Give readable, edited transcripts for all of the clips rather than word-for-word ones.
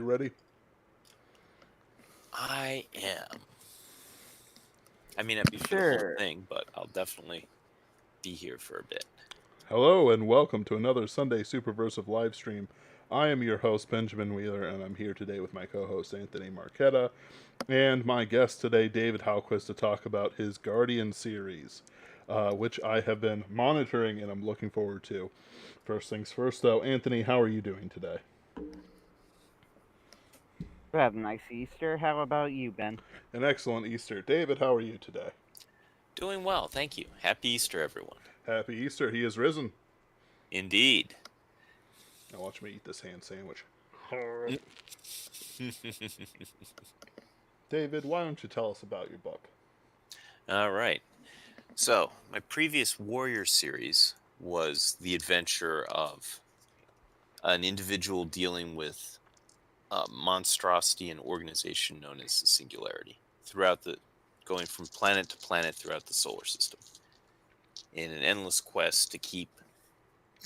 You ready? I am. I may not be for the whole Sure. thing, but I'll definitely be here for a bit. Hello and welcome to another Sunday Superversive live stream. I am your host, Benjamin Wheeler, and I'm here today with my co host, Anthony Marquetta, and my guest today, David Halquist, to talk about his Guardian series, which I have been monitoring and I'm looking forward to. First things first, though, Anthony, how are you doing today? You have a nice Easter. How about you, Ben? An excellent Easter. David, how are you today? Doing well, thank you. Happy Easter, everyone. Happy Easter. He is risen. Indeed. Now, watch me eat this ham sandwich. David, why don't you tell us about your book? All right. So, my previous Warrior series was the adventure of an individual dealing with a monstrosity and organization known as the Singularity going from planet to planet throughout the solar system in an endless quest to keep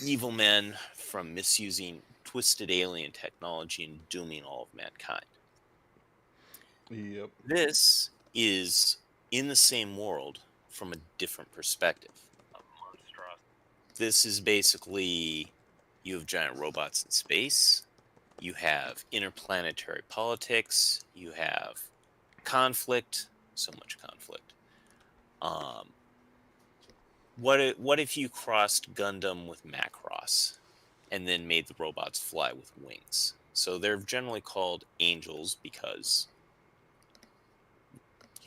evil men from misusing twisted alien technology and dooming all of mankind. Yep. This is in the same world from a different perspective. This is basically you have giant robots in space, you have interplanetary politics, you have conflict, so much conflict. Um, what if you crossed Gundam with Macross and then made the robots fly with wings? So they're generally called angels because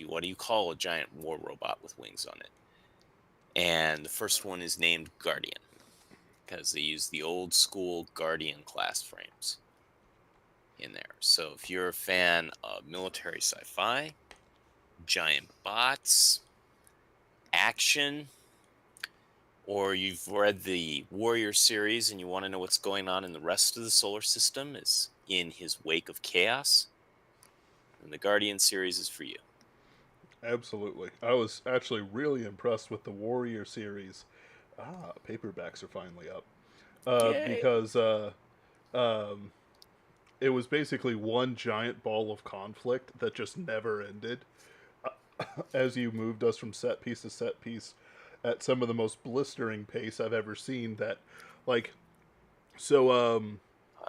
what do you call a giant war robot with wings on it? And the first one is named Guardian because they use the old school Guardian class frames in there. So if you're a fan of military sci-fi, giant bots, action, or you've read the Warrior series and you want to know what's going on in the rest of the solar system is in his wake of chaos, then the Guardian series is for you. Absolutely. I was actually really impressed with the Warrior series. Paperbacks are finally up. Yay! Because um, it was basically one giant ball of conflict that just never ended as you moved us from set piece to set piece at some of the most blistering pace I've ever seen. Like, so,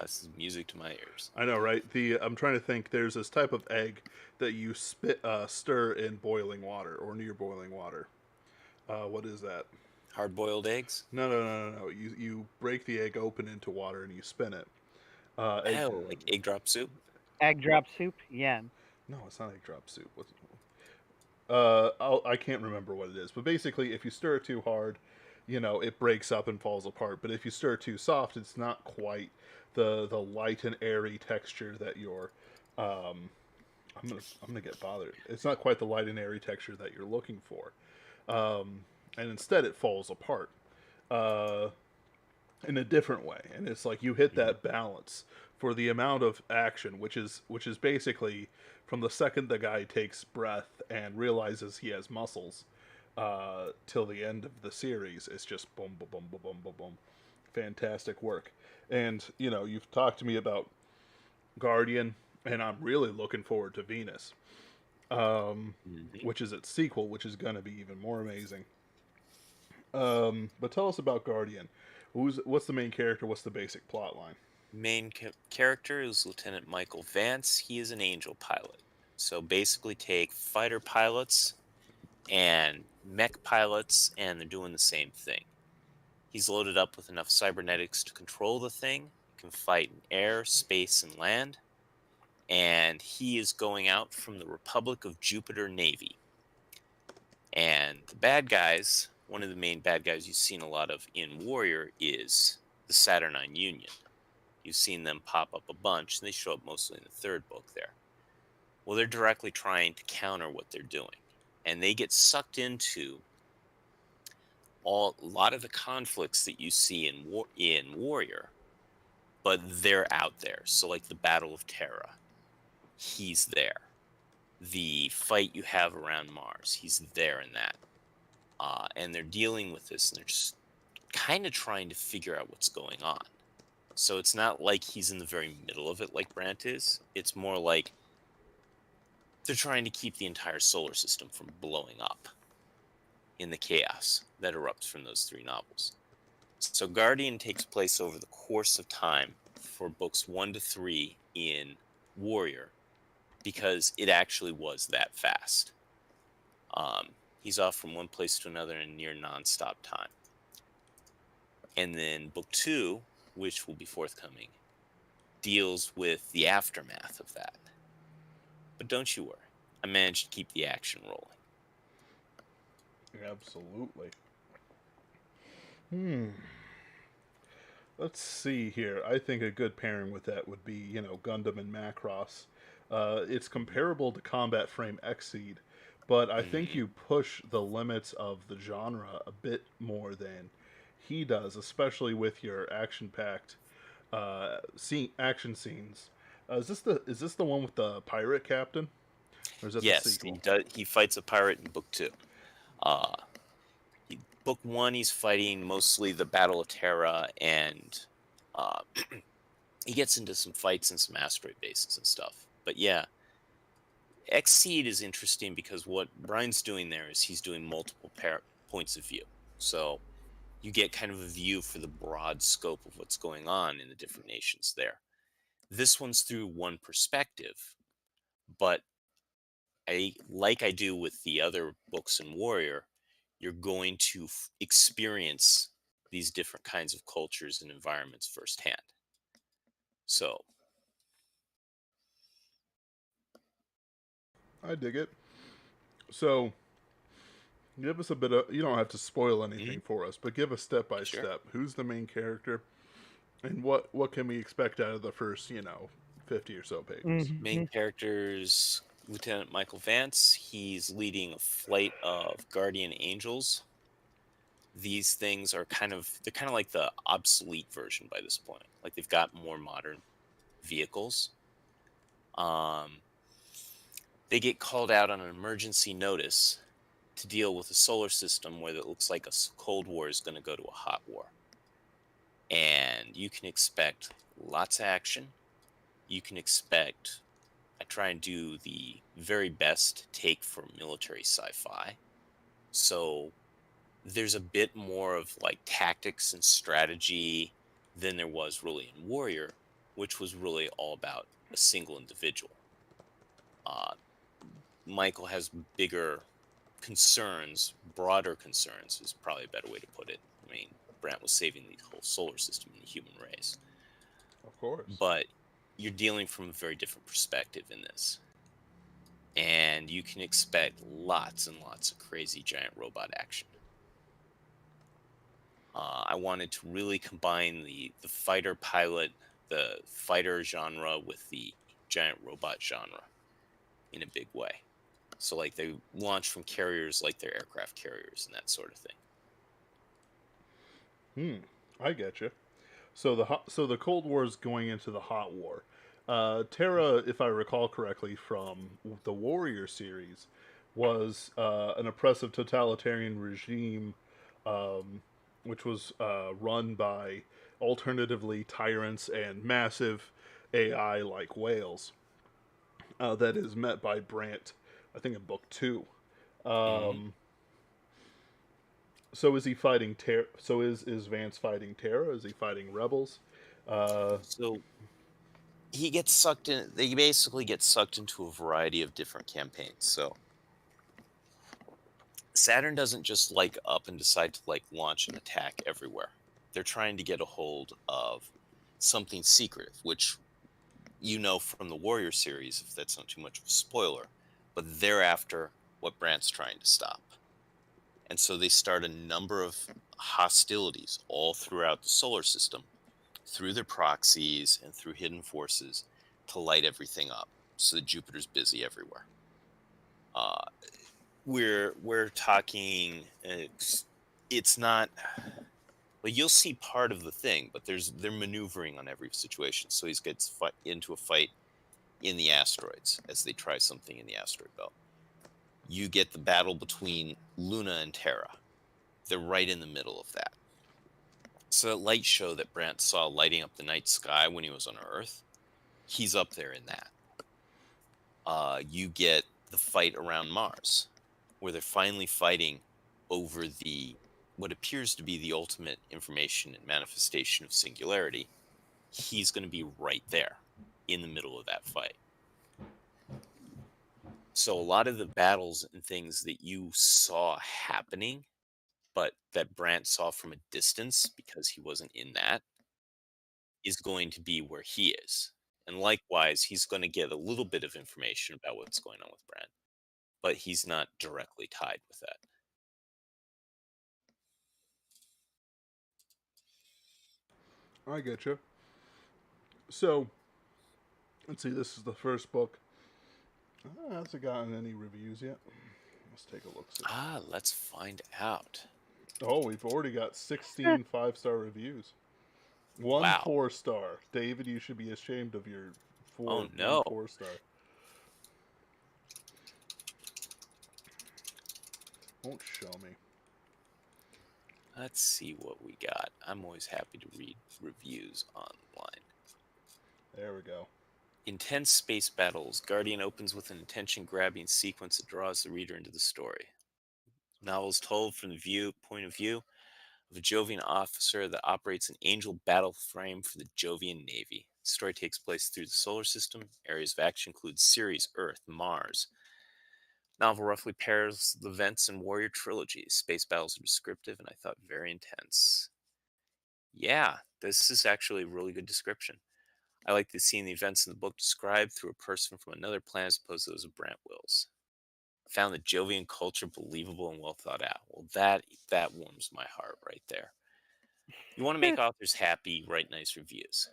This is music to my ears. I know, right? I'm trying to think. There's this type of egg that you stir in boiling water or near boiling water. What is that? Hard boiled eggs? No. You break the egg open into water and you spin it. Egg. Oh, like egg drop soup? Egg drop soup? Yeah. No, it's not egg drop soup. I can't remember what it is, but basically, if you stir it too hard, it breaks up and falls apart. But if you stir it too soft, it's not quite the light and airy texture that you're. I'm gonna get bothered. It's not quite the light and airy texture that you're looking for, and instead it falls apart. Uh, in a different way, and it's like you hit Mhm. that balance for the amount of action, which is basically from the second the guy takes breath and realizes he has muscles till the end of the series. It's just boom boom boom boom boom boom boom, fantastic work. And you've talked to me about Guardian, and I'm really looking forward to Venus, Mhm. which is its sequel, which is going to be even more amazing. But tell us about Guardian. What's the main character? What's the basic plot line? Main character is Lieutenant Michael Vance. He is an angel pilot. So basically, take fighter pilots and mech pilots, and they're doing the same thing. He's loaded up with enough cybernetics to control the thing. He can fight in air, space, and land. And he is going out from the Republic of Jupiter Navy. And the bad guys, one of the main bad guys you've seen a lot of in Warrior is the Saturnine Union. You've seen them pop up a bunch, and they show up mostly in the third book there. Well, they're directly trying to counter what they're doing. And they get sucked into a lot of the conflicts that you see in Warrior, but they're out there. So like the Battle of Terra, he's there. The fight you have around Mars, he's there in that. And they're dealing with this, and they're just kind of trying to figure out what's going on. So it's not like he's in the very middle of it like Brant is. It's more like they're trying to keep the entire solar system from blowing up in the chaos that erupts from those three novels. So Guardian takes place over the course of time for books 1 to 3 in Warrior because it actually was that fast. He's off from one place to another in near nonstop time. And then book 2, which will be forthcoming, deals with the aftermath of that. But don't you worry, I managed to keep the action rolling. Absolutely. Let's see here. I think a good pairing with that would be, Gundam and Macross. It's comparable to Combat Frame Exceed, but I think Mhm. you push the limits of the genre a bit more than he does, especially with your action-packed action scenes. Is this the one with the pirate captain, or is that the Yes, he sequel? does. He fights a pirate in book 2. Uh, book 1, he's fighting mostly the Battle of Terra, and uh, he gets into some fights in some asteroid bases and stuff. But yeah, Exceed is interesting because what Brian's doing there is he's doing multiple points of view. So you get kind of a view for the broad scope of what's going on in the different nations there. This one's through one perspective, but I do with the other books in Warrior, you're going to experience these different kinds of cultures and environments firsthand. So, I dig it. So, give us a bit of. You don't have to spoil anything mhm, for us, but give us step by sure. step. Who's the main character, and what can we expect out of the first 50 or so pages? Main Hmm. characters Lieutenant Michael Vance. He's leading a flight of guardian angels. These things are they're kind of like the obsolete version by this point. Like they've got more modern vehicles. Um, they get called out on an emergency notice to deal with a solar system where it looks like a Cold War is going to go to a hot war. And you can expect lots of action. You can expect, I try and do the very best take for military sci fi. So there's a bit more of like tactics and strategy than there was really in Warrior, which was really all about a single individual. Uh, Michael has bigger concerns, broader concerns is probably a better way to put it. I mean, Brant was saving the whole solar system and the human race, Of course. but you're dealing from a very different perspective in this. And you can expect lots and lots of crazy giant robot action. I wanted to really combine the fighter pilot, the fighter genre with the giant robot genre in a big way. So like they launch from carriers like they're aircraft carriers and that sort of thing. I get you. So the Cold War is going into the hot war. Terra, if I recall correctly from the Warrior series, was an oppressive totalitarian regime, um, which was run by alternatively tyrants and massive AI like whales. That is met by Brant, I think in book 2. Hmm. Um, so is he fighting Terra? So is Vance fighting Terra? Is he fighting rebels? Uh, So he gets sucked in. They basically get sucked into a variety of different campaigns. So Saturn doesn't just like up and decide to like launch an attack everywhere. They're trying to get a hold of something secretive, which you know from the Warrior series, if that's not too much of a spoiler, but they're after what Brant's trying to stop. And so they start a number of hostilities all throughout the solar system, through their proxies and through hidden forces to light everything up so that Jupiter's busy everywhere. Uh, we're talking. It's not. Well, you'll see part of the thing, but they're maneuvering on every situation. So he gets into a fight in the asteroids as they try something in the asteroid belt. You get the battle between Luna and Terra. They're right in the middle of that. So that light show that Brant saw lighting up the night sky when he was on Earth, he's up there in that. You get the fight around Mars, where they're finally fighting over the what appears to be the ultimate information and manifestation of singularity. He's going to be right there in the middle of that fight. So a lot of the battles and things that you saw happening, but that Brant saw from a distance because he wasn't in that, is going to be where he is. And likewise, he's going to get a little bit of information about what's going on with Brant, but he's not directly tied with that. I get you. So, let's see. This is the first book. Has it gotten any reviews yet? Let's take a look. See. Let's find out. Oh, we've already got 16 5-star reviews. One Wow. 4-star. David, you should be ashamed of your Oh, no. 4-star. Won't show me. Let's see what we got. I'm always happy to read reviews online. There we go. Intense space battles. Guardian opens with an attention-grabbing sequence that draws the reader into the story. The novel is told from the point of view of a Jovian officer that operates an Angel battle frame for the Jovian Navy. The story takes place through the solar system. Areas of action include Ceres, Earth, Mars. The novel roughly pairs the events in Warrior Trilogy. Space battles are descriptive and I thought very intense. Yeah, this is actually a really good description. I like to see the events in the book described through a person from another planet as opposed to those of Brant Wills. I found the Jovian culture believable and well thought out. Well, that warms my heart right there. You want to make authors happy, write nice reviews.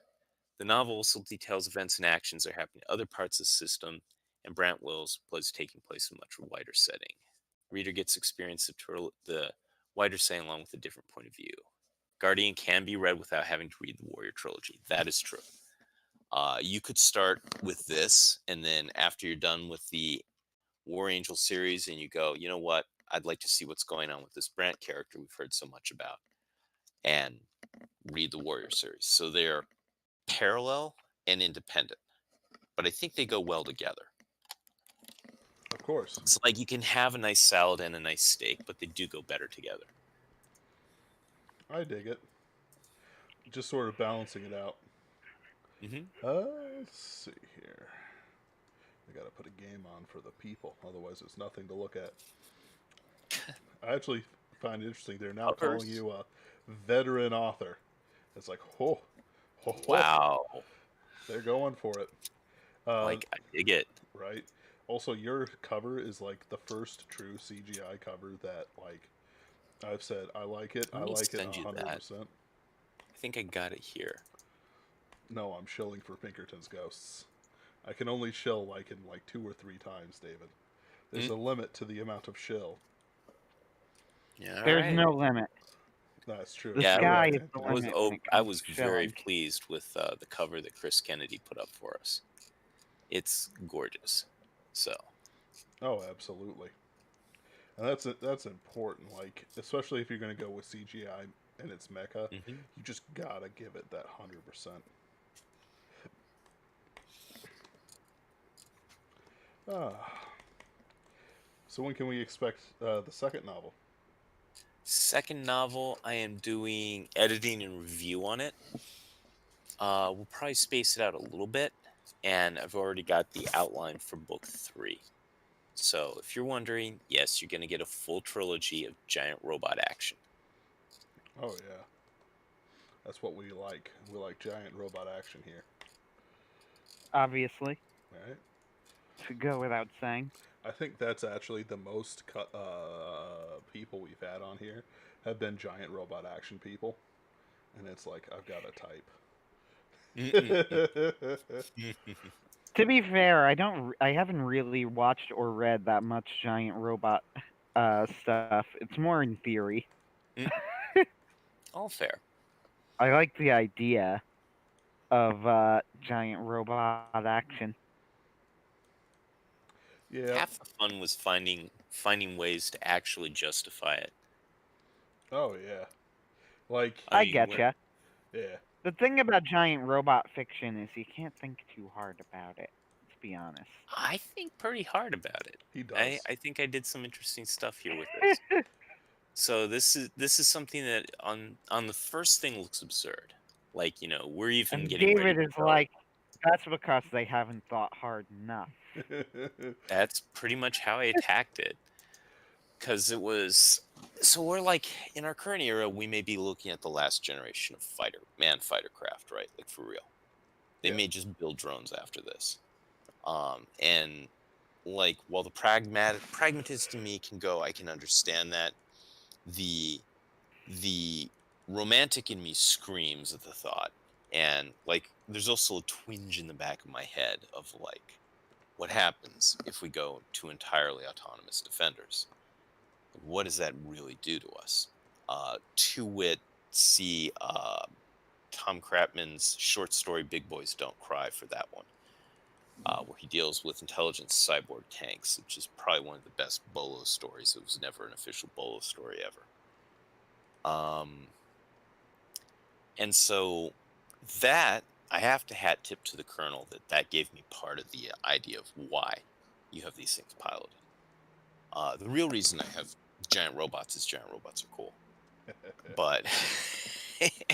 The novel also details events and actions that are happening in other parts of the system, and Brant Wills plays taking place in a much wider setting. Reader gets experience of the wider setting along with a different point of view. Guardian can be read without having to read the Warrior Trilogy. That is true. You could start with this, and then after you're done with the War Angel series, and you go, you know what? I'd like to see what's going on with this Brant character we've heard so much about, and read the Warrior series. So they're parallel and independent, but I think they go well together. Of course. It's like you can have a nice salad and a nice steak, but they do go better together. I dig it. Just sort of balancing it out. Mm-hmm. Let's see here. I gotta put a game on for the people, otherwise there's nothing to look at. I actually find it interesting. They're now calling you a veteran author. It's like, Wow. They're going for it. I dig it. Right. Also, your cover is like the first true CGI cover that, like, I've said I like it. I like it 100%. I think I got it here. No, I'm shilling for Pinkerton's Ghosts. I can only shill like in like 2 or 3 times, David. There's a limit to the amount of shill. Yeah, There's no limit. That's true. The sky is the limit. I was very pleased with the cover that Chris Kennedy put up for us. It's gorgeous. So. Oh, absolutely. And that's important. Like, especially if you're going to go with CGI and it's mecha, you just gotta give it that 100%. So when can we expect the second novel? Second novel, I am doing editing and review on it. We'll probably space it out a little bit, and I've already got the outline for book 3. So if you're wondering, yes, you're going to get a full trilogy of giant robot action. Oh yeah, that's what we like. We like giant robot action here. Obviously. Right. Should go without saying. I think that's actually the most people we've had on here have been giant robot action people, and it's like I've got a type. To be fair, I haven't really watched or read that much giant robot stuff. It's more in theory. All fair. I like the idea of giant robot action. Yeah. Half the fun was finding ways to actually justify it. Oh yeah. Like, I I mean, get ya. yeah, The thing about giant robot fiction is you can't think too hard about it. Let's be honest. I think pretty hard about it. he I, does. I think I did some interesting stuff here with this. So this is something that on the first thing looks absurd. Like, we're even And getting ready David to is go. like, that's because they haven't thought hard enough. That's pretty much how I attacked it. Because it was, so we're like, in our current era, we may be looking at the last generation of fighter craft, right? Like, for real. They Yeah. may just build drones after this. And like, while the pragmatist in me can go, I can understand that. The the romantic in me screams at the thought, and like, there's also a twinge in the back of my head of like, what happens if we go to entirely autonomous defenders? What does that really do to us? To wit, see Tom Kratman's short story Big Boys Don't Cry for that one, where he deals with intelligent cyborg tanks, which is probably one of the best Bolo stories. It was never an official Bolo story ever. And so that, I have to hat tip to the Colonel that gave me part of the idea of why you have these things piloted. The real reason I have giant robots is giant robots are cool. But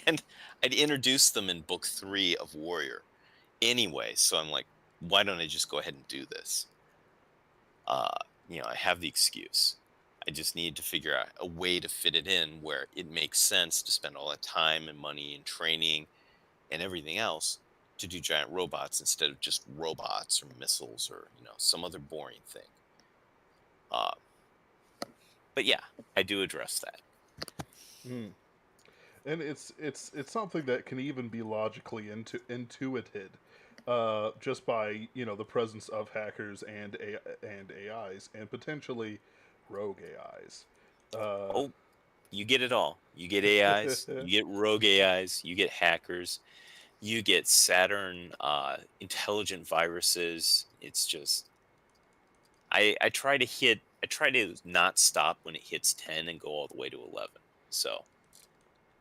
and I'd introduced them in book 3 of Warrior anyway, so I'm like, why don't I just go ahead and do this? Uh, I have the excuse. I just need to figure out a way to fit it in where it makes sense to spend all that time and money and training and everything else to do giant robots instead of just robots or missiles or some other boring thing. Uh, but yeah, I do address that. Mm. And it's something that can even be logically intuited, just by the presence of hackers and AIs and potentially rogue AIs. Uh, Oh, you get it all. You get AIs, you get rogue AIs, you get hackers, you get Saturn intelligent viruses. It's just, I try to not stop when it hits 10 and go all the way to 11. So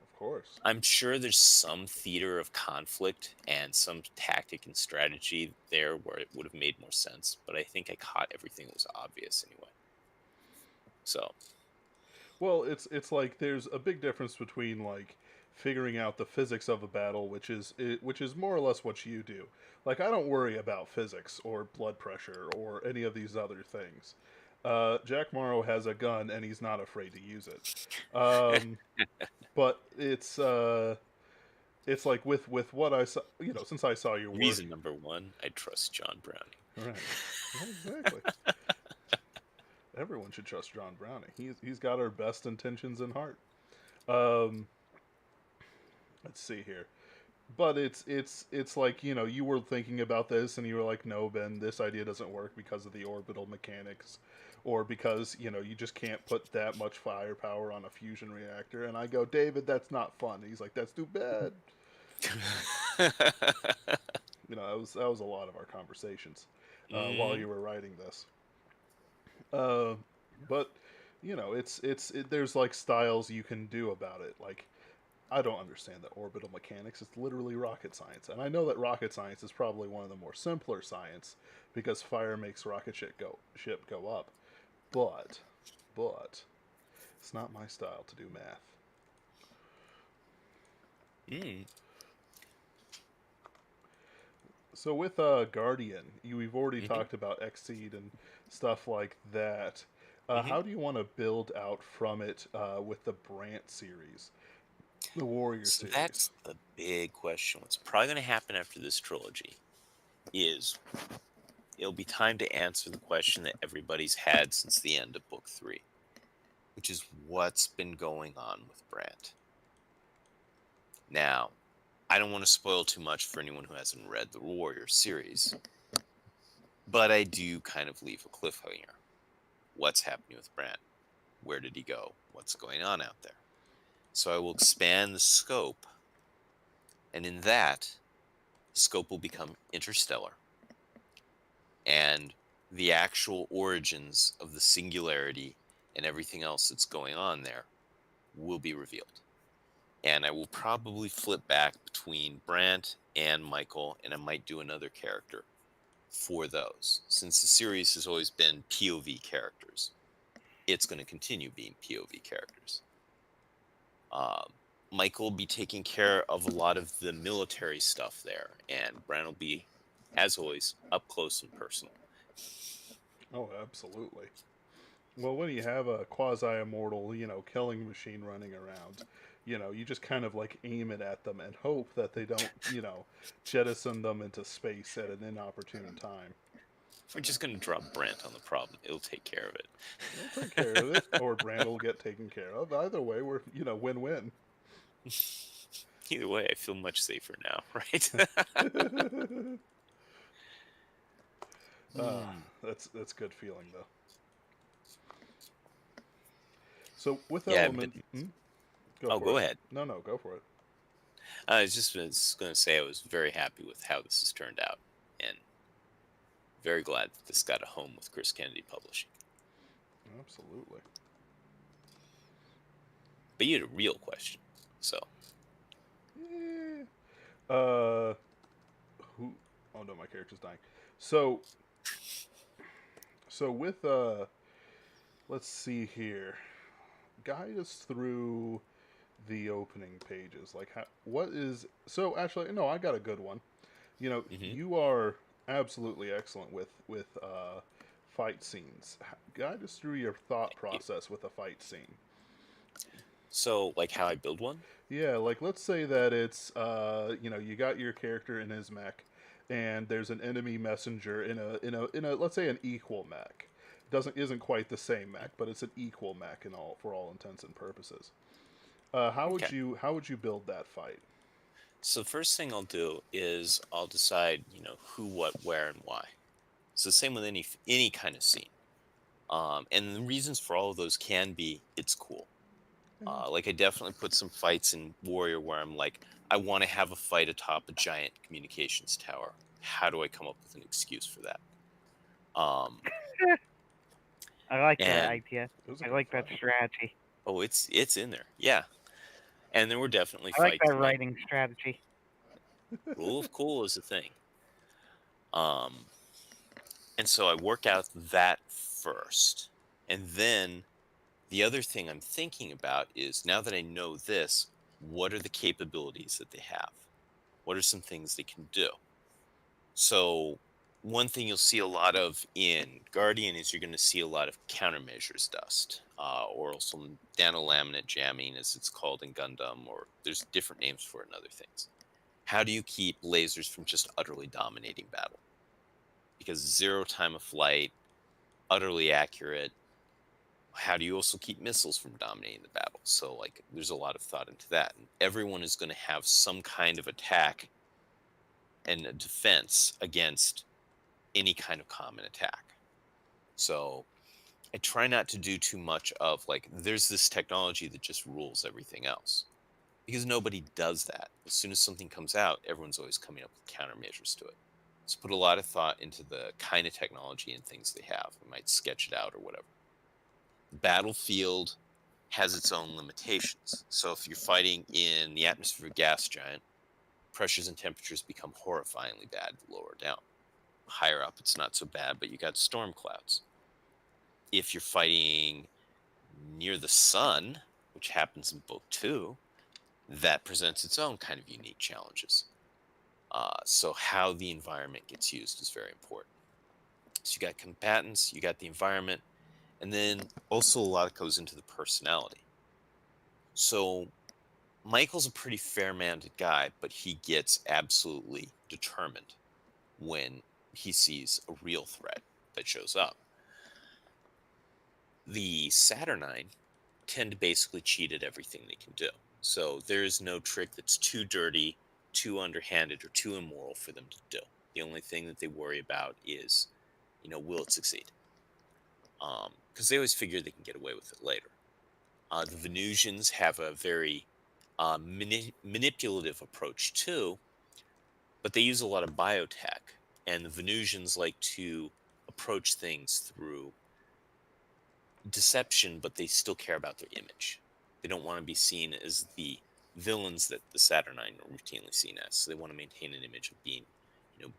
of course. I'm sure there's some theater of conflict and some tactic and strategy there where it would have made more sense, but I think I caught everything that was obvious anyway. So, Well, it's like there's a big difference between like figuring out the physics of a battle, which is more or less what you do. Like I don't worry about physics or blood pressure or any of these other things. Jack Morrow has a gun and he's not afraid to use it. Um, but it's like with what I saw, since I saw your work. reason number 1, I trust John Browning. Right. Well, exactly. Everyone should trust John Browning. He's got our best intentions in heart. Um, let's see here. But it's like, you were thinking about this and you were like, no, Ben, this idea doesn't work because of the orbital mechanics, or because you just can't put that much firepower on a fusion reactor. And I go, David, that's not fun. And he's like, that's too bad. That was a lot of our conversations while you were writing this. Uh, but there's like styles you can do about it. Like I don't understand the orbital mechanics. It's literally rocket science, and I know that rocket science is probably one of the more simpler science because fire makes rocket ship go up. But it's not my style to do math. Mm. So with Guardian, we've already Hmm. talked about Exceed and stuff like that. Hmm. How do you want to build out from it with the Brant series, the Warrior So series? that's the big question. What's probably going to happen after this trilogy is it'll be time to answer the question that everybody's had since the end of book 3, which is what's been going on with Brant. Now, I don't want to spoil too much for anyone who hasn't read the Warrior series, but I do kind of leave a cliffhanger. What's happening with Brant? Where did he go? What's going on out there? So I will expand the scope, and in that, the scope will become interstellar, and the actual origins of the singularity and everything else that's going on there will be revealed. and I will probably flip back between Brant and Michael, and I might do another character for those. Since the series has always been POV characters, it's going to continue being POV characters. Um, Michael will be taking care of a lot of the military stuff there, and Brant will be, as always, up close and personal. Oh, absolutely. Well, when you have a quasi-immortal, killing machine running around, you just kind of like aim it at them and hope that they don't, jettison them into space at an inopportune time. We're just going to drop Brant on the problem. It'll take care of it. They'll take care of it, or Brand will get taken care of. Either way, we're, win-win. Either way, I feel much safer now, right? That's good feeling though. So with Yeah, element, go ahead. No, go for it. I was going to say I was very happy with how this has turned out, and very glad that this got a home with Chris Kennedy Publishing. Absolutely. But you had a real question, so. Who? Oh no, my character's dying. So with let's see here. Guide us through the opening pages. Like, what is? So actually, no, I got a good one. You are absolutely excellent with fight scenes. Guide us through your thought process with a fight scene. So, like how I build one? Yeah, like let's say that it's you got your character in his mech, and there's an enemy messenger in a let's say an equal mech. Isn't quite the same mech, but it's an equal mech for all intents and purposes. How would you build that fight? So first thing I'll do is I'll decide, who, what, where, and why. So the same with any kind of scene. And the reasons for all of those can be it's cool. Like I definitely put some fights in Warrior where I'm like, I want to have a fight atop a giant communications tower. How do I come up with an excuse for that? I like that idea. I like that fight. strategy. Oh, it's in there, yeah. And there were definitely I like fights. that writing strategy. Rule of cool is a thing. And so I work out that first, and then the other thing I'm thinking about is now that I know this, what are the capabilities that they have? What are some things they can do? So one thing you'll see a lot of in Guardian is you're going to see a lot of countermeasures dust, or also nanolaminate jamming, as it's called in Gundam, or there's different names for it in other things. How do you keep lasers from just utterly dominating battle? Because 0 time of flight, utterly accurate. How do you also keep missiles from dominating the battle? So, like, there's a lot of thought into that. And everyone is going to have some kind of attack and a defense against any kind of common attack. So, I try not to do too much of, like, there's this technology that just rules everything else. Because nobody does that. As soon as something comes out, everyone's always coming up with countermeasures to it. So put a lot of thought into the kind of technology and things they have. We might sketch it out or whatever. The battlefield has its own limitations. So if you're fighting in the atmosphere of a gas giant, pressures and temperatures become horrifyingly bad the lower down. Higher up, it's not so bad, but you got storm clouds. If you're fighting near the sun, which happens in book 2, that presents its own kind of unique challenges. So how the environment gets used is very important. So you got combatants, you got the environment, and then also a lot goes into the personality. So Michael's a pretty fair-minded guy, but he gets absolutely determined when he sees a real threat that shows up. The Saturnine tend to basically cheat at everything they can do. So there is no trick that's too dirty, too underhanded, or too immoral for them to do. The only thing that they worry about is, will it succeed? Because they always figure they can get away with it later. The Venusians have a very manipulative approach too, but they use a lot of biotech, and the Venusians like to approach things through deception, but they still care about their image. They don't want to be seen as the villains that the Saturnine are routinely seen as. So they want to maintain an image of being,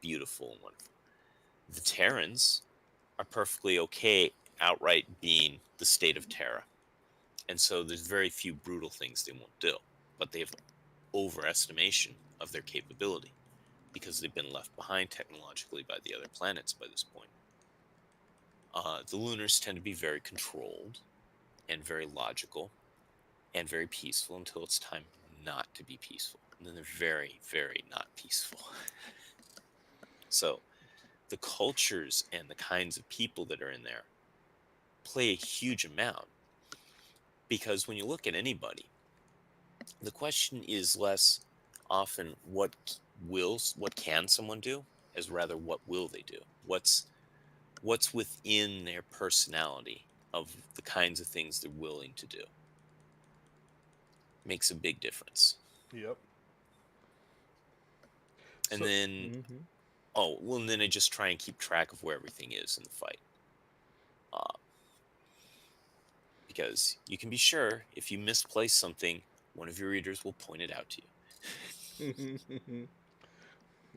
beautiful and wonderful. The Terrans are perfectly okay outright being the state of Terra. And so there's very few brutal things they won't do. But they have overestimation of their capability because they've been left behind technologically by the other planets by this point. The Lunars tend to be very controlled and very logical and very peaceful until it's time not to be peaceful. And then they're very, very not peaceful. So the cultures and the kinds of people that are in there play a huge amount, because when you look at anybody, the question is less often what can someone do, as rather what will they do, what's within their personality of the kinds of things they're willing to do. Makes a big difference. Yep. And So, then and then I just try and keep track of where everything is in the fight, because you can be sure if you misplace something, one of your readers will point it out to you.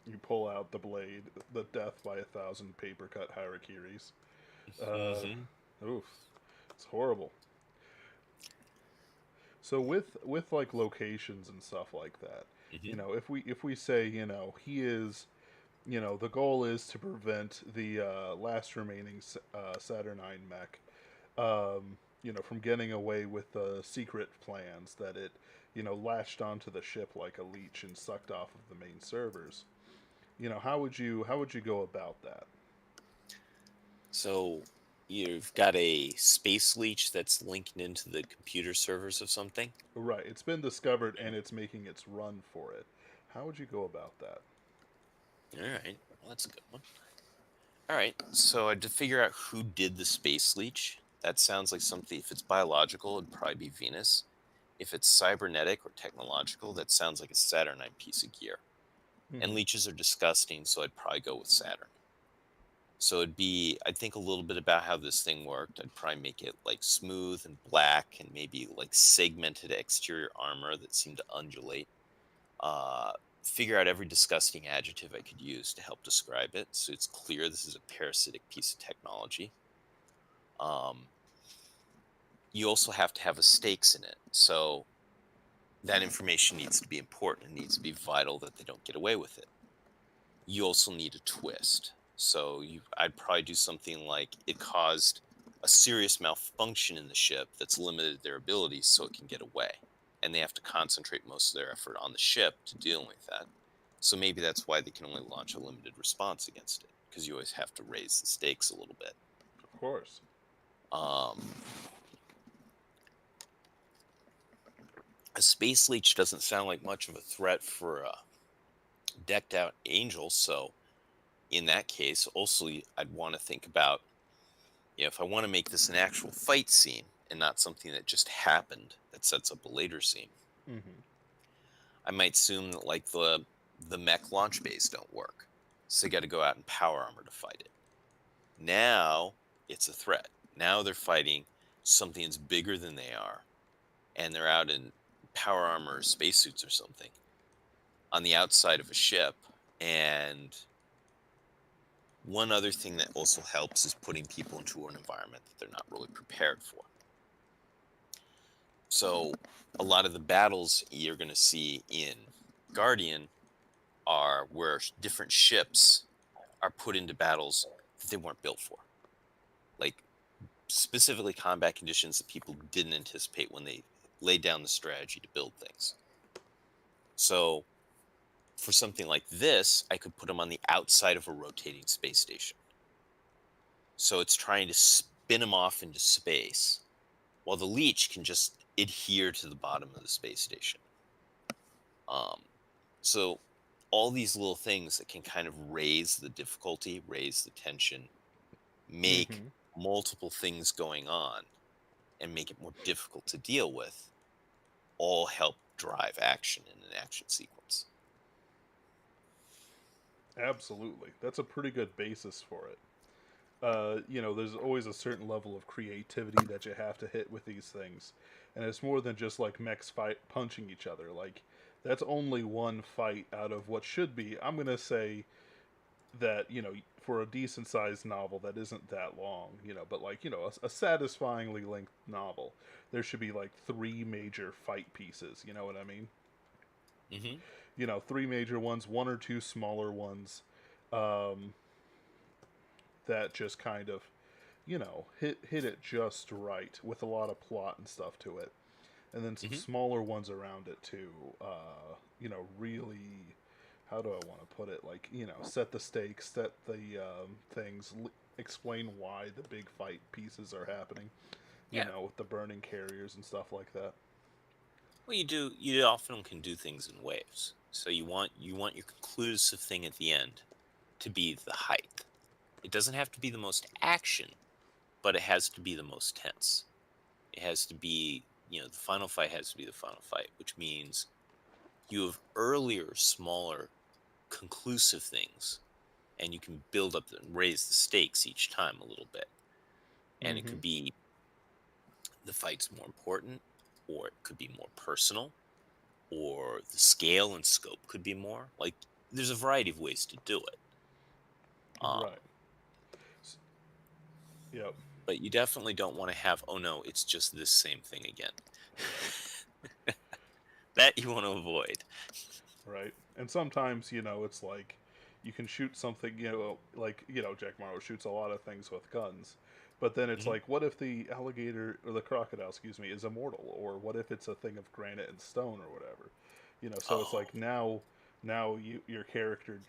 you pull out the blade, the death by 1,000 paper cut harakiris. Hmm. Oof, it's horrible. So with like locations and stuff like that, Hmm. if we say he is, the goal is to prevent the last remaining Saturnine mech, from getting away with the secret plans that it, latched onto the ship like a leech and sucked off of the main servers. How would you go about that? So you've got a space leech that's linked into the computer servers of something. Right, it's been discovered and it's making its run for it. How would you go about that? All right, well, that's a good one. All right, so I had to figure out who did the space leech. That sounds like something. If it's biological, it'd probably be Venus. If it's cybernetic or technological, that sounds like a Saturnine piece of gear. And Hmm. leeches are disgusting, so I'd probably go with Saturn. So I'd think a little bit about how this thing worked. I'd probably make it like smooth and black and maybe like segmented exterior armor that seemed to undulate. Uh, Figure out every disgusting adjective I could use to help describe it so it's clear this is a parasitic piece of technology. Um, you also have to have a stakes in it. So that information needs to be important. It needs to be vital that they don't get away with it. You also need a twist. So I'd probably do something like it caused a serious malfunction in the ship that's limited their abilities so it can get away. And they have to concentrate most of their effort on the ship to deal with that. So maybe that's why they can only launch a limited response against it, because you always have to raise the stakes a little bit. Of course. Um, a space leech doesn't sound like much of a threat for a decked out angel, so in that case, also I'd want to think about, if I want to make this an actual fight scene and not something that just happened that sets up a later scene, Hmm. I might assume that like the mech launch bays don't work, so they got to go out in power armor to fight it. Now it's a threat. Now they're fighting something that's bigger than they are, and they're out in power armor, spacesuits, or something on the outside of a ship. And one other thing that also helps is putting people into an environment that they're not really prepared for. So a lot of the battles you're going to see in Guardian are where different ships are put into battles that they weren't built for. Like specifically combat conditions that people didn't anticipate when they laid down the strategy to build things. So for something like this, I could put them on the outside of a rotating space station. So it's trying to spin them off into space, while the leech can just adhere to the bottom of the space station. Um, so all these little things that can kind of raise the difficulty, raise the tension, make Hmm. multiple things going on, and make it more difficult to deal with, all help drive action in an action sequence. Absolutely, that's a pretty good basis for it. there's always a certain level of creativity that you have to hit with these things, and it's more than just like mechs fight punching each other. Like that's only one fight out of what should be. I'm gonna say that for a decent sized novel that isn't that long, but like a satisfyingly length novel, there should be like three major fight pieces. You know what I mean? Hmm. Three major ones, one or two smaller ones, um, that just kind of hit it just right with a lot of plot and stuff to it, and then some Hmm. smaller ones around it to really, how do I want to put it, like set the stakes, set the things, explain why the big fight pieces are happening, Yeah. with the burning carriers and stuff like that. Well, you often can do things in waves. So you want your conclusive thing at the end to be the height. It doesn't have to be the most action, but it has to be the most tense. It has to be, the final fight has to be the final fight, which means you have earlier, smaller, conclusive things, and you can build up and raise the stakes each time a little bit. And it Mm-hmm. could be the fight's more important, or it could be more personal, or the scale and scope could be more. Like, there's a variety of ways to do it. Right. Um, Yep. but you definitely don't want to have, oh no, it's just this same thing again. That you want to avoid. Right. And sometimes, it's like you can shoot something, like, Jack Morrow shoots a lot of things with guns. But then it's Hmm. like, what if the alligator, or the crocodile, excuse me, is immortal? Or what if it's a thing of granite and stone or whatever? So it's Oh, like now your character,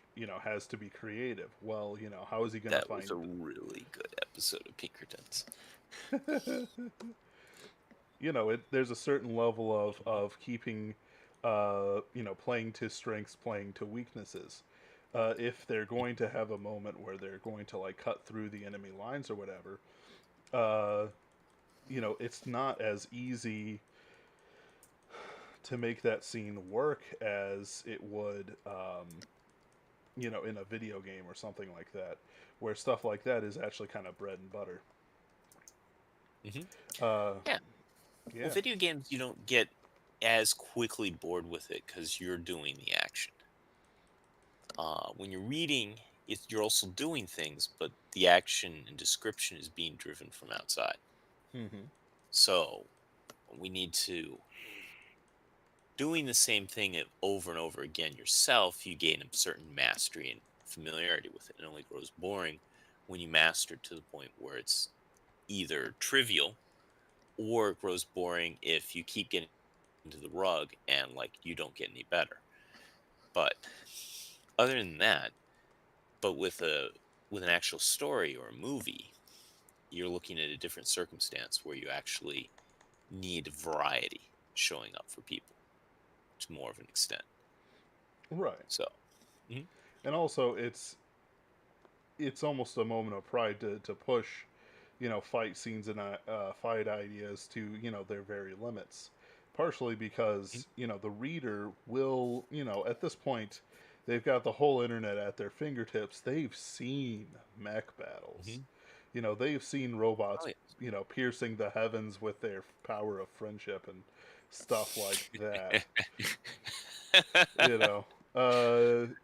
has to be creative. Well, how is he going to that was find. a really good episode of Pinkertons. There's a certain level of keeping, playing to strengths, playing to weaknesses. If they're going to have a moment where they're going to like cut through the enemy lines or whatever, uh, it's not as easy to make that scene work as it would, in a video game or something like that, where stuff like that is actually kind of bread and butter. Hmm. Uh, Yeah. Well, yeah. video games, you don't get as quickly bored with it because you're doing the action. When you're reading, you're also doing things, but the action and description is being driven from outside. Hmm. So we need to doing the same thing over and over again yourself. You gain a certain mastery and familiarity with it. It only grows boring when you master it to the point where it's either trivial or it grows boring if you keep getting into the rug and like you don't get any better. But other than that, but with an actual story or a movie, you're looking at a different circumstance where you actually need variety showing up for people to more of an extent. Right. So, mhm, And also, it's almost a moment of pride to push, fight scenes and fight ideas to their very limits. Partially mhm, because the reader will, at this point, they've got the whole internet at their fingertips. They've seen mech battles. mhm. They've seen robots, Oh piercing the heavens with their power of friendship and stuff like that. yeah.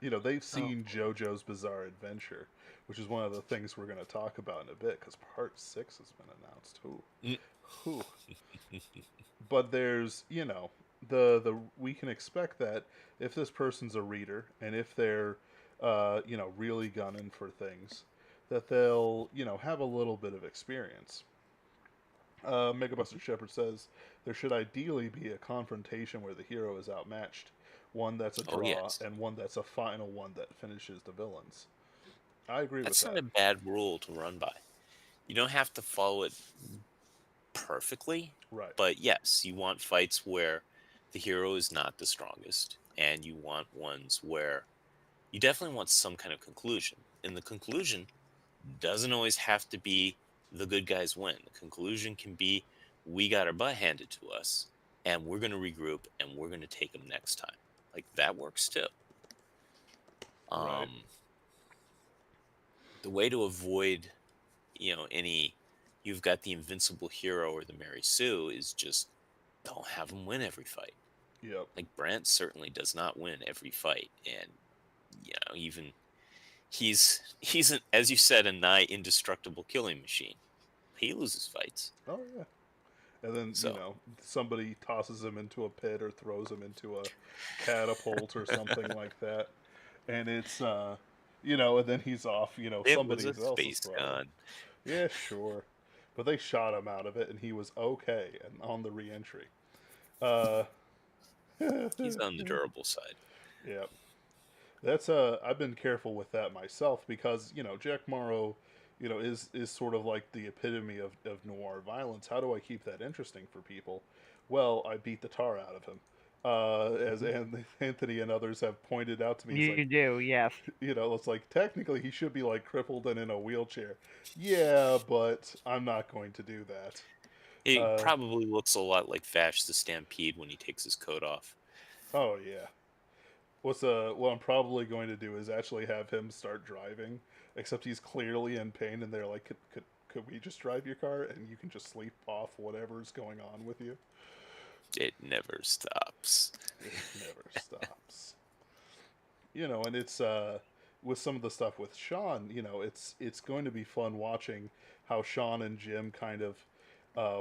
you know they've Oh. seen JoJo's Bizarre Adventure, which is one of the things we're going to talk about in a bit because part 6 has been announced. Mm. Who But there's, the we can expect that if this person's a reader and if they're really gunning for things, that they'll have a little bit of experience. Megabuster Shepard says there should ideally be a confrontation where the hero is outmatched, one that's a Oh draw, yes, and one that's a final one that finishes the villains. I agree with that's not that. a bad rule to run by. You don't have to follow it perfectly, Right. but yes, you want fights where the hero is not the strongest, and you want ones where you definitely want some kind of conclusion. And the conclusion doesn't always have to be the good guys win. The conclusion can be we got our butt handed to us, and we're going to regroup and we're going to take them next time. Like that works too. Right. Um, the way to avoid you've got the invincible hero or the Mary Sue, is just don't have him win every fight. Yep. Like Brent certainly does not win every fight, and even he's as you said, a nigh indestructible killing machine. He loses fights. Oh yeah. And then, So somebody tosses him into a pit or throws him into a catapult or something like that. And it's, and then he's off, it was somebody a else's space throttle. gun. Yeah, sure. But they shot him out of it and he was okay and on the reentry. Uh, He's on the durable side. yeah. That's I've been careful with that myself because Jack Morrow, is sort of like the epitome of noir violence. How do I keep that interesting for people? Well, I beat the tar out of him. As Anthony and others have pointed out to me, it's like You do, yes. it's like technically he should be like crippled and in a wheelchair. Yeah, but I'm not going to do that. It Uh, probably looks a lot like Vash the Stampede when he takes his coat off. oh yeah. What I'm probably going to do is actually have him start driving, except he's clearly in pain, and they're like, could we just drive your car and you can just sleep off whatever's going on with you? It never stops. It never stops. And it's with some of the stuff with Sean, it's going to be fun watching how Sean and Jim kind of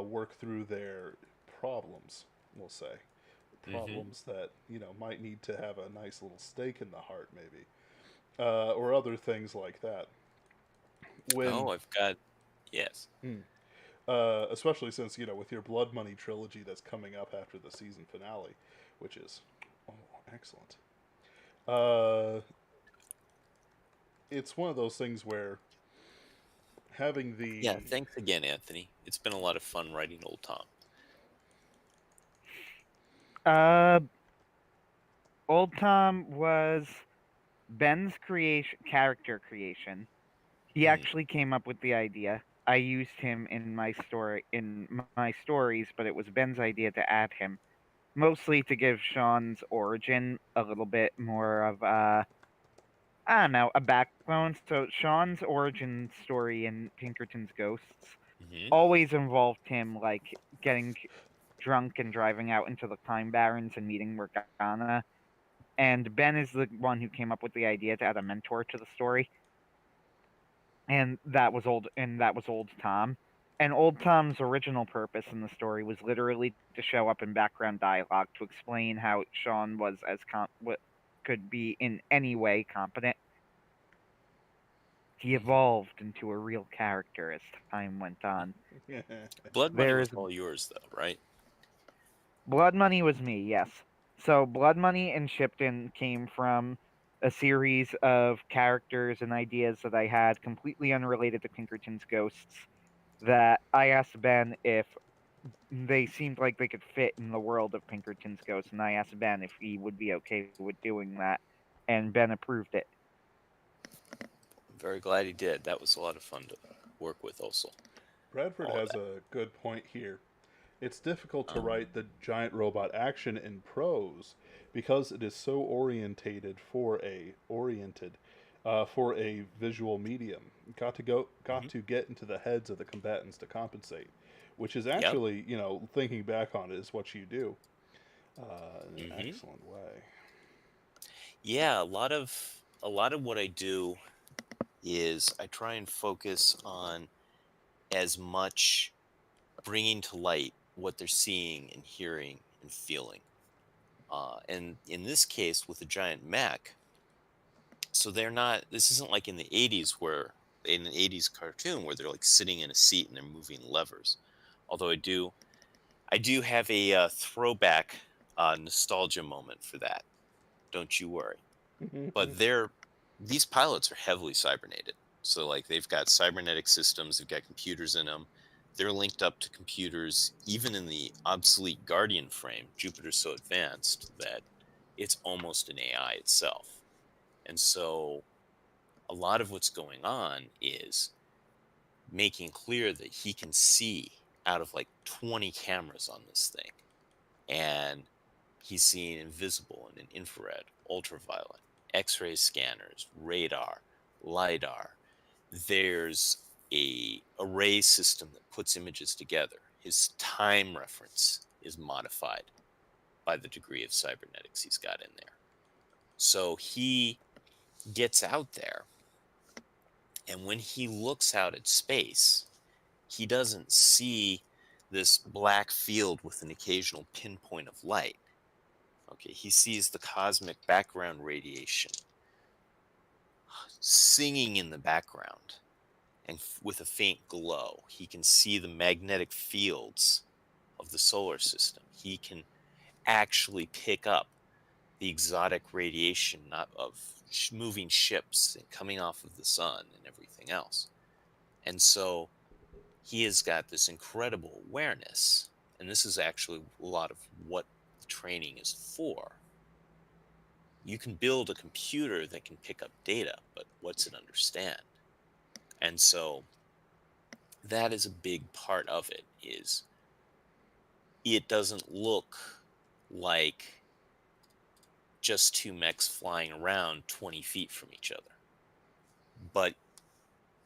work through their problems. We'll say Hmm. problems that might need to have a nice little stake in the heart, maybe, or other things like that. When, Oh, I've got yes. hmm, especially since with your Blood Money trilogy that's coming up after the season finale, which is excellent. Uh, it's one of those things where having Yeah, the thanks again, Anthony. It's been a lot of fun writing Old Tom. Uh, Old Tom was Ben's character creation. He Mm, actually came up with the idea. I used him in my stories, but it was Ben's idea to add him, mostly to give Sean's origin a little bit more of I don't know, a backbone. So Sean's origin story in Pinkerton's Ghosts hmm always involved him like getting drunk and driving out into the Pine Barrens and meeting Morgana. And Ben is the one who came up with the idea to add a mentor to the story. And that was old Tom. And old Tom's original purpose in the story was literally to show up in background dialogue to explain how Sean was could be in any way competent. He hmm evolved into a real character as time went on. Blood Money There was is all yours, though, right? Blood Money was me, yes. So Blood Money and Shipton came from a series of characters and ideas that I had completely unrelated to Pinkerton's Ghosts that I asked Ben if they seemed like they could fit in the world of Pinkerton's Ghosts, and I asked Ben if he would be okay with doing that, and Ben approved it. I'm very glad he did. That was a lot of fun to work with, also. Bradford All of has that. a good point here. It's difficult to Um, write the giant robot action in prose because it is so for a visual medium. Got mhm. to get into the heads of the combatants to compensate, which is Yep. actually thinking back on it is what you do in an hmm excellent way. Yeah, a lot of what I do is I try and focus on as much bringing to light what they're seeing and hearing and feeling. And in this case, with a giant mech, so they're not. This isn't like in the '80s where in an '80s cartoon where they're like sitting in a seat and they're moving levers. Although I do have a throwback nostalgia moment for that. Don't you worry. But these pilots are heavily cybernated. So like they've got cybernetic systems, they've got computers in them. They're linked up to computers even in the obsolete Guardian frame. Jupiter's so advanced that it's almost an AI itself. And so a lot of what's going on is making clear that he can see out of like 20 cameras on this thing. And he's seeing invisible and an infrared, ultraviolet, X ray scanners, radar, LIDAR. There's a array system that puts images together. His time reference is modified by the degree of cybernetics he's got in there. So he gets out there, and when he looks out at space, he doesn't see this black field with an occasional pinpoint of light. Okay, he sees the cosmic background radiation singing in the background, and with a faint glow, he can see the magnetic fields of the solar system. He can actually pick up the exotic radiation not of moving ships and coming off of the sun and everything else. And so he has got this incredible awareness. And this is actually a lot of what the training is for. You can build a computer that can pick up data, but what's it understand? And so that is a big part of it, is it doesn't look like just two mechs flying around 20 feet from each other. But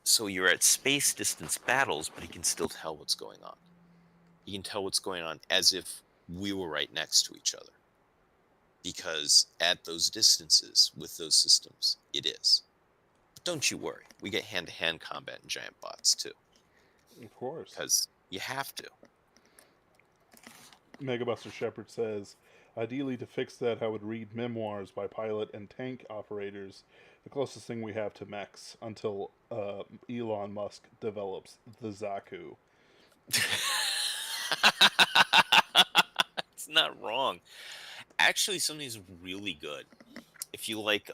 so you're at space distance battles, but he can still tell what's going on. He can tell what's going on as if we were right next to each other. Because at those distances with those systems, it is. But don't you worry, we get hand-to-hand combat in giant bots too. Of course. Because you have to. Megabuster Shepherd says, ideally, to fix that, I would read memoirs by pilot and tank operators, the closest thing we have to mechs, until Elon Musk develops the Zaku. It's not wrong. Actually, something's really good. If you like,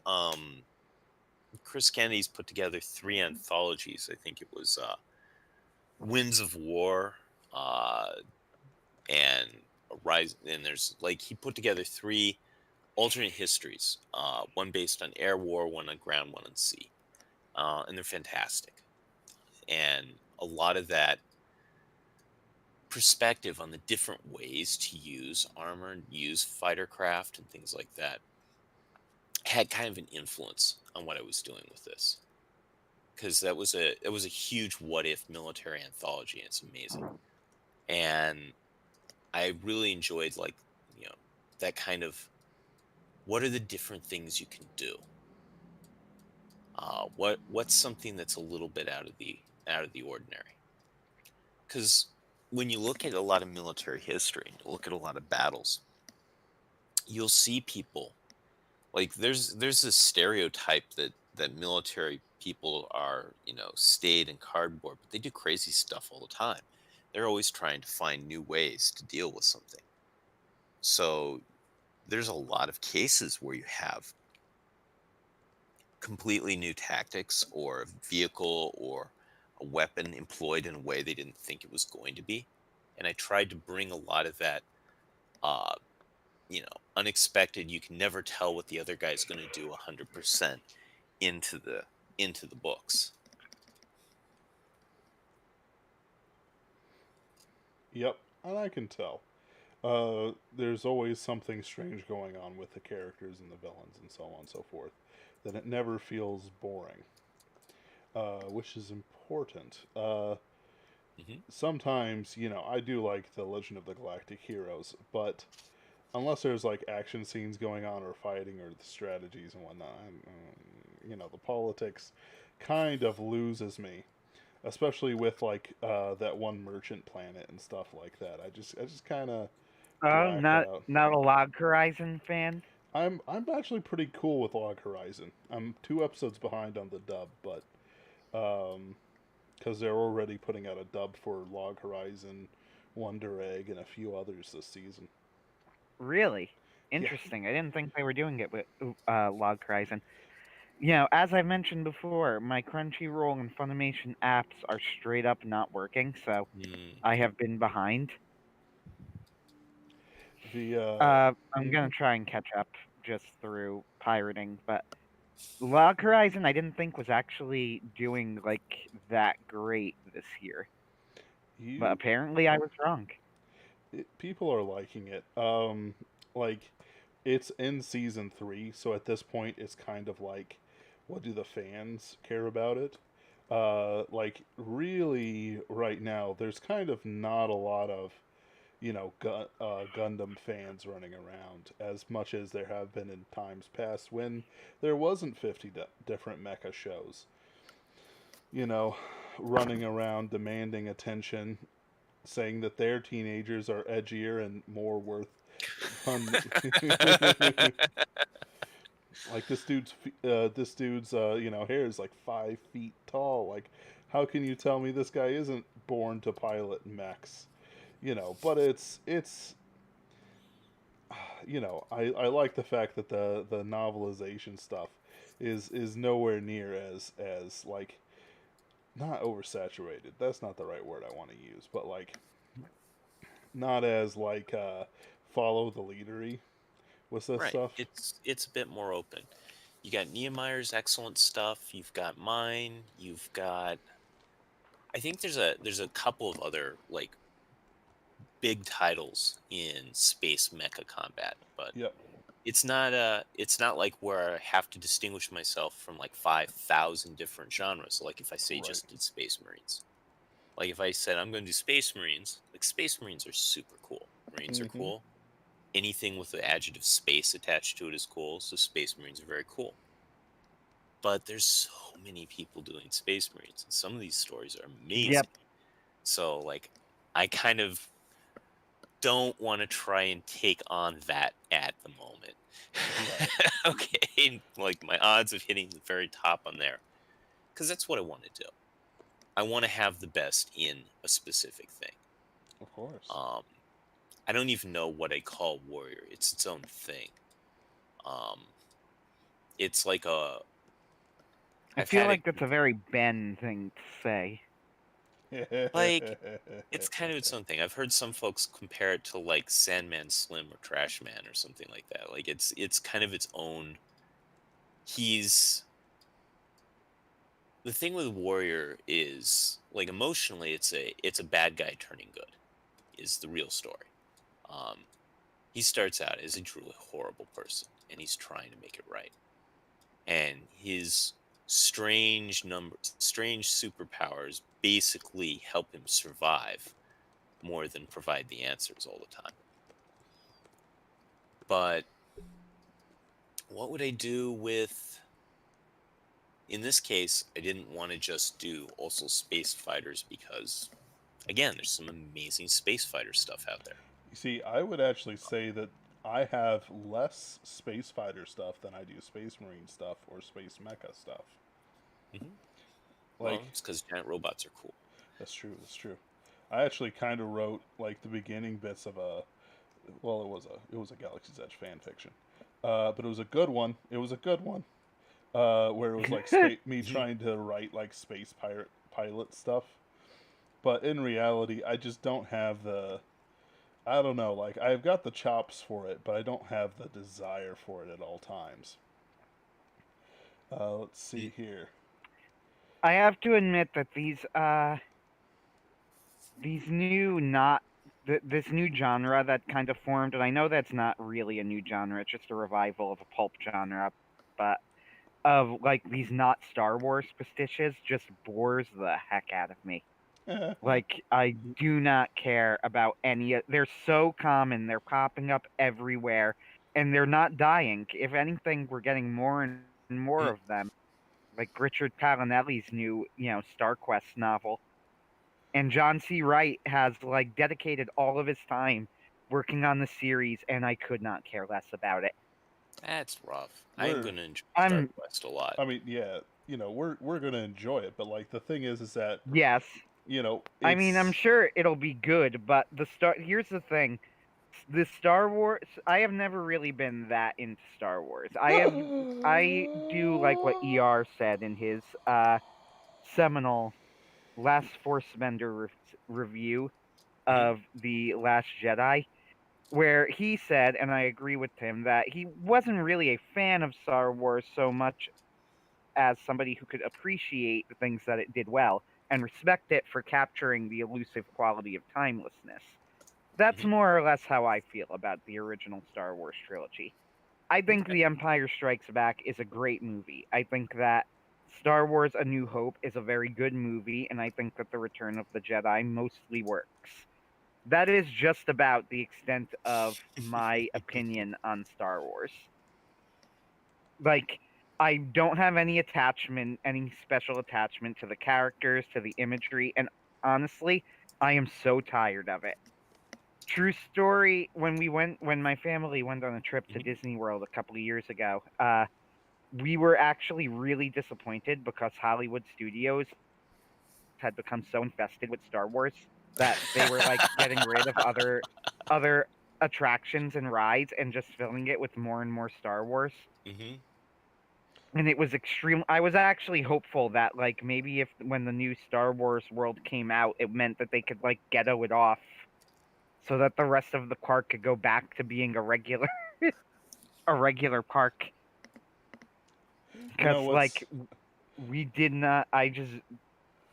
Chris Kennedy's put together 3 anthologies. I think it was Winds of War, and Rise. And there's like he put together 3 alternate histories. One based on air war, one on ground, one on sea, and they're fantastic. And a lot of that perspective on the different ways to use armor and use fighter craft and things like that had kind of an influence on what I was doing with this, because it was a huge what if military anthology, and it's amazing. And I really enjoyed, like, that kind of, what are the different things you can do, what's something that's a little bit out of the ordinary. Because when you look at a lot of military history and you look at a lot of battles, you'll see people like there's this stereotype that military people are, stayed in cardboard, but they do crazy stuff all the time. They're always trying to find new ways to deal with something. So there's a lot of cases where you have completely new tactics or a vehicle or a weapon employed in a way they didn't think it was going to be. And I tried to bring a lot of that, uh, unexpected. You can never tell what the other guy's going to do 100% into the books. Yep, and I can tell. There's always something strange going on with the characters and the villains and so on and so forth, that it never feels boring, which is important. Sometimes, I do like the Legend of the Galactic Heroes, but unless there's like action scenes going on or fighting or the strategies and whatnot, the politics kind of loses me, especially with like that one merchant planet and stuff like that. I just kind of Oh, black not out. not a Log Horizon fan. I'm actually pretty cool with Log Horizon. I'm 2 episodes behind on the dub, but because they're already putting out a dub for Log Horizon, Wonder Egg, and a few others this season. Really Yeah, interesting. I didn't think they were doing it with Log Horizon. As I mentioned before, my Crunchyroll and Funimation apps are straight up not working, so I have been behind. the I'm gonna try and catch up just through pirating, but Log Horizon I didn't think was actually doing like that great this year, but you apparently I was wrong. people are liking it. Like it's in season 3, so at this point it's kind of like, what do the fans care about it? Like really right now, there's kind of not a lot of Gundam fans running around as much as there have been in times past when there wasn't 50 different mecha shows. You know, running around demanding attention, saying that their teenagers are edgier and more worth money. Like this dude's hair is like 5 feet tall. Like, how can you tell me this guy isn't born to pilot mechs? But it's I like the fact that the novelization stuff is nowhere near as like not oversaturated. That's not the right word I want to use, but like not as like follow the leadery with this Right. stuff. It's a bit more open. You got Niemeyer's excellent stuff. You've got mine. You've got. I think there's a couple of other like big titles in space mecha combat, but Yep. it's not like where I have to distinguish myself from like 5,000 different genres. Like if I say Right. just did Space Marines. Like if I said I'm going to do Space Marines, like Space Marines are super cool. Marines are Mm-hmm. cool. Anything with the adjective space attached to it is cool. So Space Marines are very cool. But there's so many people doing Space Marines, and some of these stories are amazing. Yep. So like, I kind of don't want to try and take on that at the moment. Right. Okay, like my odds of hitting the very top on there, because that's what I want to do. I want to have the best in a specific thing. Of course. Um, I don't even know what I call warrior. It's its own thing. Um, it's like I I've feel had it like that's a very Ben thing to say. like it's kind of its own thing. I've heard some folks compare it to like Sandman Slim or Trash Man or something like that. Like it's kind of its own. He's the thing with Warrior is like emotionally it's a bad guy turning good is the real story. Um, he starts out as a truly horrible person and he's trying to make it right. And his strange superpowers basically help him survive more than provide the answers all the time. But what would I do with in this case, I didn't want to just do also space fighters because again, there's some amazing space fighter stuff out there. You see, I would actually say that I have less space fighter stuff than I do space marine stuff or space mecha stuff. Hmm. Well, Like, it's because giant robots are cool. that's true. That's true. I actually kind of wrote like the beginning bits of a well, it was a Galaxy's Edge fan fiction, but it was a good one. It was a good one. Where it was like me trying to write like space pirate pilot stuff, but in reality, I just don't have the. I don't know. Like I've got the chops for it, but I don't have the desire for it at all times. Let's see here. I have to admit that these new not this new genre that kind of formed, and I know that's not really a new genre; it's just a revival of a pulp genre, but of like these not Star Wars pastiches just bores the heck out of me. Like I do not care about any. They're so common; they're popping up everywhere, and they're not dying. If anything, we're getting more and more Mm, of them. Like Richard Palinelli's new, Star Quest novel. And John C. Wright has like dedicated all of his time working on the series, and I could not care less about it. that's rough. I'm we're. gonna enjoy Star I'm Quest a lot. I mean, yeah. We're gonna enjoy it, but like the thing is that Yes. I mean, I'm it's. sure it'll be good, but here's the thing. The Star Wars I have never really been that into Star Wars. I do like what ER said in his seminal Last Force review Mhm. of The Last Jedi, where he said, and I agree with him, that he wasn't really a fan of Star Wars so much as somebody who could appreciate the things that it did well and respect it for capturing the elusive quality of timelessness. That's Mhm. more or less how I feel about the original Star Wars trilogy. I think Okay. The Empire Strikes Back is a great movie. I think that Star Wars: A New Hope is a very good movie, and I think that The Return of the Jedi mostly works. That is just about the extent of my opinion on Star Wars. Like, I don't have any special attachment to the characters, to the imagery, and honestly, I am so tired of it. True story, when my family went on a trip to Mhm. Disney World a couple of years ago, we were actually really disappointed because Hollywood studios had become so infested with Star Wars that they were like getting rid of other attractions and rides and just filling it with more and more Star Wars. Hmm. And it was extreme. I was actually hopeful that like maybe if when the new Star Wars world came out, it meant that they could like ghetto it off so that the rest of the park could go back to being a regular a regular park. You know Because what's like we did not. I just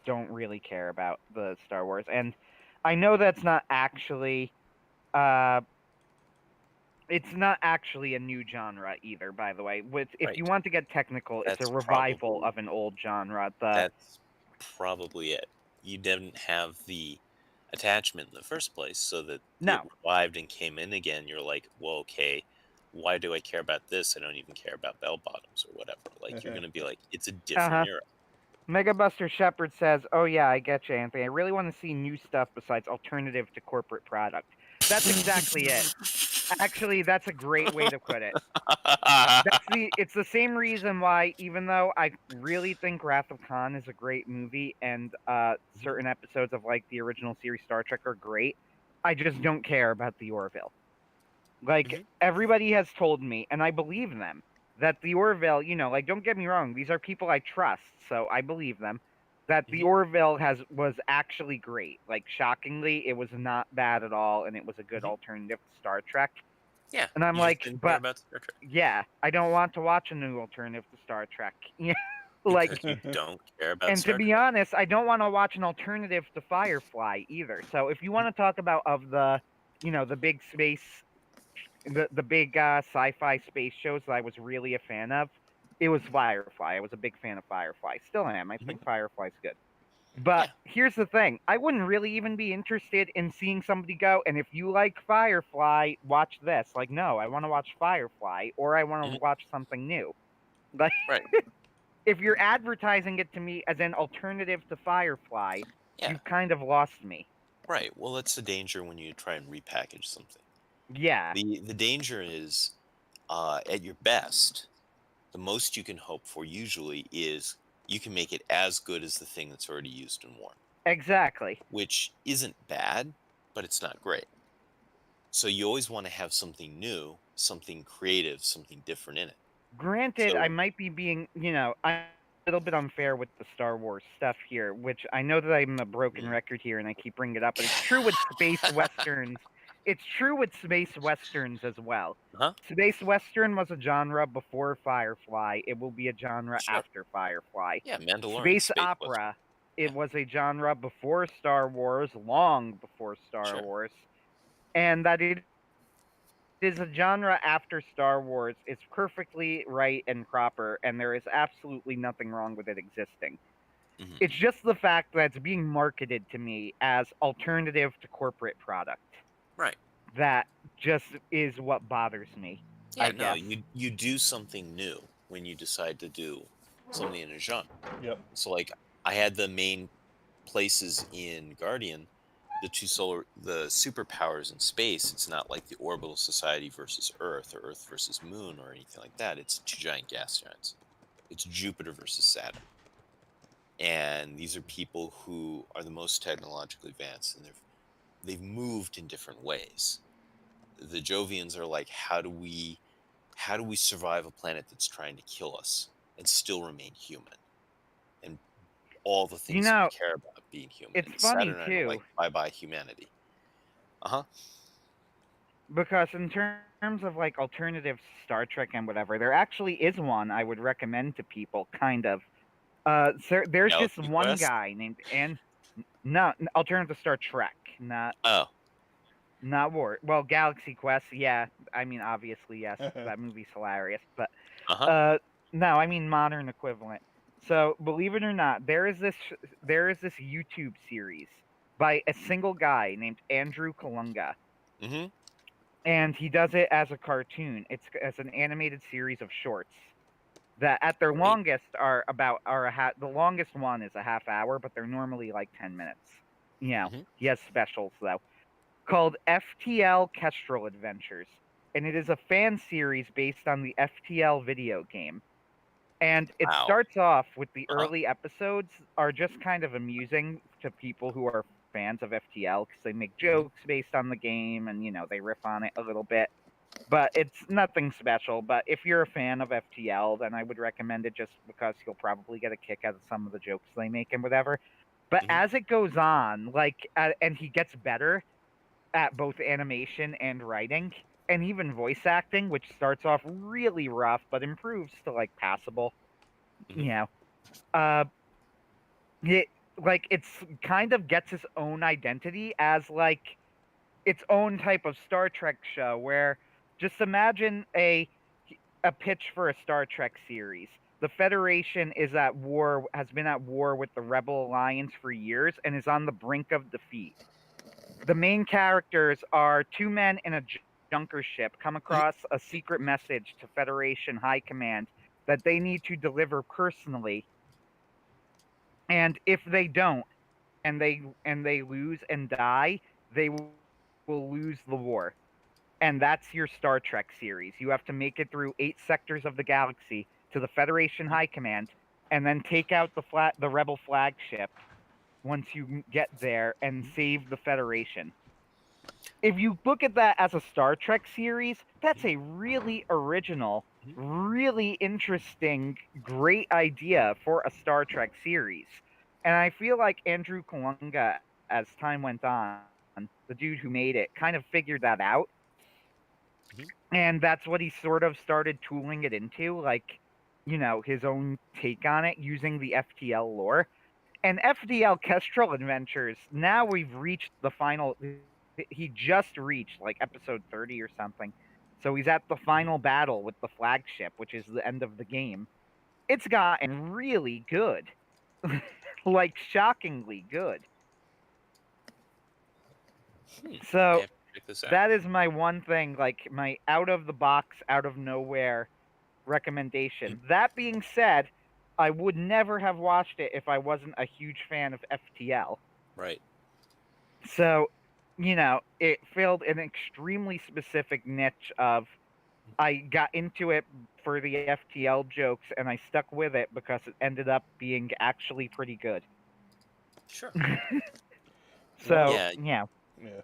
don't really care about the Star Wars, and I know that's not actually uh it's not actually a new genre either, by the way. If you Right. want to get technical, it's a That's revival probably of an old genre. that's probably it. You didn't have the attachment in the first place, so that it No. revived and came in again. You're like, well, okay, why do I care about this? I don't even care about bell bottoms or whatever. Like, you're gonna be like, it's a different Uh-huh. era. Megabuster Shepherd says, "Oh yeah, I get you, Anthony. I really want to see new stuff besides alternative to corporate product." That's exactly it. Actually, that's a great way to put it. It's the same reason why, even though I really think Wrath of Khan is a great movie and Mhm, certain episodes of like the original series Star Trek are great, I just don't care about the Orville. Like mhm, everybody has told me, and I believe them, that the Orville, like don't get me wrong, these are people I trust, so I believe them. That the mhm, Orville was actually great. Like shockingly, it was not bad at all, and it was a good mhm. alternative to Star Trek. Yeah, And I'm you just like, didn't care but about Star Trek yeah, I don't want to watch a new alternative to Star Trek. Yeah, like, because you don't care about and to Star be Trek. honest, I don't want to watch an alternative to Firefly either. So if you want to talk about of the, the big the big sci-fi space shows that I was really a fan of, it was Firefly. I was a big fan of Firefly. Still am. I Mhm. think Firefly's good. But Yeah. here's the thing. I wouldn't really even be interested in seeing somebody go, and if you like Firefly, watch this. Like, no, I want to watch Firefly or I want Mhm. to watch something new. Like, Right. if you're advertising it to me as an alternative to Firefly, Yeah. you've kind of lost me. Right. Well, that's the danger when you try and repackage something. Yeah, The danger is, at your best, the most you can hope for usually is you can make it as good as the thing that's already used and worn, exactly. which isn't bad, but it's not great. So you always want to have something new, something creative, something different in it. Granted, I So, might be being, I'm a little bit unfair with the Star Wars stuff here, which I know that I'm a broken mm. record here and I keep bringing it up, but it's true with space westerns. It's true with space westerns as well. Huh? Space western was a genre before Firefly. It will be a genre Sure. after Firefly. Yeah, Mandalorian Space space western. opera, it Yeah, was a genre before Star Wars, long before Star sure. Wars, and that it is a genre after Star Wars. It's perfectly right and proper, and there is absolutely nothing wrong with it existing. Hmm. It's just the fact that it's being marketed to me as alternative to corporate product. Right. That just is what bothers me, Yeah, I no, guess. you do something new when you decide to do something in a genre. Yep. So like I had the main places in Guardian, the superpowers in space. It's not like the orbital society versus Earth or Earth versus Moon or anything like that. It's two giant gas giants. It's Jupiter versus Saturn. And these are people who are the most technologically advanced, and they've moved in different ways. The Jovians are like, how do we survive a planet that's trying to kill us and still remain human? And all the You things that we know, care about being human. it's And funny Saturn are like, too, bye bye humanity. Uh huh. because in terms of like alternative Star Trek and whatever, there actually is one I would recommend to people, kind of. There's this Galaxy one Quest. guy named no, alternative to Star Trek, Oh. not War. Well, Galaxy Quest, yeah. I mean, obviously, yes. That movie's hilarious, but Uh huh. uh, no, I mean modern equivalent. So believe it or not, there is this YouTube series by a single guy named Andrew Kalunga, Mm-hmm. and he does it as a cartoon. It's as an animated series of shorts that at their Great. longest the longest one is a half hour, but they're normally like 10 minutes. Mm-hmm. He has specials though, called FTL Kestrel Adventures, and it is a fan series based on the FTL video game. And it Wow. starts off with the Uh-huh. early episodes are just kind of amusing to people who are fans of FTL because they make Mm-hmm. jokes based on the game and they riff on it a little bit. But it's nothing special. But if you're a fan of FTL, then I would recommend it just because you'll probably get a kick out of some of the jokes they make and whatever. But Mm-hmm. as it goes on, and he gets better at both animation and writing, and even voice acting, which starts off really rough but improves to like passable. Mm-hmm. You know, uh, it it's kind of gets its own identity as like its own type of Star Trek show where just imagine a pitch for a Star Trek series. The Federation has been at war with the Rebel Alliance for years and is on the brink of defeat. The main characters are two men in a junker ship come across a secret message to Federation High Command that they need to deliver personally, and if they don't, and they lose and die, they will lose the war. And that's your Star Trek series. You have to make it through 8 sectors of the galaxy to the Federation High Command, and then take out the Rebel flagship once you get there and save the Federation. If you look at that as a Star Trek series, that's a really original, Mm-hmm. really interesting, great idea for a Star Trek series. And I feel like Andrew Kalunga, as time went on, the dude who made it, kind of figured that out. Mm-hmm. And that's what he sort of started tooling it into, like, his own take on it using the FTL lore. And FTL Kestrel Adventures, now we've reached the final. He just reached like episode 30 or something. So he's at the final Mm-hmm. battle with the flagship, which is the end of the game. It's gotten really good. Like, shockingly good. I So have to check this out. that is my one thing, like my out of the box, out of nowhere recommendation. That being said, I would never have watched it if I wasn't a huge fan of FTL. Right. So, it filled an extremely specific niche of I got into it for the FTL jokes and I stuck with it because it ended up being actually pretty good. Sure. One of So, Yeah. yeah. yeah,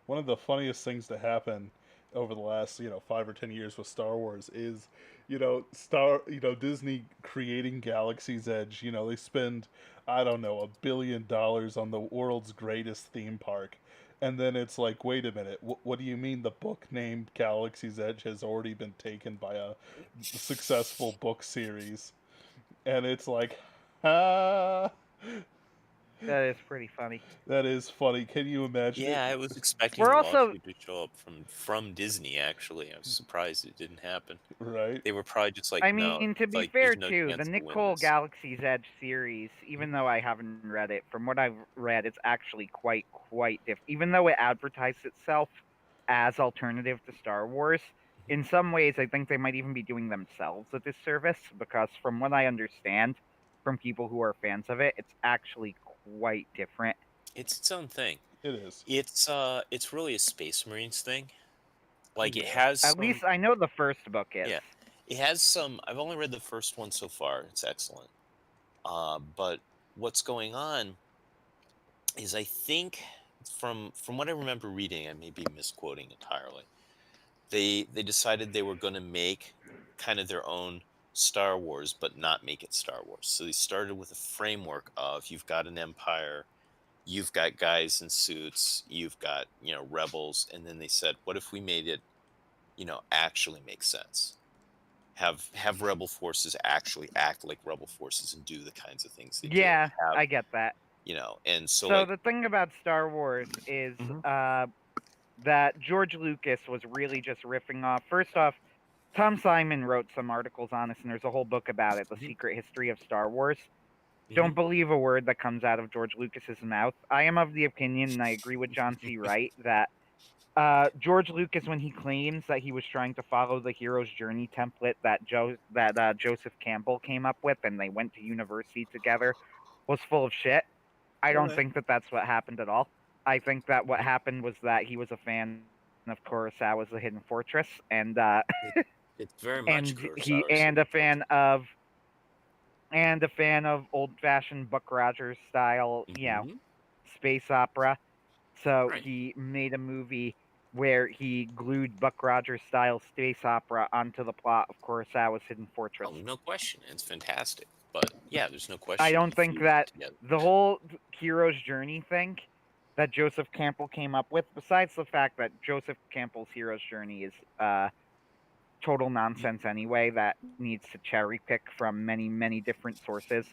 one of the funniest things to happen over the last 5 or 10 years with Star Wars is Disney creating Galaxy's Edge. They spend, I don't know, $1 billion on the world's greatest theme park, and then it's like, wait a minute, what do you mean the book named Galaxy's Edge has already been taken by a successful book series? And it's like, ah, That is pretty funny. that is funny. Can you imagine it? Yeah, I was expecting We're the also lawsuit to show up from Disney. Actually, I was surprised it didn't happen. Right? They were probably just like, I no, mean, to be like there's fair no too, the chance Nick we'll win Cole this. Galaxy's Edge series, even though I haven't read it, from what I've read, it's actually quite different. Even though it advertised itself as alternative to Star Wars, in some ways, I think they might even be doing themselves a disservice because, from what I understand from people who are fans of it, it's actually quite different. It's its own thing. It is. It's really a Space Marines thing. Like it Yeah. has At some, least I know the first book is. yeah, it has some. I've only read the first one so far. It's excellent. But what's going on is I think from what I remember reading, I may be misquoting entirely. They decided they were going to make kind of their own Star Wars, but not make it Star Wars. So they started with a framework of you've got an empire, you've got guys in suits, you've got rebels, and then they said, what if we made it actually make sense? Have rebel forces actually act like rebel forces and do the kinds of things they do. Yeah, Have I get that. and so So like the thing about Star Wars is Mhm. that George Lucas was really just riffing off. First off, Tom Simon wrote some articles on this, and there's a whole book about it, The Mhm. Secret History of Star Wars. Mhm. Don't believe a word that comes out of George Lucas's mouth. I am of the opinion, and I agree with John C. Wright, that George Lucas, when he claims that he was trying to follow the hero's journey template that Joseph Campbell came up with, and they went to university together, was full of shit. I don't Okay. think that that's what happened at all. I think that what Mhm. happened was that he was a fan of Kurosawa's The Hidden Fortress, and It's very much and he Kurosawa's Hidden and a fan of old-fashioned Buck Rogers style, Fortress. space opera. So Right. he made a movie where he glued Buck Rogers style space opera onto the plot of Kurosawa's Hidden Fortress. Oh, no question. It's fantastic. But yeah, there's no I question don't he think fused it that together. the whole hero's journey thing that Joseph Campbell came up with, besides the fact that Joseph Campbell's hero's journey is total nonsense anyway, that needs to cherry pick from many, many different sources.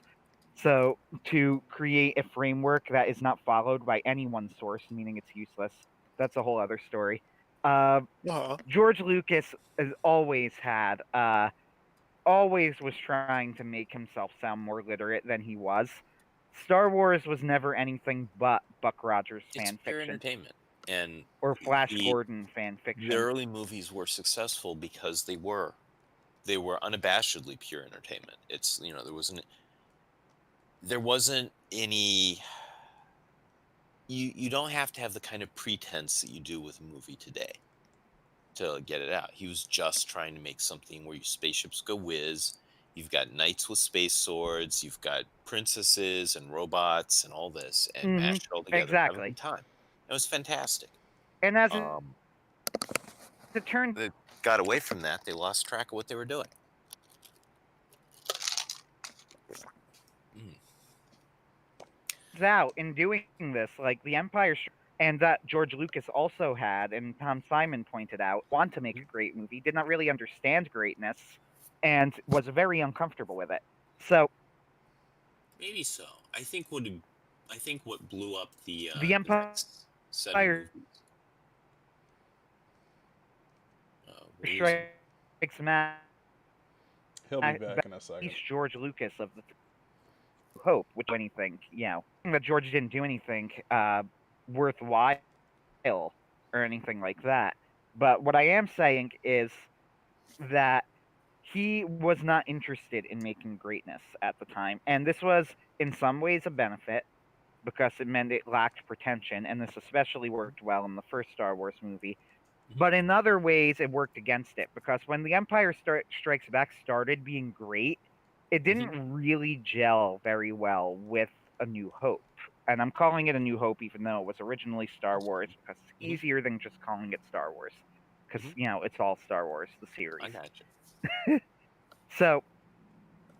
So to create a framework that is not followed by any one source, meaning it's useless, that's a whole other story. George Lucas has always was trying to make himself sound more literate than he was. Star Wars was never anything but Buck Rogers It's fan pure fiction entertainment. And or Flash the Gordon fan the fiction. early movies were successful because they were unabashedly pure entertainment. It's there wasn't any you don't have to have the kind of pretense that you do with a movie today to get it out. He was just trying to make something where your spaceships go whiz. You've got knights with space swords. You've got princesses and robots and all this, and Hmm. mash it all together and have a Exactly. good time. It was fantastic. And as Um, it turns they got away from that. They lost track of what they were doing. Mm. out in doing this, like the Empire, and that George Lucas also had, and Tom Simon pointed out, want to make a great movie, did not really understand greatness, and was very uncomfortable with it. So Maybe so. I think what blew up the the Empire next set of movies. We're losing. Strikes Back, He'll be back in a second. George Lucas of the Hope, which anything, that George didn't do anything worthwhile or anything like that. But what I am saying is that he was not interested in making greatness at the time, and this was in some ways a benefit because it meant it lacked pretension, and this especially worked well in the first Star Wars movie. Mhm. But in other ways, it worked against it because when The Empire Strikes Back started being great, it Mhm. didn't really gel very well with A New Hope. And I'm calling it A New Hope even though it was originally Star Wars because it's Mhm. easier than just calling it Star Wars. Because, Mhm. it's all Star Wars, the I series. gotcha. So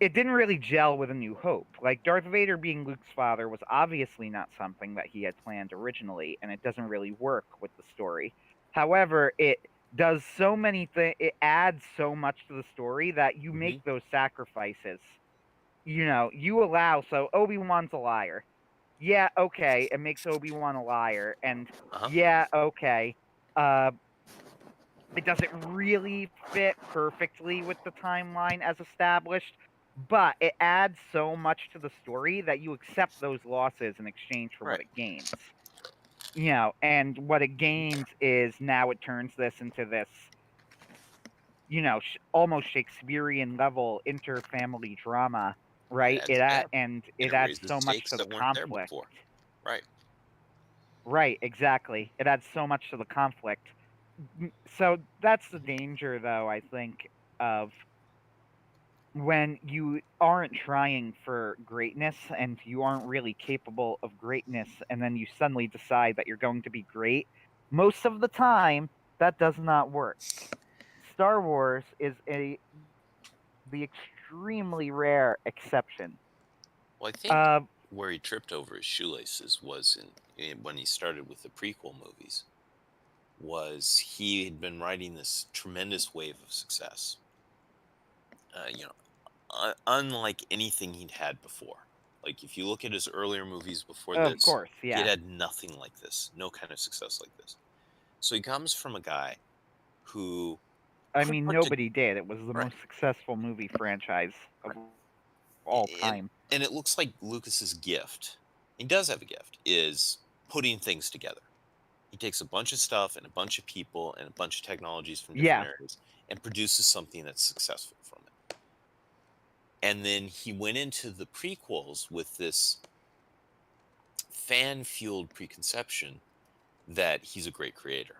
it didn't really gel with A New Hope. Like, Darth Vader being Luke's father was obviously not something that he had planned originally, and it doesn't really work with the story. However, it does so many things, it adds so much to the story that you Mhm. make those sacrifices. You allow, so Obi-Wan's a liar. Yeah, okay, it makes Obi-Wan a liar, and Uh-huh. yeah, okay, uh, it doesn't really fit perfectly with the timeline as established, but it adds so much to the story that you accept those losses in exchange for what Right. it gains. And what it gains is now it turns this into this, almost Shakespearean level inter-family drama, right? Yeah, And and it it adds raises so much stakes to the that weren't there conflict. before. Right. Right, exactly. It adds so much to the conflict. So that's the danger, though, I think, of when you aren't trying for greatness and you aren't really capable of greatness, and then you suddenly decide that you're going to be great. Most of the time, that does not work. Star Wars is the extremely rare exception. Well, I think Uh, where he tripped over his shoelaces was when he started with the prequel movies. Was he had been riding this tremendous wave of success, uh, you know, unlike anything he'd had before. Like if you look at his earlier movies before of this, course, he had yeah. had nothing like this, no kind of success like this. So he comes from a guy who I mean, put to- nobody did. It was the Right. most successful movie franchise of all time. And it looks like Lucas's gift. He does have a gift. Is putting things together. He takes a bunch of stuff and a bunch of people and a bunch of technologies from different areas and produces something that's successful from it. And then he went into the prequels with this fan-fueled preconception that he's a great creator.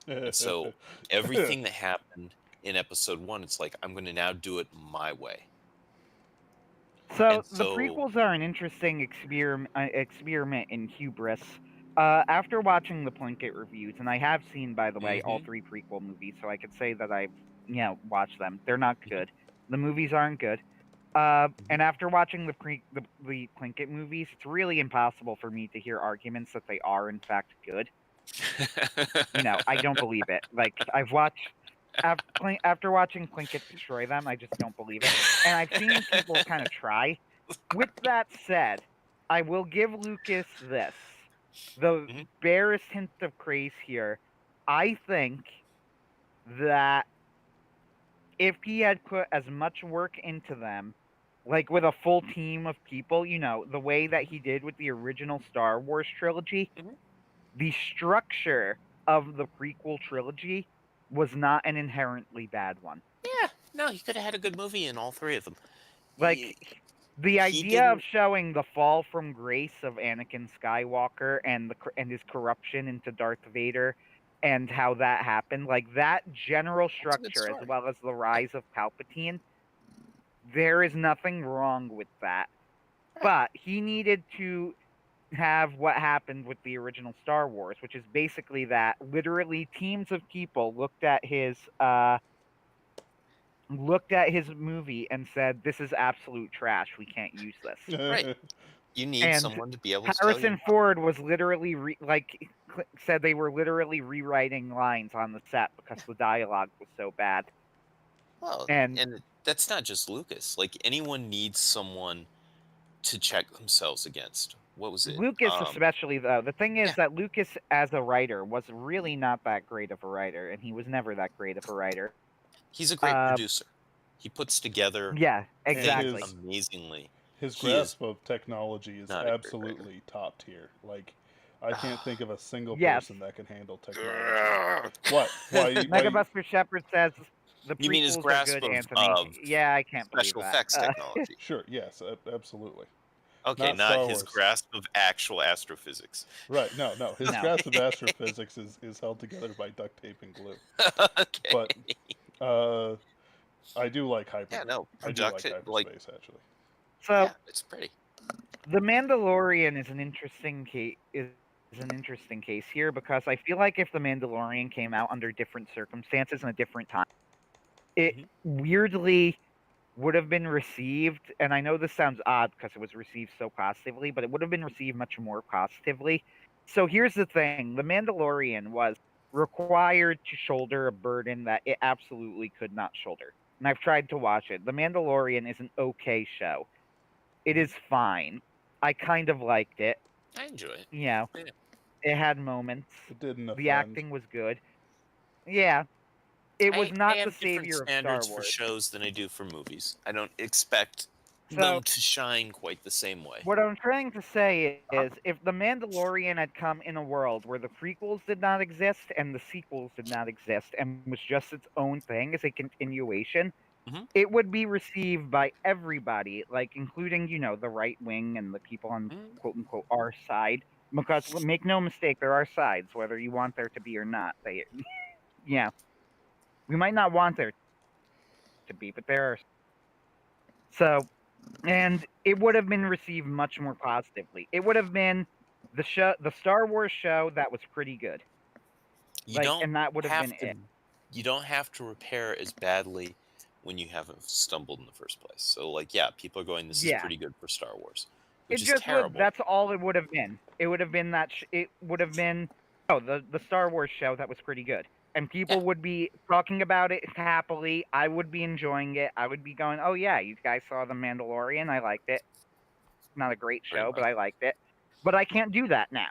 And so everything that happened in episode 1, it's like, I'm going to now do it my way. So And the so- prequels are an interesting experiment in hubris. After watching the Plinkett reviews, and I have seen, by the way, all 3 prequel movies, so I could say that I've watched them. They're not good. The movies aren't good. And after watching the Plinkett movies, it's really impossible for me to hear arguments that they are in fact good. I don't believe it. Like, I've watched after watching Plinkett destroy them, I just don't believe it. And I've seen people kind of try. With that said, I will give Lucas this. The Mhm. barest hint of praise here. I think that if he had put as much work into them, like with a full team of people, the way that he did with the original Star Wars trilogy, the structure of the prequel trilogy was not an inherently bad one. Yeah, no, he could have had a good movie in all 3 of them. Like, the idea of showing the fall from grace of Anakin Skywalker and his corruption into Darth Vader and how that happened, like that general structure, as well as the rise of Palpatine, there is nothing wrong with that. But he needed to have what happened with the original Star Wars, which is basically that literally teams of people looked at his movie and said, "This is absolute trash. We can't use this." Right. You need And someone to be able to tell Harrison you. Ford was literally said they were literally rewriting lines on the set because the dialogue was so bad. Well, And and that's not just Lucas. Like, anyone needs someone to check themselves against. What was it? Lucas especially, though. The thing is that Lucas, as a writer, was really not that great of a writer, and he was never that great of a writer. He's a great producer. He puts together exactly. things amazingly. His He is grasp of technology is not a great absolutely top tier. Like, I can't think of a single Yes. person that can handle technology. What? Why? Megabuster Shepard says the You mean his prequels are grasp good, of Anthony. Yeah, I can't believe special that. effects technology? Sure. Yes. Absolutely. Okay, Not not Star his Wars. grasp of actual astrophysics. Right. No. His No. grasp of astrophysics is held together by duct tape and glue. Okay. But I do like hyper. Yeah, no, I do like productive, hyperspace actually. So yeah, it's pretty. The Mandalorian is an interesting case. Here because I feel like if The Mandalorian came out under different circumstances and a different time, it weirdly would have been received. And I know this sounds odd because it was received so positively, but it would have been received much more positively. So here's the thing: The Mandalorian was required to shoulder a burden that it absolutely could not shoulder. And I've tried to watch it. The Mandalorian is an okay show. It is fine. I kind of liked it. I enjoy it. Yeah. Yeah. It had moments. It didn't offend. The acting was good. Yeah. It was not I the have different savior of Star standards Wars. for shows than I do for movies. I don't expect So- them to shine quite the same way. What I'm trying to say is, if The Mandalorian had come in a world where the prequels did not exist and the sequels did not exist and was just its own thing as a continuation, it would be received by everybody, like including, the right wing and the people on quote unquote our side. Because make no mistake, there are sides, whether you want there to be or not. We might not want there to be, but there are. So, and it would have been received much more positively. It would have been the Star Wars show that was pretty good. And that would have been it. You don't have to repair as badly when you haven't stumbled in the first place. So, people are going, "This is pretty good for Star Wars," which is terrible. That's all it would have been. It would have been that. It would have been the Star Wars show that was pretty good, and people would be talking about it happily. I would be enjoying it. I would be going, "Oh yeah, you guys saw The Mandalorian? I liked it. Not a great show, but I liked it." But I can't do that now.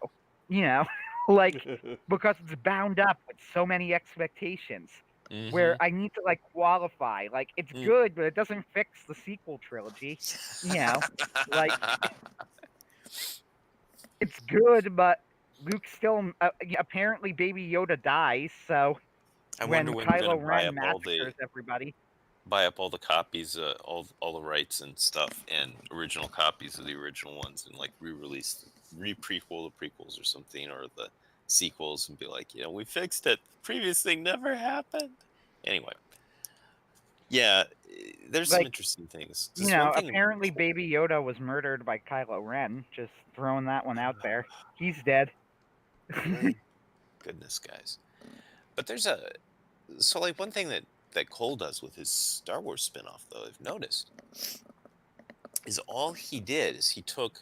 Because it's bound up with so many expectations. where I need to like qualify. Like it's good, but it doesn't fix the sequel trilogy. You know, like it's good, but Luke still apparently Baby Yoda dies. So I when wonder when they're gonna Kylo Ren massacres everybody, buy up all the copies, all the rights and stuff, and original copies of the original ones, and like re-release, re-prequel the prequels or something, or the sequels, and be like, we fixed it. The previous thing never happened. Anyway, yeah, there's some like interesting things. you There's one know, thing. apparently Baby Yoda was murdered by Kylo Ren. Just throwing that one out there. He's dead. Really? Goodness, guys. But there's like one thing that Cole does with his Star Wars spinoff, though, I've noticed, is all he did is he took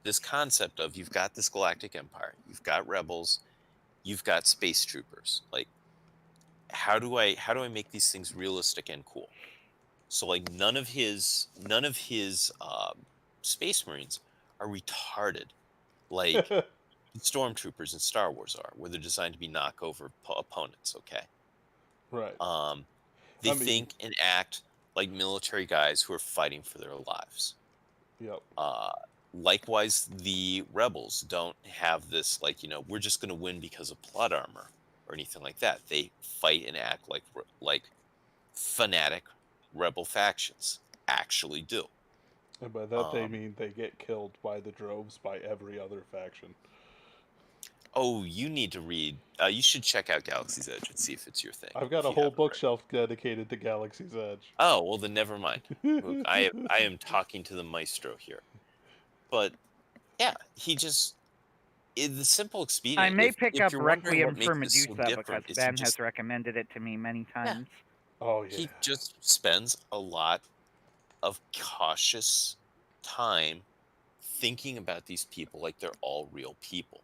this concept of you've got this galactic empire, you've got rebels, you've got space troopers. Like, how do I make these things realistic and cool? So like none of his space marines are retarded like stormtroopers in Star Wars are, where they're designed to be knockover opponents. Okay. Right. They think and act like military guys who are fighting for their lives. Yep. Likewise, the rebels don't have this like, we're just going to win because of plot armor or anything like that. They fight and act like fanatic rebel factions actually do. And by that they mean they get killed by the droves by every other faction. Oh, you need to read. You should check out Galaxy's Edge and see if it's your thing. I've got a whole bookshelf dedicated to Galaxy's Edge. Oh, well then never mind. I am talking to the maestro here. But yeah, he just the simple expedient. I may pick up you're wondering Requiem what for makes this so Medusa different, because is he Ben has recommended it to me many times. Oh yeah. He just spends a lot of cautious time thinking about these people like they're all real people.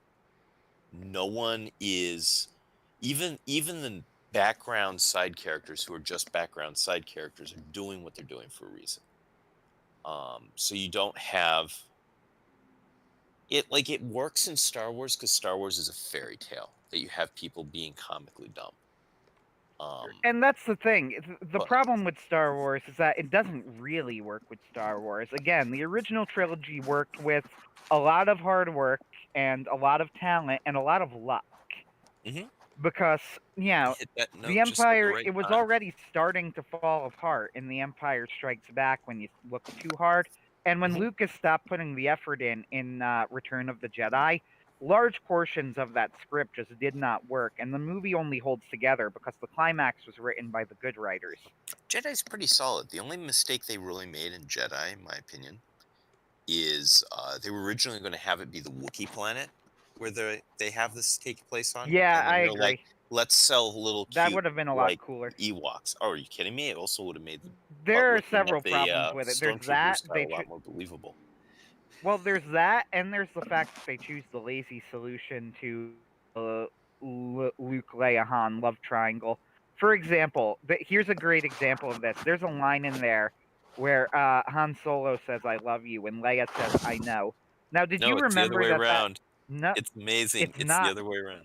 No one is, even the background side characters who are just background side characters are doing what they're doing for a reason. So you don't have it like it works in Star Wars because Star Wars is a fairy tale that you have people being comically dumb. And that's the thing. The problem with Star Wars is that it doesn't really work with Star Wars. Again, the original trilogy worked with a lot of hard work and a lot of talent and a lot of luck. Because, the Empire, it was already starting to fall apart in The Empire Strikes Back when you look too hard. And when Lucas stopped putting the effort in Return of the Jedi, large portions of that script just did not work, and the movie only holds together because the climax was written by the good writers. Jedi's pretty solid. The only mistake they really made in Jedi, in my opinion, is they were originally going to have it be the Wookiee planet where they have this take place on. Yeah, and then I they're agree. Like, let's sell little cute, that would have been a lot like, cooler. Ewoks. Oh, are you kidding me? It also would have made there are several problems with it. There's that a lot more believable. Well, there's that, and there's the fact that they choose the lazy solution to Luke, Leia, Han love triangle. For example, here's a great example of this. There's a line in there where Han Solo says, "I love you," and Leia says, "I know." Now, did you remember it's the other way around? No, it's amazing. It's not. The other way around.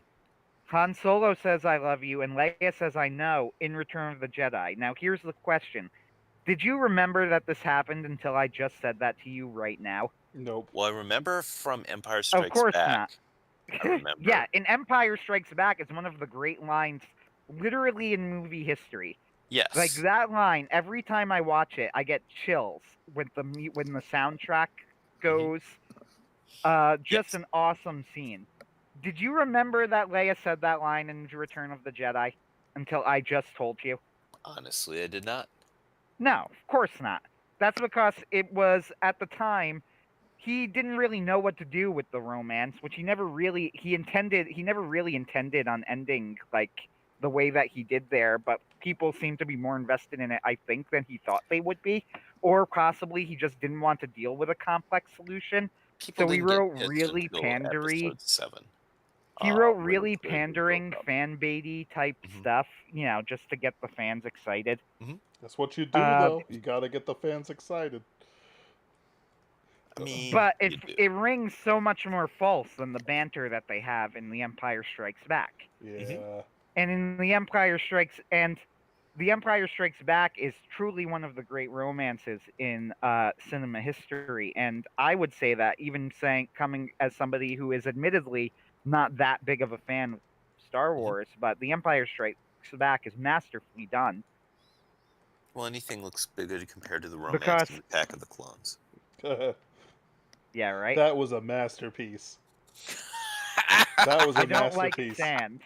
Han Solo says, "I love you," and Leia says, "I know," in Return of the Jedi. Now, here's the question. Did you remember that this happened until I just said that to you right now? Nope. Well, I remember from Empire Strikes Back. Of course not. I remember. Yeah, in Empire Strikes Back, it's one of the great lines literally in movie history. Yes. Like that line, every time I watch it, I get chills when the soundtrack goes. Just an awesome scene. Did you remember that Leia said that line in Return of the Jedi until I just told you? Honestly, I did not. No, of course not. That's because it was, at the time, he didn't really know what to do with the romance, which he never really intended on ending like the way that he did there, but people seem to be more invested in it, I think, than he thought they would be. Or possibly he just didn't want to deal with a complex solution. People so he didn't wrote get pissed really until pandery. Episode 7. He wrote when really it clearly pandering, broke up. fan baity type stuff, just to get the fans excited. That's what you do, though. You gotta get the fans excited. I mean, but it rings so much more false than the banter that they have in The Empire Strikes Back. Yeah. And in The Empire Strikes Back is truly one of the great romances in cinema history, and I would say that, even saying, coming as somebody who is admittedly not that big of a fan of Star Mhm. Wars, but The Empire Strikes Back is masterfully done Well, anything looks good compared to the romance because in Attack of the Clones. yeah, right. That was a masterpiece. That was I a don't like masterpiece. sand.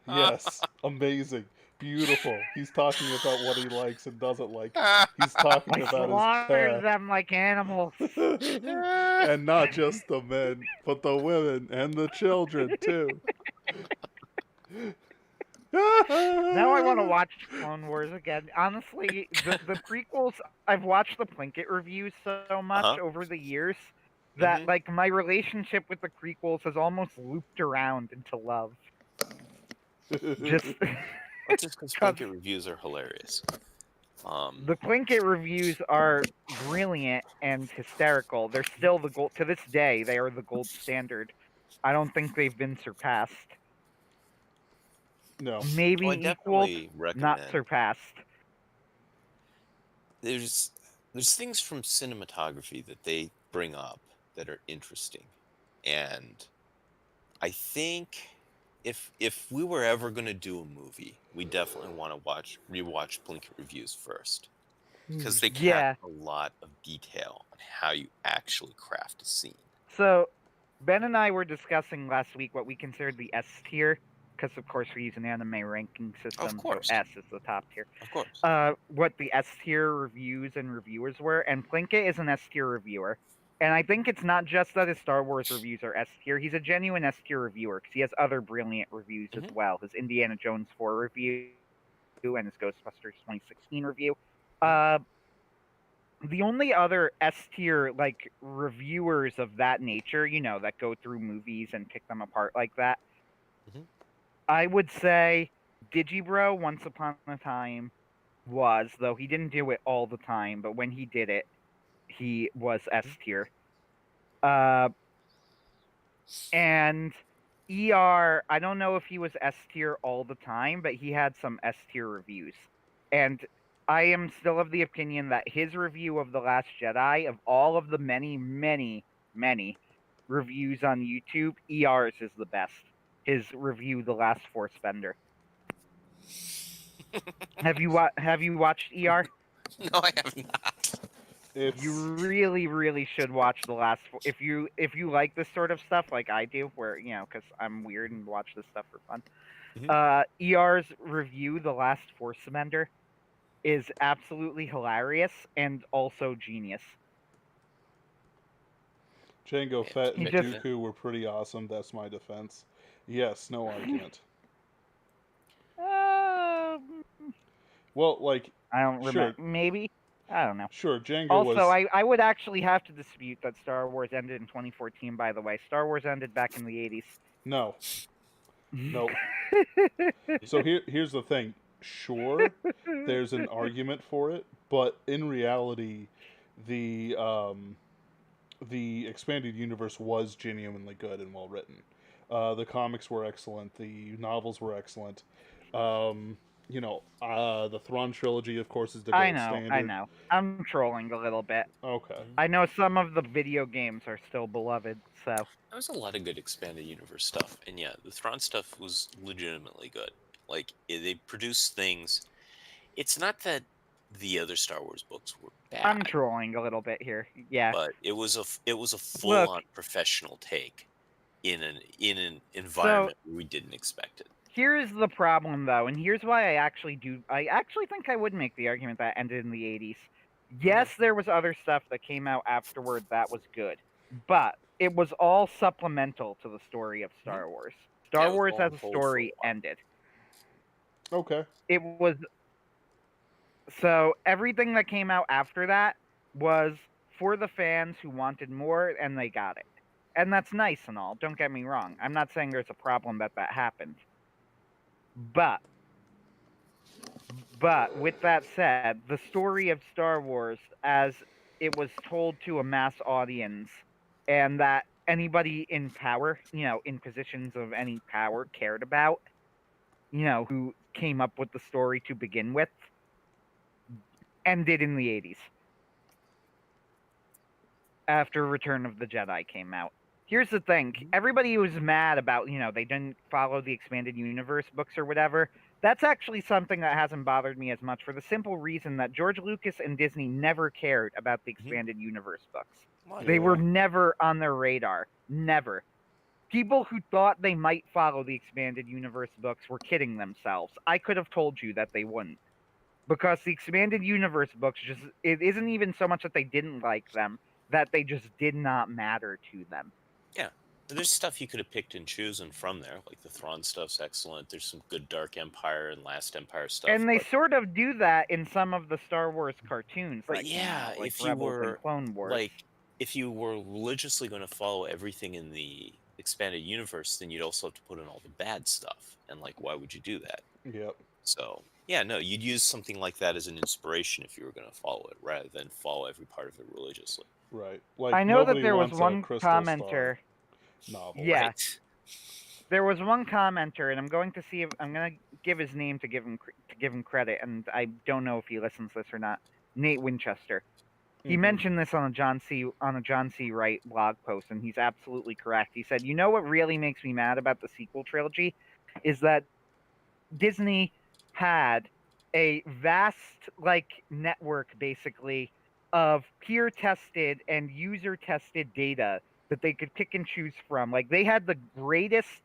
Yes, amazing, beautiful. He's talking about what he likes and doesn't like. He's talking I about his slaughtered cat. them like animals. And not just the men, but the women and the children too. Now I want to watch Clone Wars again. Honestly, the prequels, I've watched the Plinkett reviews so much Uh-huh. over the years that Mhm. like my relationship with the prequels has almost looped around into love. Just Well, just because because Plinkett reviews are hilarious. the Plinkett reviews are brilliant and hysterical. They're still the gold to this day. They are the gold standard. I don't think they've been surpassed. No. Maybe Well, I equaled, definitely not recommend. surpassed. There's things from cinematography that they bring up that are interesting, and I think if we were ever going to do a movie, we definitely want to rewatch Plinkett reviews first because they capture Yeah. a lot of detail on how you actually craft a scene. So Ben and I were discussing last week what we considered the S tier, because of course we use an anime ranking Of system, so course, S is the top tier. of course. What the S tier reviews and reviewers were, and Plinkett is an S tier reviewer. And I think it's not just that his Star Wars reviews are S tier; he's a genuine S tier reviewer because he has other brilliant reviews as Hmm. well. His Indiana Jones 4 review and his Ghostbusters 2016 review. Hmm. Uh, the only other S tier like reviewers of that nature, that go through movies and pick them apart like that, Hmm. I would say Digibro Once Upon a Time was, though he didn't do it all the time, but when he did it, he was S tier. Uh, and I don't know if he was S tier all the time, but he had some S tier reviews. And I am still of the opinion that his review of The Last Jedi, of all of the many, many, many reviews on YouTube, ER's is the best. His review, The Last Force Bender. Have you watched ER? No, I have not. You It's really, really should watch the last. If you like this sort of stuff, like I do, where because I'm weird and watch this stuff for fun. Hmm. ER's review, The Last Force Bender, is absolutely hilarious and also genius. Jango I have Fett to He and check just that out. Dooku were pretty awesome. That's my defense. Yes, no argument. um, Well, like, I don't remember. sure, Maybe I don't know. sure, Django Also, was I would actually have to dispute that Star Wars ended in 2014. By the way, Star Wars ended back in the 80s. no, no. So here's the thing. Sure, there's an argument for it, but in reality, the um, the expanded universe was genuinely good and well written. The comics were excellent. The novels were excellent. The Thrawn trilogy, of course, is the I gold know, I standard. know. I'm trolling a little bit. Okay. Mhm. I know some of the video games are still beloved, so There was a lot of good expanded universe stuff, and yeah, the Thrawn stuff was legitimately good. Like they produced things. It's not that the other Star Wars books were I'm bad, trolling a little bit here. Yeah. but it was a full Look, on professional take in an so environment where we didn't expect it. here's the problem though, and here's why I actually think I would make the argument that ended in the 80s. Okay. Yes, there was other stuff that came out afterward that was good, but it was all supplemental to the story of Hmm. Star Wars. Yeah, Star it was Wars all as on a hold for a story while. ended. Okay. It was So everything that came out after that was for the fans who wanted more, and they got it. And that's nice and all. Don't get me wrong. I'm not saying there's a problem that happened. But with that said, the story of Star Wars as it was told to a mass audience, and that anybody in power, in positions of any power cared about, who came up with the story to begin with, ended in the 80s after Return of the Jedi came out. Here's the thing. Everybody was mad about, they didn't follow the expanded universe books or whatever. That's actually something that hasn't bothered me as much for the simple reason that George Lucas and Disney never cared about the expanded universe books. What? They were Yeah. never on their radar. Never. People who thought they might follow the expanded universe books were kidding themselves. I could have told you that they wouldn't. Because the expanded universe books it isn't even so much that they didn't like them, that they just did not matter to them. Yeah. There's stuff you could have picked and chosen from there. Like the Thrawn stuff's excellent. There's some good Dark Empire and Last Empire stuff. And they but, sort of do that in some of the Star Wars cartoons but that came yeah, out, like if you Rebels and were Clone Wars. like if you were religiously going to follow everything in the expanded universe, then you'd also have to put in all the bad stuff. And like, why would you do that? Yep. So yeah, no, you'd use something like that as an inspiration if you were going to follow it, rather than follow every part of it religiously. Right. Like I know that nobody there was wants one a Crystal commenter. Star novel. Yeah. Right. There was one commenter, and I'm going to see if I'm going to give his name to give him credit, and I don't know if he listens to this or not. Nate Winchester. He Mhm. mentioned this on a John C. Wright blog post, and he's absolutely correct. He said, "You know what really makes me mad about the sequel trilogy is that Disney had a vast network basically of peer tested and user tested data that they could pick and choose from. Like they had the greatest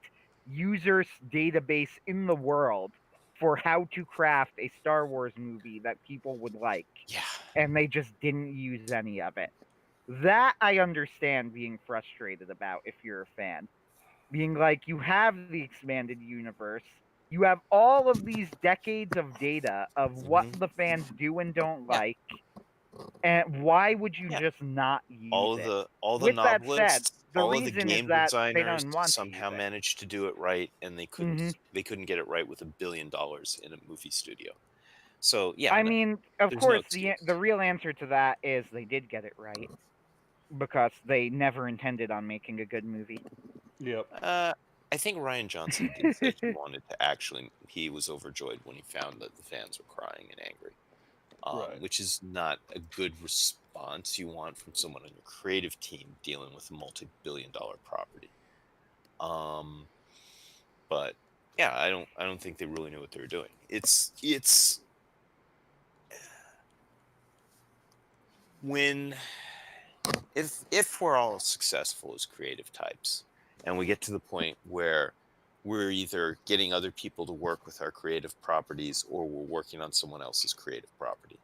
users database in the world for how to craft a Star Wars movie that people would like. Yeah. And they just didn't use any of it. That I understand being frustrated about if you're a fan. Being like, you have the expanded universe, you have all of these decades of data of what the fans do and don't Yeah. like, and why would you Yeah. just not use all it? the With that said, novelists, the all of the reason is game that they designers don't want to somehow use it. managed to do it right, and they couldn't. Mhm. They couldn't get it right with $1 billion in a movie studio. So yeah, I no, mean, of there's course, no the real answer to that is they did get it right because they never intended on making a good movie. Yep. I think Ryan Johnson did say he wanted to actually. He was overjoyed when he found that the fans were crying and angry, Right. which is not a good response you want from someone on your creative team dealing with a multi-billion-dollar property. But yeah, I don't think they really knew what they were doing. It's when if we're all successful as creative types and we get to the point where we're either getting other people to work with our creative properties or we're working on someone else's creative property,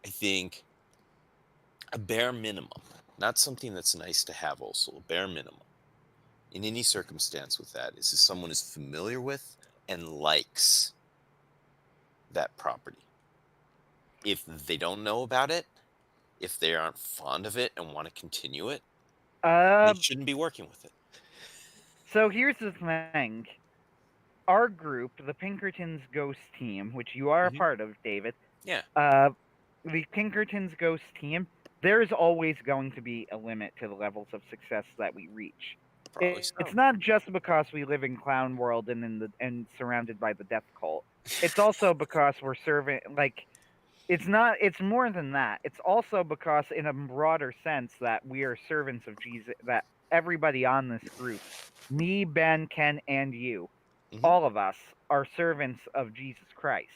I think a bare minimum, not something that's nice to have, also a bare minimum in any circumstance with that is someone is familiar with and likes that property. If they don't know about it, if they aren't fond of it and want to continue it, they shouldn't be working with it. So here's the thing. Our group, the Pinkertons Ghost Team, which you are a part of, David. Yeah. The Pinkertons Ghost Team, there's always going to be a limit to the levels of success that we reach. Probably so. It's not just because we live in Clown World and surrounded by the Death Cult. It's also because we're serving it's more than that. It's also because in a broader sense that we are servants of Jesus, that everybody on this group, me, Ben, Ken, and you, all of us are servants of Jesus Christ.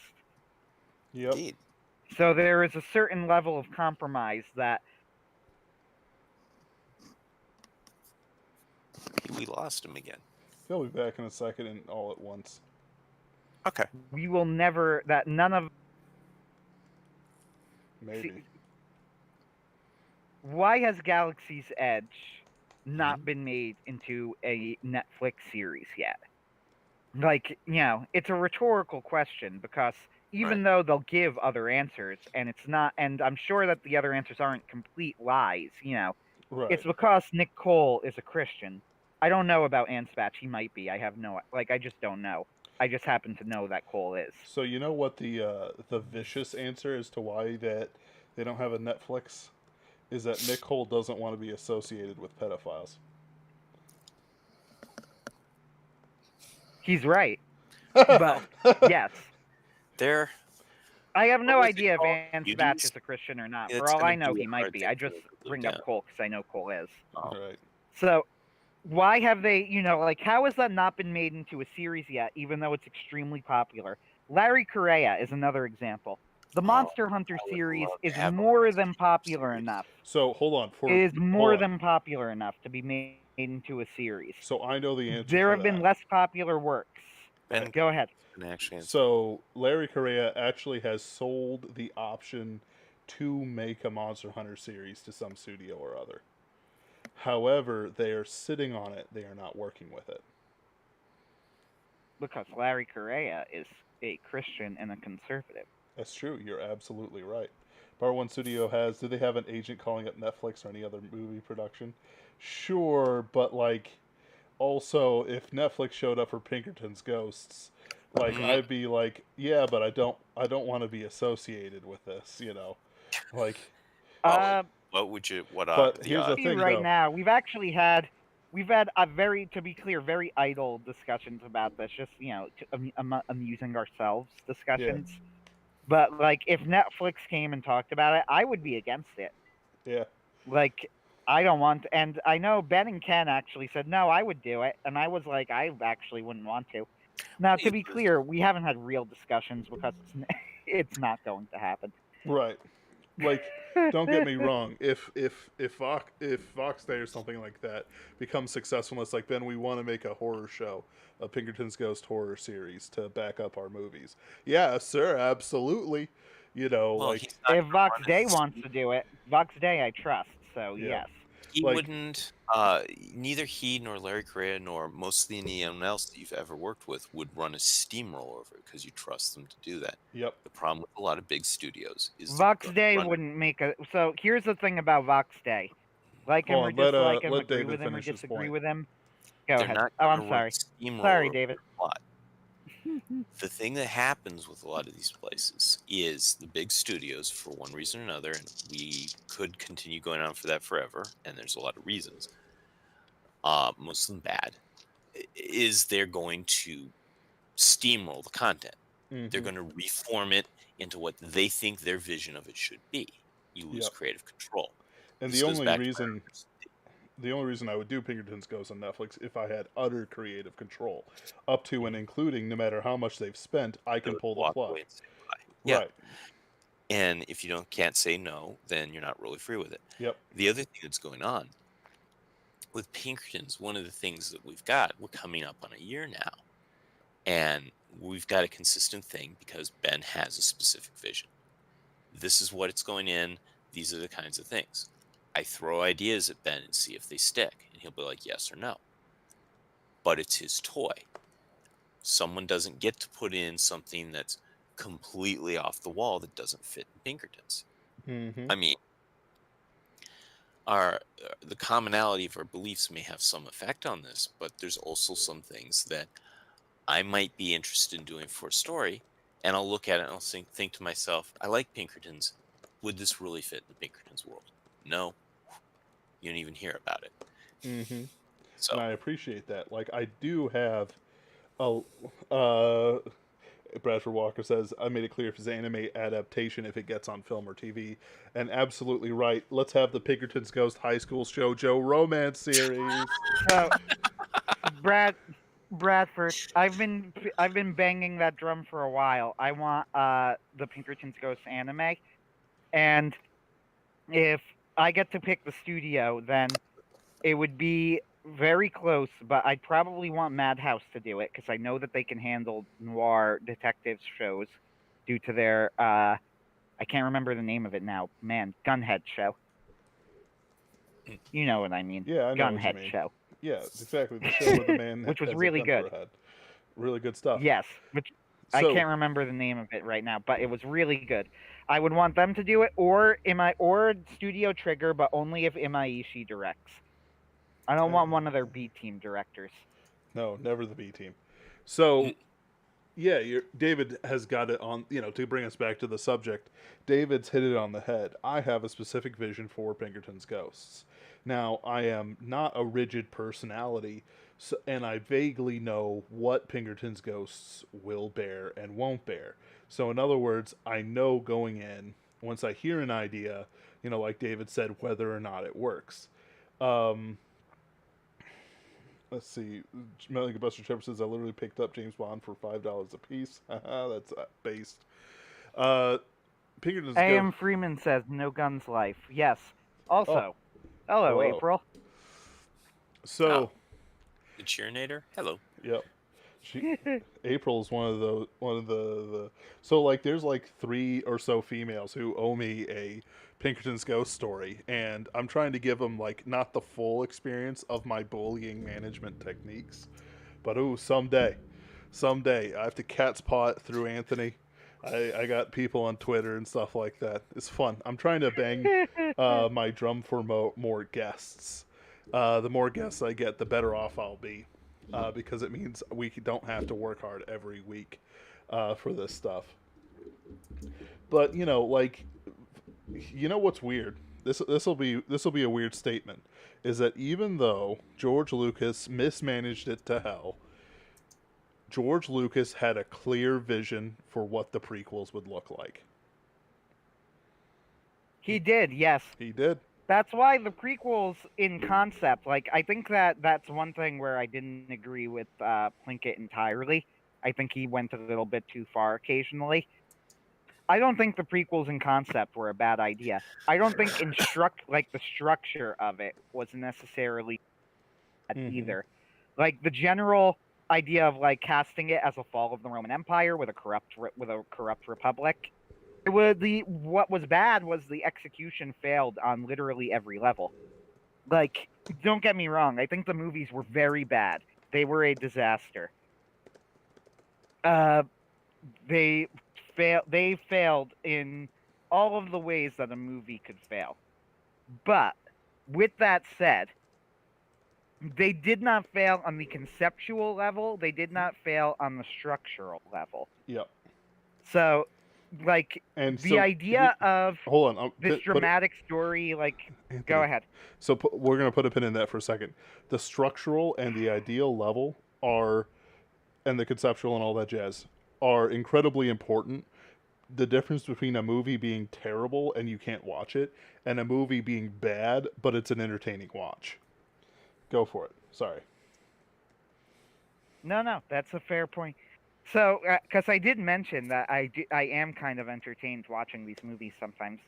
Yep. Indeed. So there is a certain level of compromise that We lost him again. He'll be back in a second and all at once. Okay. we will never, that none of. Maybe. Why has Galaxy's Edge not been made into a Netflix series yet? Like, it's a rhetorical question because even though they'll give other answers, and it's not, and I'm sure that the other answers aren't complete lies, Right. it's because Nick Cole is a Christian. I don't know about Anspatch. He might be. I have no, I just don't know. I just happen to know that Cole is. So you know what the vicious answer as to why that they don't have a Netflix is that Nick Cole doesn't want to be associated with pedophiles. He's right. Well, yes. There, I have what no was it idea if called? Anne Vatch Beauties? is a Christian or not. For It's all gonna I know, be he a might hard be. thing I for just me to live bring up down. Cole because I know Cole is. Right. So, why have they, like, how has that not been made into a series yet, even though it's extremely popular? Larry Correa is another example. The Oh, Monster Hunter I would series love to is have a more Monster than Hunter popular series. enough. So hold on. It is Hold more on. than popular enough to be made into a series. So I know the answer There for have been that. less popular works. Ben Go ahead. can actually answer. So Larry Correa actually has sold the option to make a Monster Hunter series to some studio or other. However, they are sitting on it. They are not working with it. Because Larry Correa is a Christian and a conservative. That's true. You're absolutely right. Part One Studio has. Do they have an agent calling up Netflix or any other movie production? Sure, but like, also if Netflix showed up for Pinkerton's Ghosts, like Mhm. I'd be like, yeah, but I don't want to be associated with this. Like. Oh, what would you? What are But the here's the odds? thing, Right though. now, we've had a very, to be clear, very idle discussions about this, just amusing ourselves Yeah. discussions. But like, if Netflix came and talked about it, I would be against it. Yeah. Like, I don't want, and I know Ben and Ken actually said no, I would do it, and I was like, I actually wouldn't want to. Now, to be clear, we haven't had real discussions because it's not going to happen. Right. Like, don't get me wrong. If Fox Day or something like that becomes successful, and it's like, Ben, we want to make a horror show, a Pinkerton's Ghost horror series to back up our movies. Yeah, sir, absolutely. Well, Like, he's not If gonna Vox run Day his wants to do it, Vox Day I trust, so yeah, yes. He like, wouldn't. Neither he nor Larry Correa nor mostly anyone else that you've ever worked with would run a steamroll over it because you trust them to do that. yep. The problem with a lot of big studios is they're Vox gonna Day run it. wouldn't make a. So here's the thing about Vox Day. Like him Hold or on, let dislike him, let agree David with him or finish his disagree point. with him. Go They're ahead. not Oh, I'm gonna run a sorry. steamroller Sorry, over David. your plot. The thing that happens with a lot of these places is the big studios, for one reason or another, and we could continue going on for that forever, and there's a lot of reasons, most of them bad, is they're going to steamroll the content. They're Mm-hmm. going to reform it into what they think their vision of it should be. You lose Yep. creative control. And This goes back to the only reason I would do Pinkerton's Ghost on Netflix if I had utter creative control, up to and including no matter how much they've spent, I they can would pull the walk plug. away and say bye. Yeah. Right. And if you can't say no, then you're not really free with it. Yep. The other thing that's going on with Pinkertons, one of the things that we're coming up on a year now, and we've got a consistent thing because Ben has a specific vision. This is what it's going in. These are the kinds of things. I throw ideas at Ben and see if they stick, and he'll be like, yes or no. But it's his toy. Someone doesn't get to put in something that's completely off the wall that doesn't fit in Pinkertons. Mm-hmm. I mean, the commonality of our beliefs may have some effect on this, but there's also some things that I might be interested in doing for a story, and I'll look at it and I'll think to myself, I like Pinkertons. Would this really fit in the Pinkertons world? No. You don't even hear about it. Mm-hmm. So And I appreciate that. Like, I do have a Bradford Walker says, I made it clear if it's anime adaptation, if it gets on film or TV. And absolutely right. Let's have the Pinkerton's Ghost High School Shoujo romance series. So, Bradford, I've been banging that drum for a while. I want the Pinkertons Ghost anime, and if I get to pick the studio, then it would be very close. But I'd probably want Madhouse to do it because I know that they can handle noir detective shows due to their I can't remember the name of it now. Man, Gunhead show. You know what I mean? Yeah, I know what you Gunhead mean. show. Yeah, exactly. The show where the man Which was has really a gun good. for a head. Really good stuff. Yes, which I So, can't remember the name of it right now, but it was really good. I would want them to do it, or Studio Trigger, but only if Imaishi directs. I don't want one of their B team directors. no, never the B team. So, yeah, David has got it on, to bring us back to the subject. David's hit it on the head. I have a specific vision for Pinkerton's Ghosts. Now, I am not a rigid personality, So, and I vaguely know what Pinkerton's ghosts will bear and won't bear. So, in other words, I know going in, once I hear an idea, like David said, whether or not it works. Um, let's see. Melody Buster Trevor says, I literally picked up James Bond for $5 a piece. That's based. Uh, Pinkerton's ghost. A.M. Freeman says, no guns life. Yes. Oh, Also, hello, hello. April. So, The Cheerinator? Hello. yep. April's one of the so like there's like 3 or so females who owe me a Pinkerton's ghost story, and I'm trying to give them like not the full experience of my bullying management techniques, but someday I have to cat's paw it through Anthony. I got people on Twitter and stuff like that. It's fun. I'm trying to bang my drum for more guests. The more guests I get, the better off I'll be, because it means we don't have to work hard every week for this stuff. But like, what's weird? This will be a weird statement. Is that even though George Lucas mismanaged it to hell, George Lucas had a clear vision for what the prequels would look like. He did, yes. He did. That's why the prequels in concept, like, I think that's one thing where I didn't agree with Plinkett entirely. I think he went a little bit too far occasionally. I don't think the prequels in concept were a bad idea. I don't think the structure of it was necessarily bad either. Like the general idea of like casting it as a fall of the Roman Empire with a corrupt republic. What was bad was the execution failed on literally every level. Like, don't get me wrong, I think the movies were very bad. They were a disaster. They failed in all of the ways that a movie could fail. But with that said, they did not fail on the conceptual level. They did not fail on the structural level. Yep. So, like, and the idea of hold on, this dramatic story, like, Anthony, go ahead. So we're going to put a pin in that for a second. The structural and the ideal level and the conceptual and all that jazz are incredibly important. The difference between a movie being terrible and you can't watch it, and a movie being bad but it's an entertaining watch. Go for it. Sorry. No, that's a fair point. So, because I did mention that I am kind of entertained watching these movies sometimes.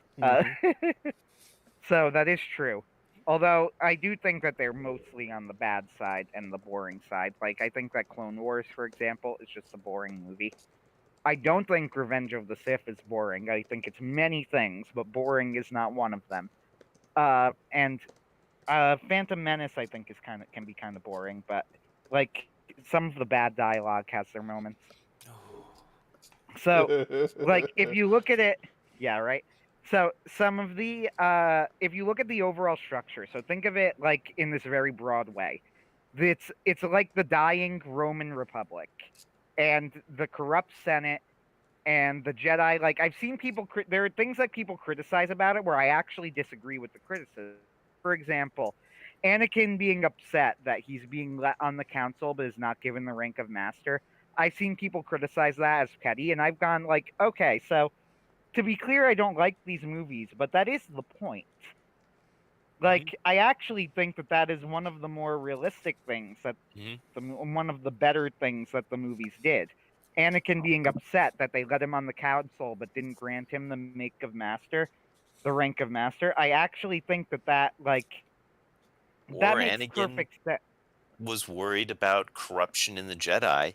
So that is true. Although I do think that they're mostly on the bad side and the boring side. Like, I think that Clone Wars, for example, is just a boring movie. I don't think Revenge of the Sith is boring. I think it's many things, but boring is not one of them. And Phantom Menace, I think, can be kind of boring, but like some of the bad dialogue has their moments. So, like, if you look at it, yeah, right. So some of the if you look at the overall structure, so think of it like in this very broad way. It's like the dying Roman Republic and the corrupt Senate and the Jedi. Like, I've seen people there are things that people criticize about it where I actually disagree with the criticism. For example, Anakin being upset that he's being let on the council but is not given the rank of master. I've seen people criticize that as petty, and I've gone like, okay, so to be clear, I don't like these movies, but that is the point. Like, I actually think that is one of the more realistic things that one of the better things that the movies did. Anakin being upset that they let him on the council but didn't grant him the rank of master. I actually think that like that makes Anakin perfect sense. Was worried about corruption in the Jedi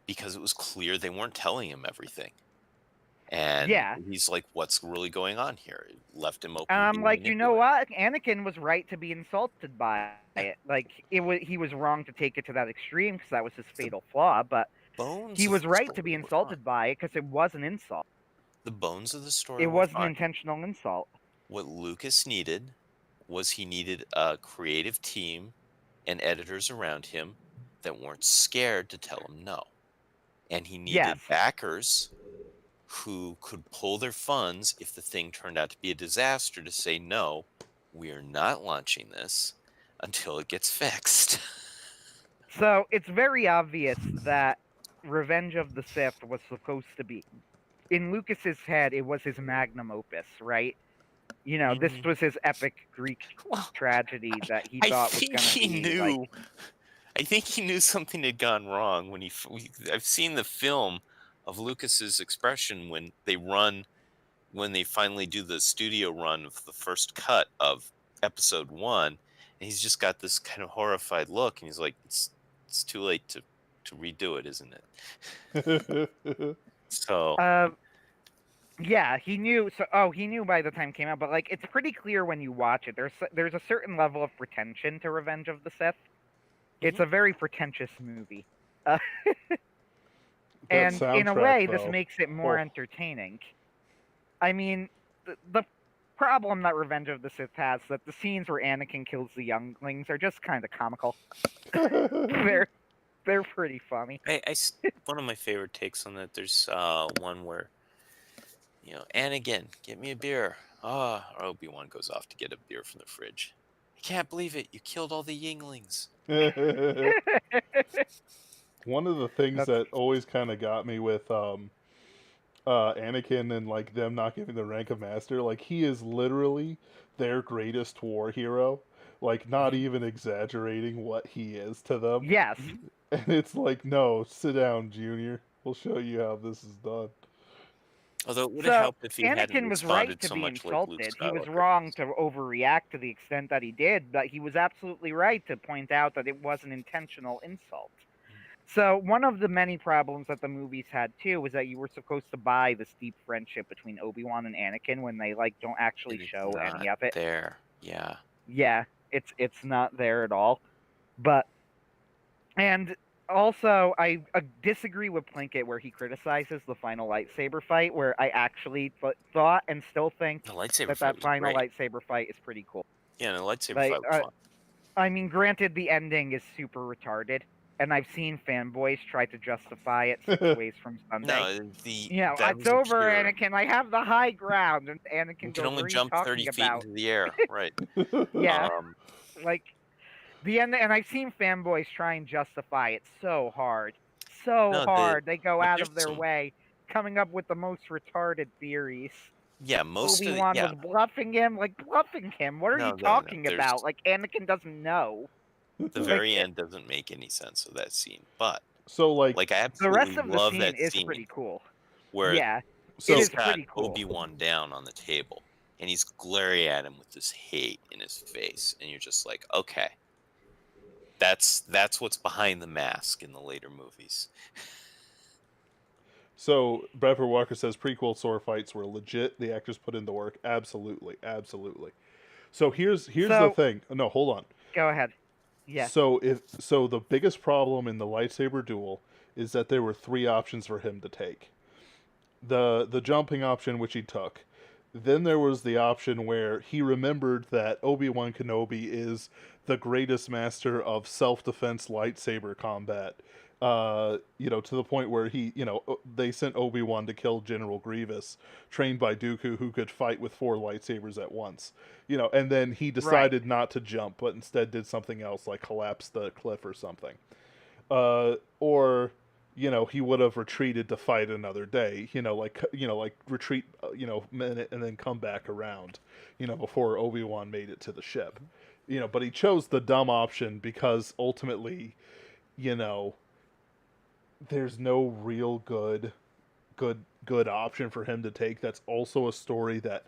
because it was clear they weren't telling him everything. And he's like, what's really going on here? It left him open. I'm like, you know what? Anakin was right to be insulted by it. Like, he was wrong to take it to that extreme because that was his fatal flaw, but he was right to be insulted by it because it was an insult. The bones of the story. It was an intentional insult. What Lucas needed was he needed a creative team and editors around him that weren't scared to tell him no. And he needed backers who could pull their funds if the thing turned out to be a disaster to say, no, we are not launching this until it gets fixed. So it's very obvious that Revenge of the Sith was supposed to be, in Lucas's head, it was his magnum opus, right? This Mhm. was his epic Greek Well, tragedy that he I thought was think going to he be like. knew. I think he knew something had gone wrong when I've seen the film of Lucas's expression when they finally do the studio run of the first cut of episode 1, and he's just got this kind of horrified look, and he's like, it's too late to redo it, isn't it? So, Uh, yeah, he knew. He knew by the time it came out, but like, it's pretty clear when you watch it. There's a certain level of pretension to Revenge of the Sith. It's Mhm. a very pretentious movie, uh, That and in a soundtrack, way, this though. makes it more Oh. entertaining. I mean, the problem that Revenge of the Sith has that the scenes where Anakin kills the younglings are just kind of comical. they're they're pretty funny. one of my favorite takes on that, there's one where, Anakin, get me a beer. Or Obi-Wan goes off to get a beer from the fridge. I can't believe it. You killed all the Yinglings. One of the things That's that always kind of got me with Anakin and like them not giving the rank of master, like he is literally their greatest war hero. Like not Mhm. even exaggerating what he is to them. yes. And it's like, no, sit down, Junior. We'll show you how this is done. Although it would have So helped if he hadn't Anakin was right responded to so be much like Luke insulted. He was Skywalker. wrong to overreact to the extent that he did, but he was absolutely right to point out that it was an intentional insult. So one of the many problems that the movies had too was that you were supposed to buy this deep friendship between Obi-Wan and Anakin when they like don't actually And it's show any not of it. there. Yeah. Yeah, it's not there at all. But and also I disagree with Plinkett where he criticizes the final lightsaber fight, where I actually thought and still think The lightsaber that fight was final great. lightsaber fight is pretty cool. Yeah, the lightsaber Like, fight was fun. I mean, granted, the ending is super retarded, and I've seen fanboys try to justify it 6 ways from Sunday. No, that It's was a over, pure. Anakin. I have the high ground, and You Anakin can goes, only "What are you jump 30 talking feet about?" into the air, right? Yeah, Um, like the end, and I've seen fanboys try and justify it so hard, so no, hard. They go but out there's of their some. way, coming up with the most retarded theories. Yeah, most of the. Obi-Wan Yeah, was bluffing him. Like, bluffing him? What are you no. talking There's about? Like, Anakin doesn't know. the Like, very end doesn't make any sense of that scene, but So like, I the absolutely rest of the love scene that is scene pretty cool. where Yeah, it so is he's got pretty cool. Obi-Wan down on the table and he's glaring at him with this hate in his face, and you're just like, okay, that's what's behind the mask in the later movies. So Bradford Walker says prequel sword fights were legit. The actors put in the work. Absolutely, absolutely. So here's the So- thing. No, hold on. Go ahead. Yeah. So the biggest problem in the lightsaber duel is that there were 3 options for him to take. The jumping option, which he took. Then there was the option where he remembered that Obi-Wan Kenobi is the greatest master of self-defense lightsaber combat. To the point where they sent Obi-Wan to kill General Grievous, trained by Dooku, who could fight with 4 lightsabers at once. And then he decided not to jump, but instead did something else, like collapse the cliff or something. Or he would have retreated to fight another day, like retreat, minute and then come back around, before Obi-Wan made it to the ship. But he chose the dumb option because ultimately, there's no real good option for him to take. That's also a story that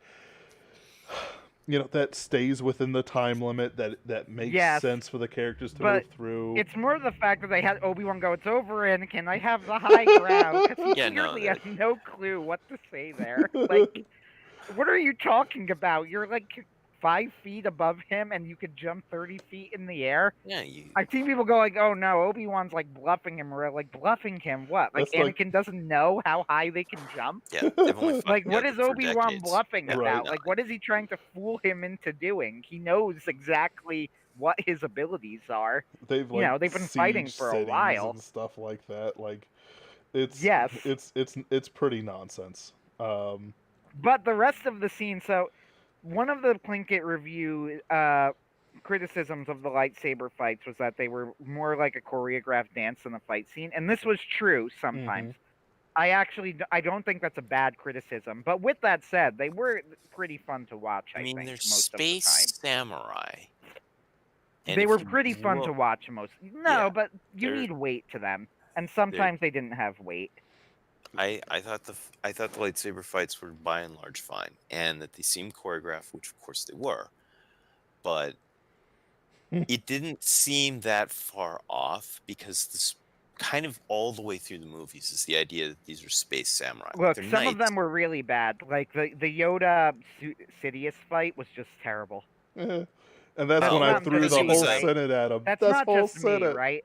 that stays within the time limit, that makes sense for the characters to move through. It's more the fact that they had Obi-Wan go, "It's over, Anakin. I have the high ground." Because he clearly has no clue what to say there. Like, what are you talking about? You're like 5 feet above him, and you could jump 30 feet in the air. Yeah, I've seen people go like, "Oh no, Obi-Wan's like bluffing him." Or like, bluffing him? What? Like, Anakin doesn't know how high they can jump? Yeah, they've only like, what together is for Obi-Wan decades. bluffing Yeah, about? no. Like, what is he trying to fool him into doing? He knows exactly what his abilities are. They've they've been fighting siege for a cities while. and stuff like that. Like, it's Yes. it's pretty nonsense. But the rest of the scene, so one of the Plinkett review criticisms of the lightsaber fights was that they were more like a choreographed dance than a fight scene, and this was true sometimes. I don't think that's a bad criticism. But with that said, they were pretty fun to watch, I I mean, think, they're most of the space time. samurai, and They if were you pretty fun to look, watch most. No, yeah, but you they're need weight to them, and they're. sometimes they didn't have weight. I thought I thought the lightsaber fights were by and large fine, and that they seemed choreographed, which of course they were, but it didn't seem that far off because this kind of all the way through the movies is the idea that these are space samurai. Like, Look, they're some of knights. them were really bad. Like the Yoda Sidious fight was just terrible. And that's That's when Oh, I not threw just because the it me, was whole a. right? Senate at him. That's That's not whole just me, Senate. right?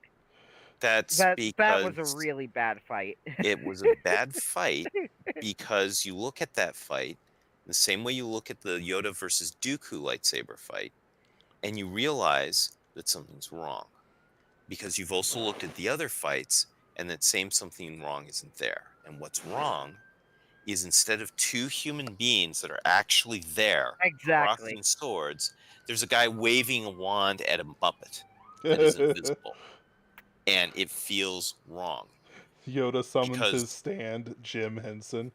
That's That was a because really bad fight. it was a bad fight because you look at that fight the same way you look at the Yoda versus Dooku lightsaber fight, and you realize that something's wrong because you've also looked at the other fights and that same something wrong isn't there. And what's wrong is instead of two human beings that are actually there Exactly. crossing swords, there's a guy waving a wand at a Muppet that is invisible. And it feels wrong Yoda summons because, his stand, Jim Henson.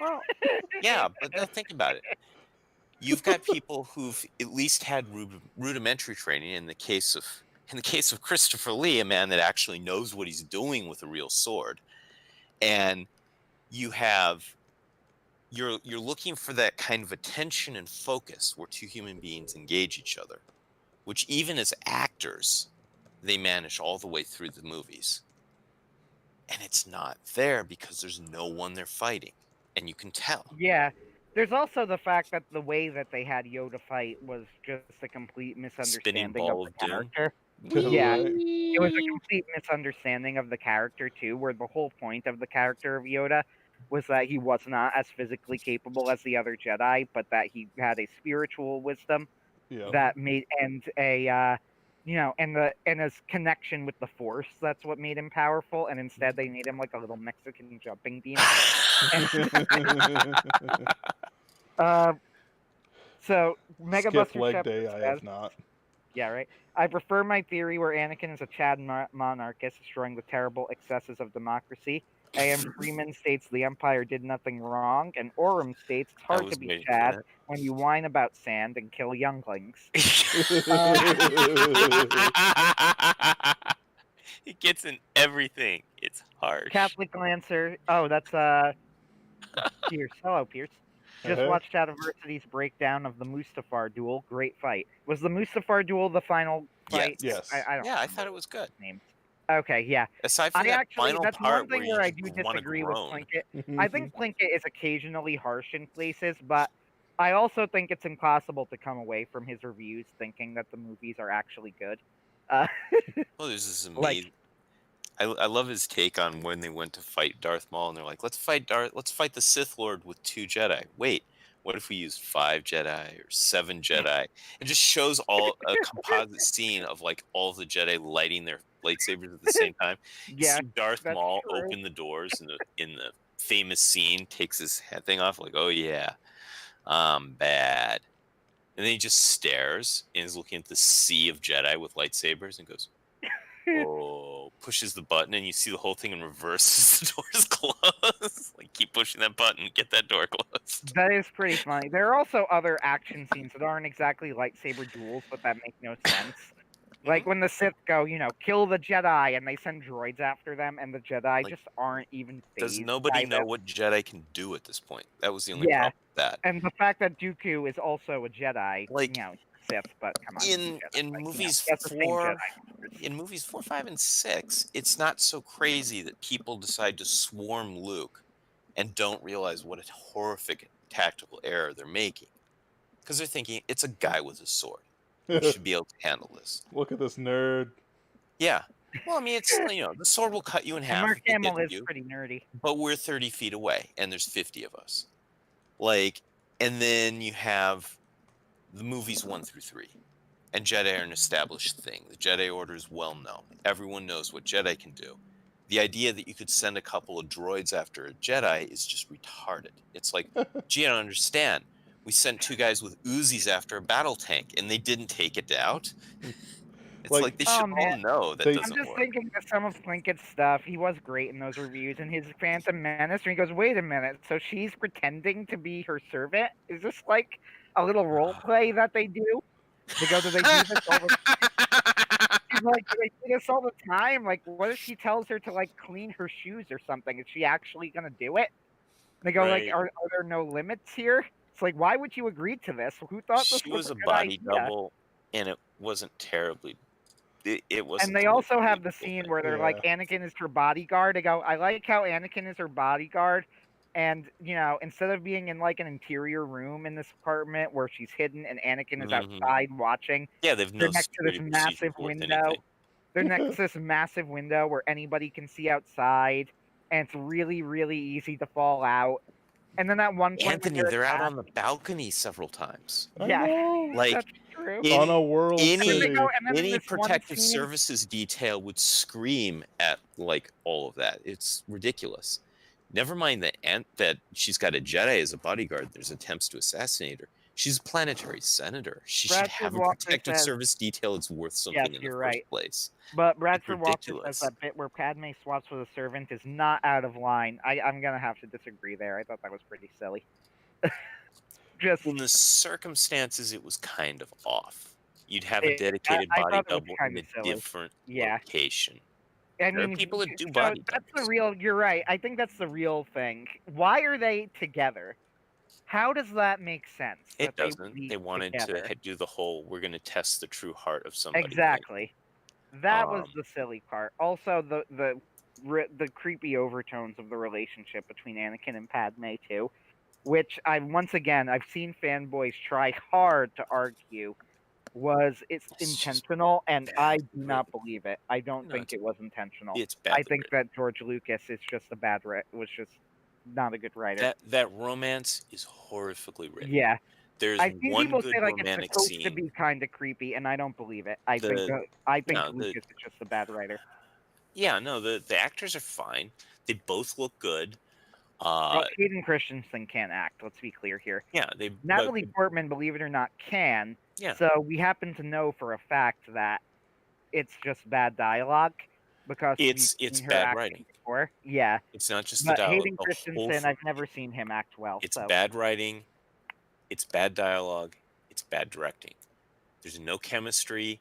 well, yeah, but now think about it. You've got people who've at least had rudimentary training in the case of Christopher Lee, a man that actually knows what he's doing with a real sword. And you have you're looking for that kind of attention and focus where two human beings engage each other, which even as actors, they manage all the way through the movies. And it's not there because there's no one they're fighting. And you can tell. Yeah. There's also the fact that the way that they had Yoda fight was just a complete Spinning misunderstanding of ball the of doom. character. Yeah, Right. it was a complete misunderstanding of the character too, where the whole point of the character of Yoda was that he was not as physically capable as the other Jedi, but that he had a spiritual wisdom Yeah. that made and and his connection with the Force. That's what made him powerful. And instead, they made him like a little Mexican jumping bean. Uh, so Mega Skip Buster leg Shepard day, I says, have not. yeah, right. I prefer my theory where Anakin is a Chad monarchist, destroying the terrible excesses of democracy. A.M. Freeman states the Empire did nothing wrong, and Orem states it's I hard to was be waiting Chad for when you whine about sand and kill younglings. that. It gets in everything. It's harsh. Catholic Lancer. Oh, that's Pierce. Hello, Pierce. Just watched Adversity's breakdown of the Mustafar duel. Great fight. Was the Mustafar duel the final fight? Yes. I don't Yeah, I remember thought it was good. names. Okay, yeah. Aside from I that actually, final that's part one where thing you where I just do want to disagree with groan. Plinkett. I think Plinkett is occasionally harsh in places, but I also think it's impossible to come away from his reviews thinking that the movies are actually good. Well, there's this Like, amazing. I love his take on when they went to fight Darth Maul, and they're like, let's fight the Sith Lord with 2 Jedi. Wait, what if we used 5 Jedi or 7 Jedi? It just shows all a composite scene of like all the Jedi lighting their lightsabers at the same time. You yeah, see Darth that's Maul true. open the doors in the famous scene, takes his head thing off, like, oh yeah, I'm bad. And then he just stares and is looking at the sea of Jedi with lightsabers and goes, oh, pushes the button and you see the whole thing in reverse as the door's closed. Like, keep pushing that button, get that door closed. That is pretty funny. There are also other action scenes that aren't exactly lightsaber duels, but that make no sense. Like when the Sith go, kill the Jedi, and they send droids after them, and the Jedi Like, just aren't even does phased nobody by know them. what Jedi can do at this point? That was the only Yeah, problem with that. and the fact that Dooku is also a Jedi, Like, Sith, but come on, he's a in Jedi, like, movies he has the same 4, Jedi. in movies 4, 5, and 6, it's not so crazy that people decide to swarm Luke and don't realize what a horrific tactical error they're making. Because they're thinking, it's a guy with a sword. We should be able to handle this. Look at this nerd. Yeah. Well, I mean, it's, the sword will cut you in And half Mark if it Hamill hits is you, pretty nerdy. but we're 30 feet away, and there's 50 of us. Like, and then you have the movies 1 through 3. And Jedi are an established thing. The Jedi Order is well known. Everyone knows what Jedi can do. The idea that you could send a couple of droids after a Jedi is just retarded. It's like, gee, I don't understand. we sent 2 guys with Uzis after a battle tank, and they didn't take it out. It's Like- like they Oh, should all man. know that They- I'm doesn't just work. thinking of some of Plinkett's stuff. He was great in those reviews, and his Phantom Menace. And he goes, "Wait a minute, so she's pretending to be her servant? Is this like a little role play that they do?" They go, "Do they do this all the?" He's like, "Do they do this all the time? Like, what if she tells her to like clean her shoes or something? Is she actually gonna do it?" They go, Right. "Like, are there no limits here?" It's like, why would you agree to this? Who thought this She was was a a good body idea? double, and it wasn't terribly. It wasn't. And they the most also have the believable scene thing. where they're like, Anakin is her bodyguard. They go, "I like how Anakin is her bodyguard." And, instead of being in like an interior room in this apartment where she's hidden and Anakin is Mhm. outside watching, Yeah, they've they're no next to this security massive procedures worth window. anything. They're next to this massive window where anybody can see outside, and it's really, really easy to fall out. And then at one point, when Anthony, they're out on the balcony several times. I yeah, know. Like that's true. On a world And then they city. go, and then in Any this one protective scene, services detail would scream at like all of that. It's ridiculous. Never mind that she's got a Jedi as a bodyguard. There's attempts to assassinate her. She's a planetary senator. She should Bradford have a Walker protective says- service detail that's worth something Yes, in the you're first right. place. But Bradford Walker says ridiculous. that bit where Padme swaps with a servant is not out of line. I'm gonna have to disagree there. I thought that was pretty silly. Just In the circumstances, it was kind of off. You'd have a I dedicated thought body it was double in kinda a silly. different Yeah. location. I There are mean, people that do so body that's the doubles. real. You're right. I think that's the real thing. Why are they together? How does that make sense? It that they would doesn't. be They wanted together? to do the whole "we're going to test the true heart of somebody" thing. Exactly. That was Um, the silly part. Also, the creepy overtones of the relationship between Anakin and Padme too, which I've seen fanboys try hard to argue it's It's just intentional, and I do badly not written. believe it. I don't No, think it was intentional. It's I badly think written. that George Lucas is just was just not a good writer. That romance is horrifically written. Yeah. There's I've seen one people good say like it's romantic supposed to scene. be kind of creepy, and I don't believe it. I think no, Lucas is just a bad writer. Yeah, no, the actors are fine. They both look good. Well, Hayden Christensen can't act. Let's be clear here. Yeah, Natalie Portman, believe it or not, can. Yeah. So we happen to know for a fact that it's just bad dialogue because It's we've seen her bad acting writing. before. Yeah, It's not just the but dialogue. Hayden The whole Christensen, I've never seen him act well. It's so. bad writing. It's bad dialogue. It's bad directing. There's no chemistry.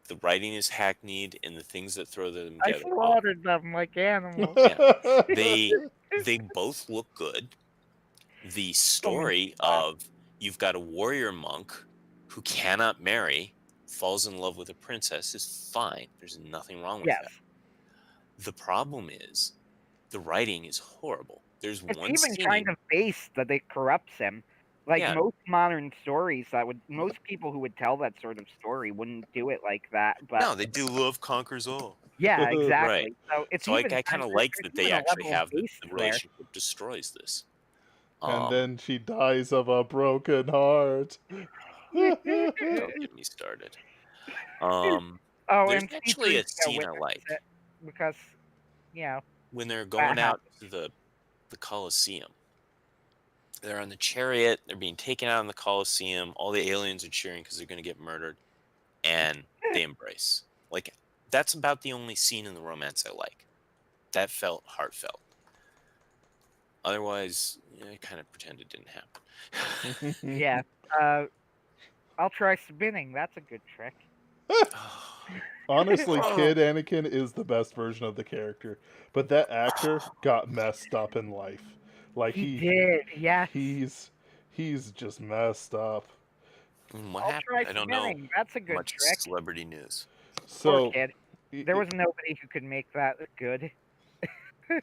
The writing is hackneyed, and the things that throw them I together. slaughtered them like animals. They both look good. The story of you've got a warrior monk who cannot marry, falls in love with a princess is fine. There's nothing wrong with Yes. that. The problem is the writing is horrible. There's It's one even scene. kind of based that it corrupts him. Like Yeah. most modern stories, most people who would tell that sort of story wouldn't do it like that. But No, they do love conquers all. yeah, exactly. Right. So it's So I even kind of there's like that they even a actually level of have the based there. relationship destroys this. And then she dies of a broken heart. Don't get me started. There's and actually a C-3PO scene I witnessed like it because when they're going out to the Colosseum. They're on the chariot. They're being taken out in the Colosseum. All the aliens are cheering because they're going to get murdered, and they embrace. Like that's about the only scene in the romance I like. That felt heartfelt. Otherwise, I kind of pretend it didn't happen. yeah. I'll try spinning. That's a good trick. Honestly, Kid Anakin is the best version of the character, but that actor got messed up in life. Like he did, yes. He's just messed up. What I'll happened? try I don't know. spinning. That's a good Much trick. celebrity news. So Poor kid. There was nobody who could make that good. But-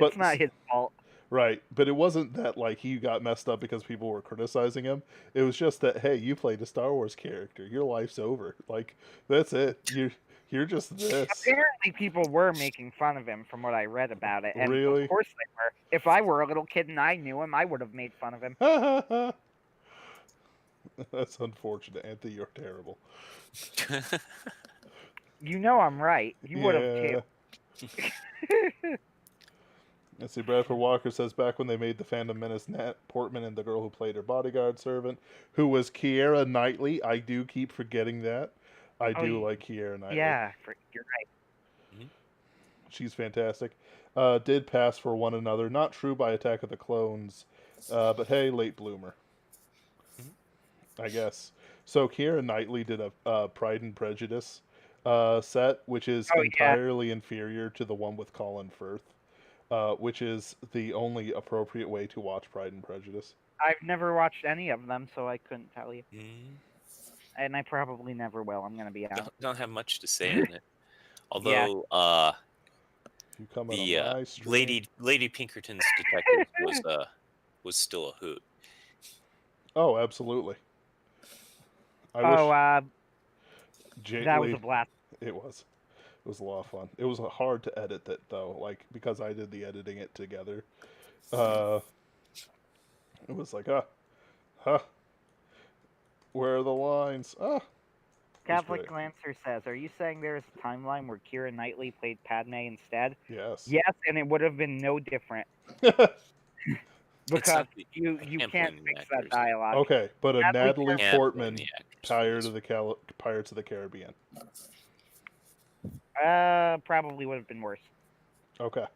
It's not his fault. right, but it wasn't that like he got messed up because people were criticizing him. It was just that hey, you played a Star Wars character. Your life's over. Like that's it. You're just this. Apparently, people were making fun of him from what I read about it. And Really? of course they were. If I were a little kid and I knew him, I would have made fun of him. That's unfortunate, Anthony. You're terrible. You know I'm right. You would have too. Let's see, Bradford Walker says back when they made the Phantom Menace, Nat Portman and the girl who played her bodyguard servant, who was Keira Knightley. I do keep forgetting that. I do like Keira Knightley. Yeah, you're right. Mhm. She's fantastic. Did pass for one another. Not true by Attack of the Clones, but hey, late bloomer. Mhm. I guess. So Keira Knightley did a Pride and Prejudice set, which is Oh, yeah. entirely inferior to the one with Colin Firth, which is the only appropriate way to watch Pride and Prejudice. I've never watched any of them, so I couldn't tell you. Mhm. And I probably never will, I'm going to be honest. Don't have much to say on it. Yeah. Although You come in the on my stream. Lady Pinkerton's detective was still a hoot. Oh, absolutely. I Oh, wish that was a blast. It was. It was a lot of fun. It was hard to edit that though, like because I did the editing it together. It was like, where are the lines? Catholic Lancer says, "Are you saying there is a timeline where Keira Knightley played Padme instead?" Yes. Yes, and it would have been no different because you can't fix that dialogue. Okay, but a Natalie Portman Pirates Pirates of the Caribbean. Probably would have been worse. Okay.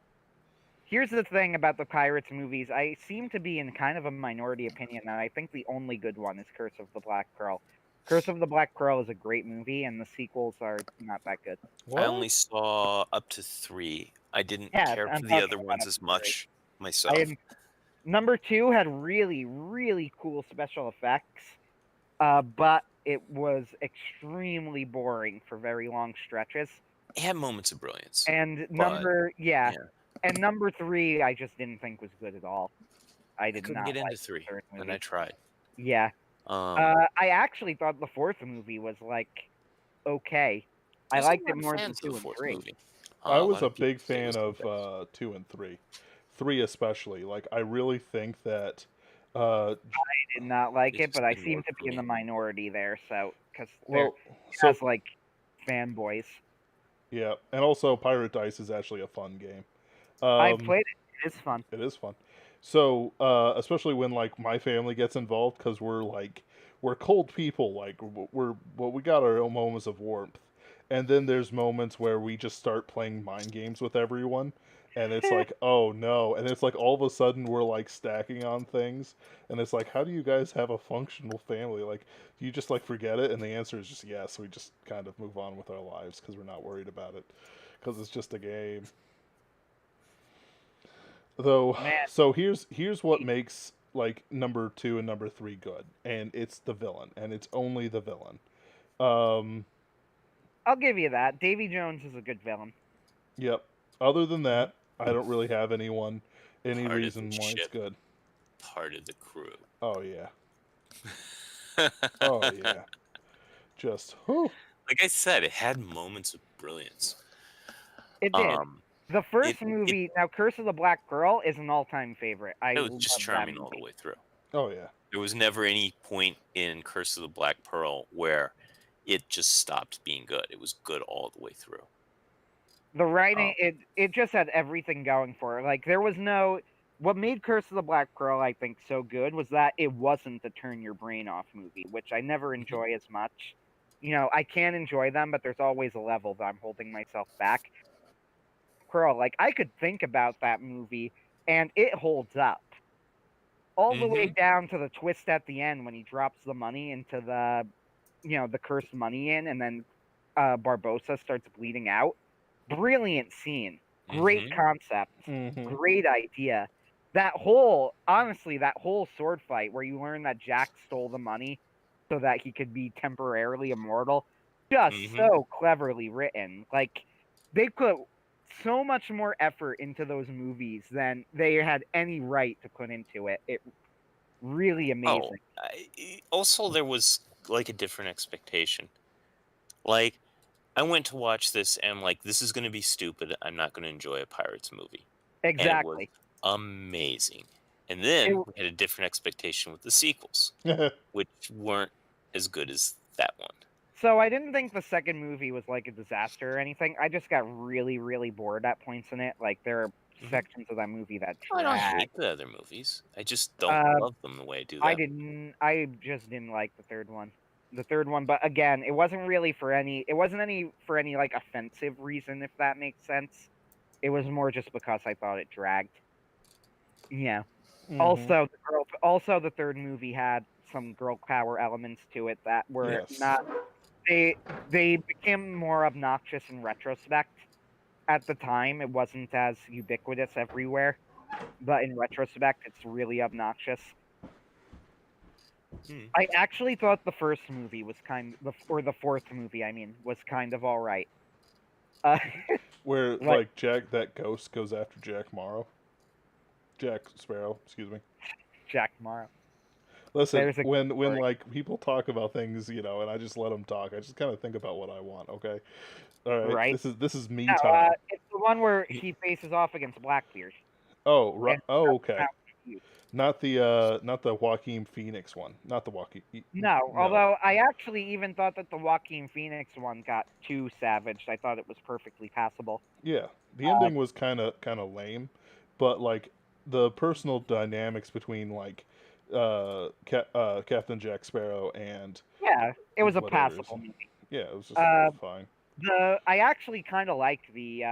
Here's the thing about the Pirates movies. I seem to be in kind of a minority opinion that I think the only good one is Curse of the Black Pearl. Curse of the Black Pearl is a great movie, and the sequels are not that good. I only saw up to 3. I didn't care for the other ones as much myself. Number 2 had really, really cool special effects, but it was extremely boring for very long stretches. It had moments of brilliance. And number 3, I just didn't think was good at all. I couldn't get into 3, and I tried. Yeah. I actually thought the 4th movie was like okay. I liked it more than 2 and 3. I was a big fan of 2 and 3. 3 especially. Like I really think that I did not like it, but I seem to be in the minority there, so because has like fanboys. Yeah, and also Pirate Dice is actually a fun game. I played it. It is fun. It is fun. So, especially when like my family gets involved, because we're cold people. Like we got our own moments of warmth, and then there's moments where we just start playing mind games with everyone, and it's like, oh no, and it's like all of a sudden we're like stacking on things, and it's like, how do you guys have a functional family? Like, do you just like forget it? And the answer is just yes. We just kind of move on with our lives because we're not worried about it, because it's just a game. Though, so here's what makes like number 2 and number 3 good, and it's the villain, and it's only the villain. I'll give you that. Davy Jones is a good villain. Yep. Other than that, I don't really have any reason why it's good. Part of the crew. Oh yeah. Oh yeah. Just like I said, it had moments of brilliance. It did. The first movie, now Curse of the Black Pearl, is an all-time favorite. It was just charming all the way through. Oh yeah. There was never any point in Curse of the Black Pearl where it just stopped being good. It was good all the way through. The writing, it just had everything going for it. Like there was no. What made Curse of the Black Pearl, I think, so good was that it wasn't a turn your brain off movie, which I never enjoy as much. You know, I can enjoy them, but there's always a level that I'm holding myself back. Pearl, like I could think about that movie and it holds up all the way down to the twist at the end when he drops the money into the the cursed money and then Barbossa starts bleeding out. Brilliant scene, great concept, great idea. That whole sword fight where you learn that Jack stole the money so that he could be temporarily immortal, just so cleverly written. Like they put so much more effort into those movies than they had any right to put into it. It really amazing. Also, there was like a different expectation. Like, I went to watch this and I'm like, this is going to be stupid. I'm not going to enjoy a Pirates movie. Exactly. And it was amazing. And then we had a different expectation with the sequels, which weren't as good as that one. So I didn't think the second movie was like a disaster or anything. I just got really, really bored at points in it. Like there are sections of that movie that Oh, I don't drag. hate the other movies. I just don't love them the way I do I them. didn't. I just didn't like the third one. The third one, but again, it wasn't really for any. It wasn't any for any like offensive reason, if that makes sense. It was more just because I thought it dragged. Yeah. Also, the third movie had some girl power elements to it that were Yes. not. They became more obnoxious in retrospect. At the time, it wasn't as ubiquitous everywhere, but in retrospect, it's really obnoxious. I actually thought the first movie was or the fourth movie, I mean, was kind of all right. Where Like that ghost goes after Jack Sparrow, excuse me. Jack Morrow. Listen, There's a when story. like people talk about things, and I just let them talk, I just kind of think about what I want. Okay, all right. Right? This is me No, time. it's the one where he faces off against Blackbeard. Oh, right. And Oh, okay. Mountain Dew. Not the Joaquin Phoenix one. Not the Joaquin. No, No. although I actually even thought that the Joaquin Phoenix one got too savaged. I thought it was perfectly passable. Yeah, the ending was kind of lame, but like the personal dynamics between Captain Jack Sparrow and Yeah, it was a whatever. passable movie. Yeah, it was just fine. I actually kind of liked the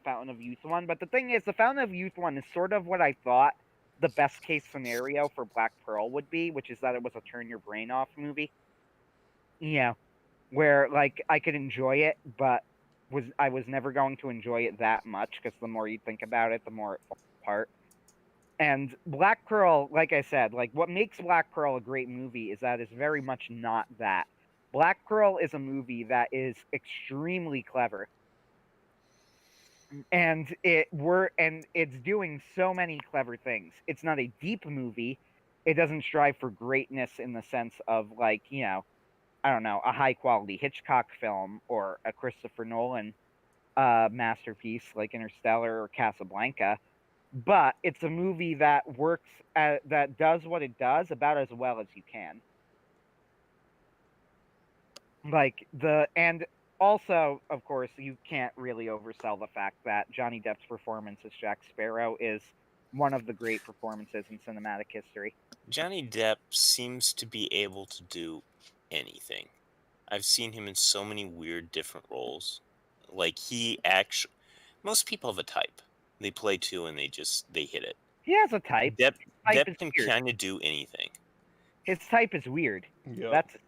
Fountain of Youth one, but the thing is, the Fountain of Youth one is sort of what I thought the best case scenario for Black Pearl would be, which is that it was a turn your brain off movie. Yeah, where like I could enjoy it, but I was never going to enjoy it that much because the more you think about it, the more it falls apart. And Black Pearl, like I said, like what makes Black Pearl a great movie is that it's very much not that. Black Pearl is a movie that is extremely clever. And it's doing so many clever things. It's not a deep movie. It doesn't strive for greatness in the sense of like, I don't know, a high quality Hitchcock film or a Christopher Nolan masterpiece like Interstellar or Casablanca. But it's a movie that that does what it does about as well as you can. And also, of course, you can't really oversell the fact that Johnny Depp's performance as Jack Sparrow is one of the great performances in cinematic history. Johnny Depp seems to be able to do anything. I've seen him in so many weird different roles. Like most people have a type. They play two and they hit it. He has a type. Depp His type is can weird. kind of do anything. His type is weird. Yep. That's his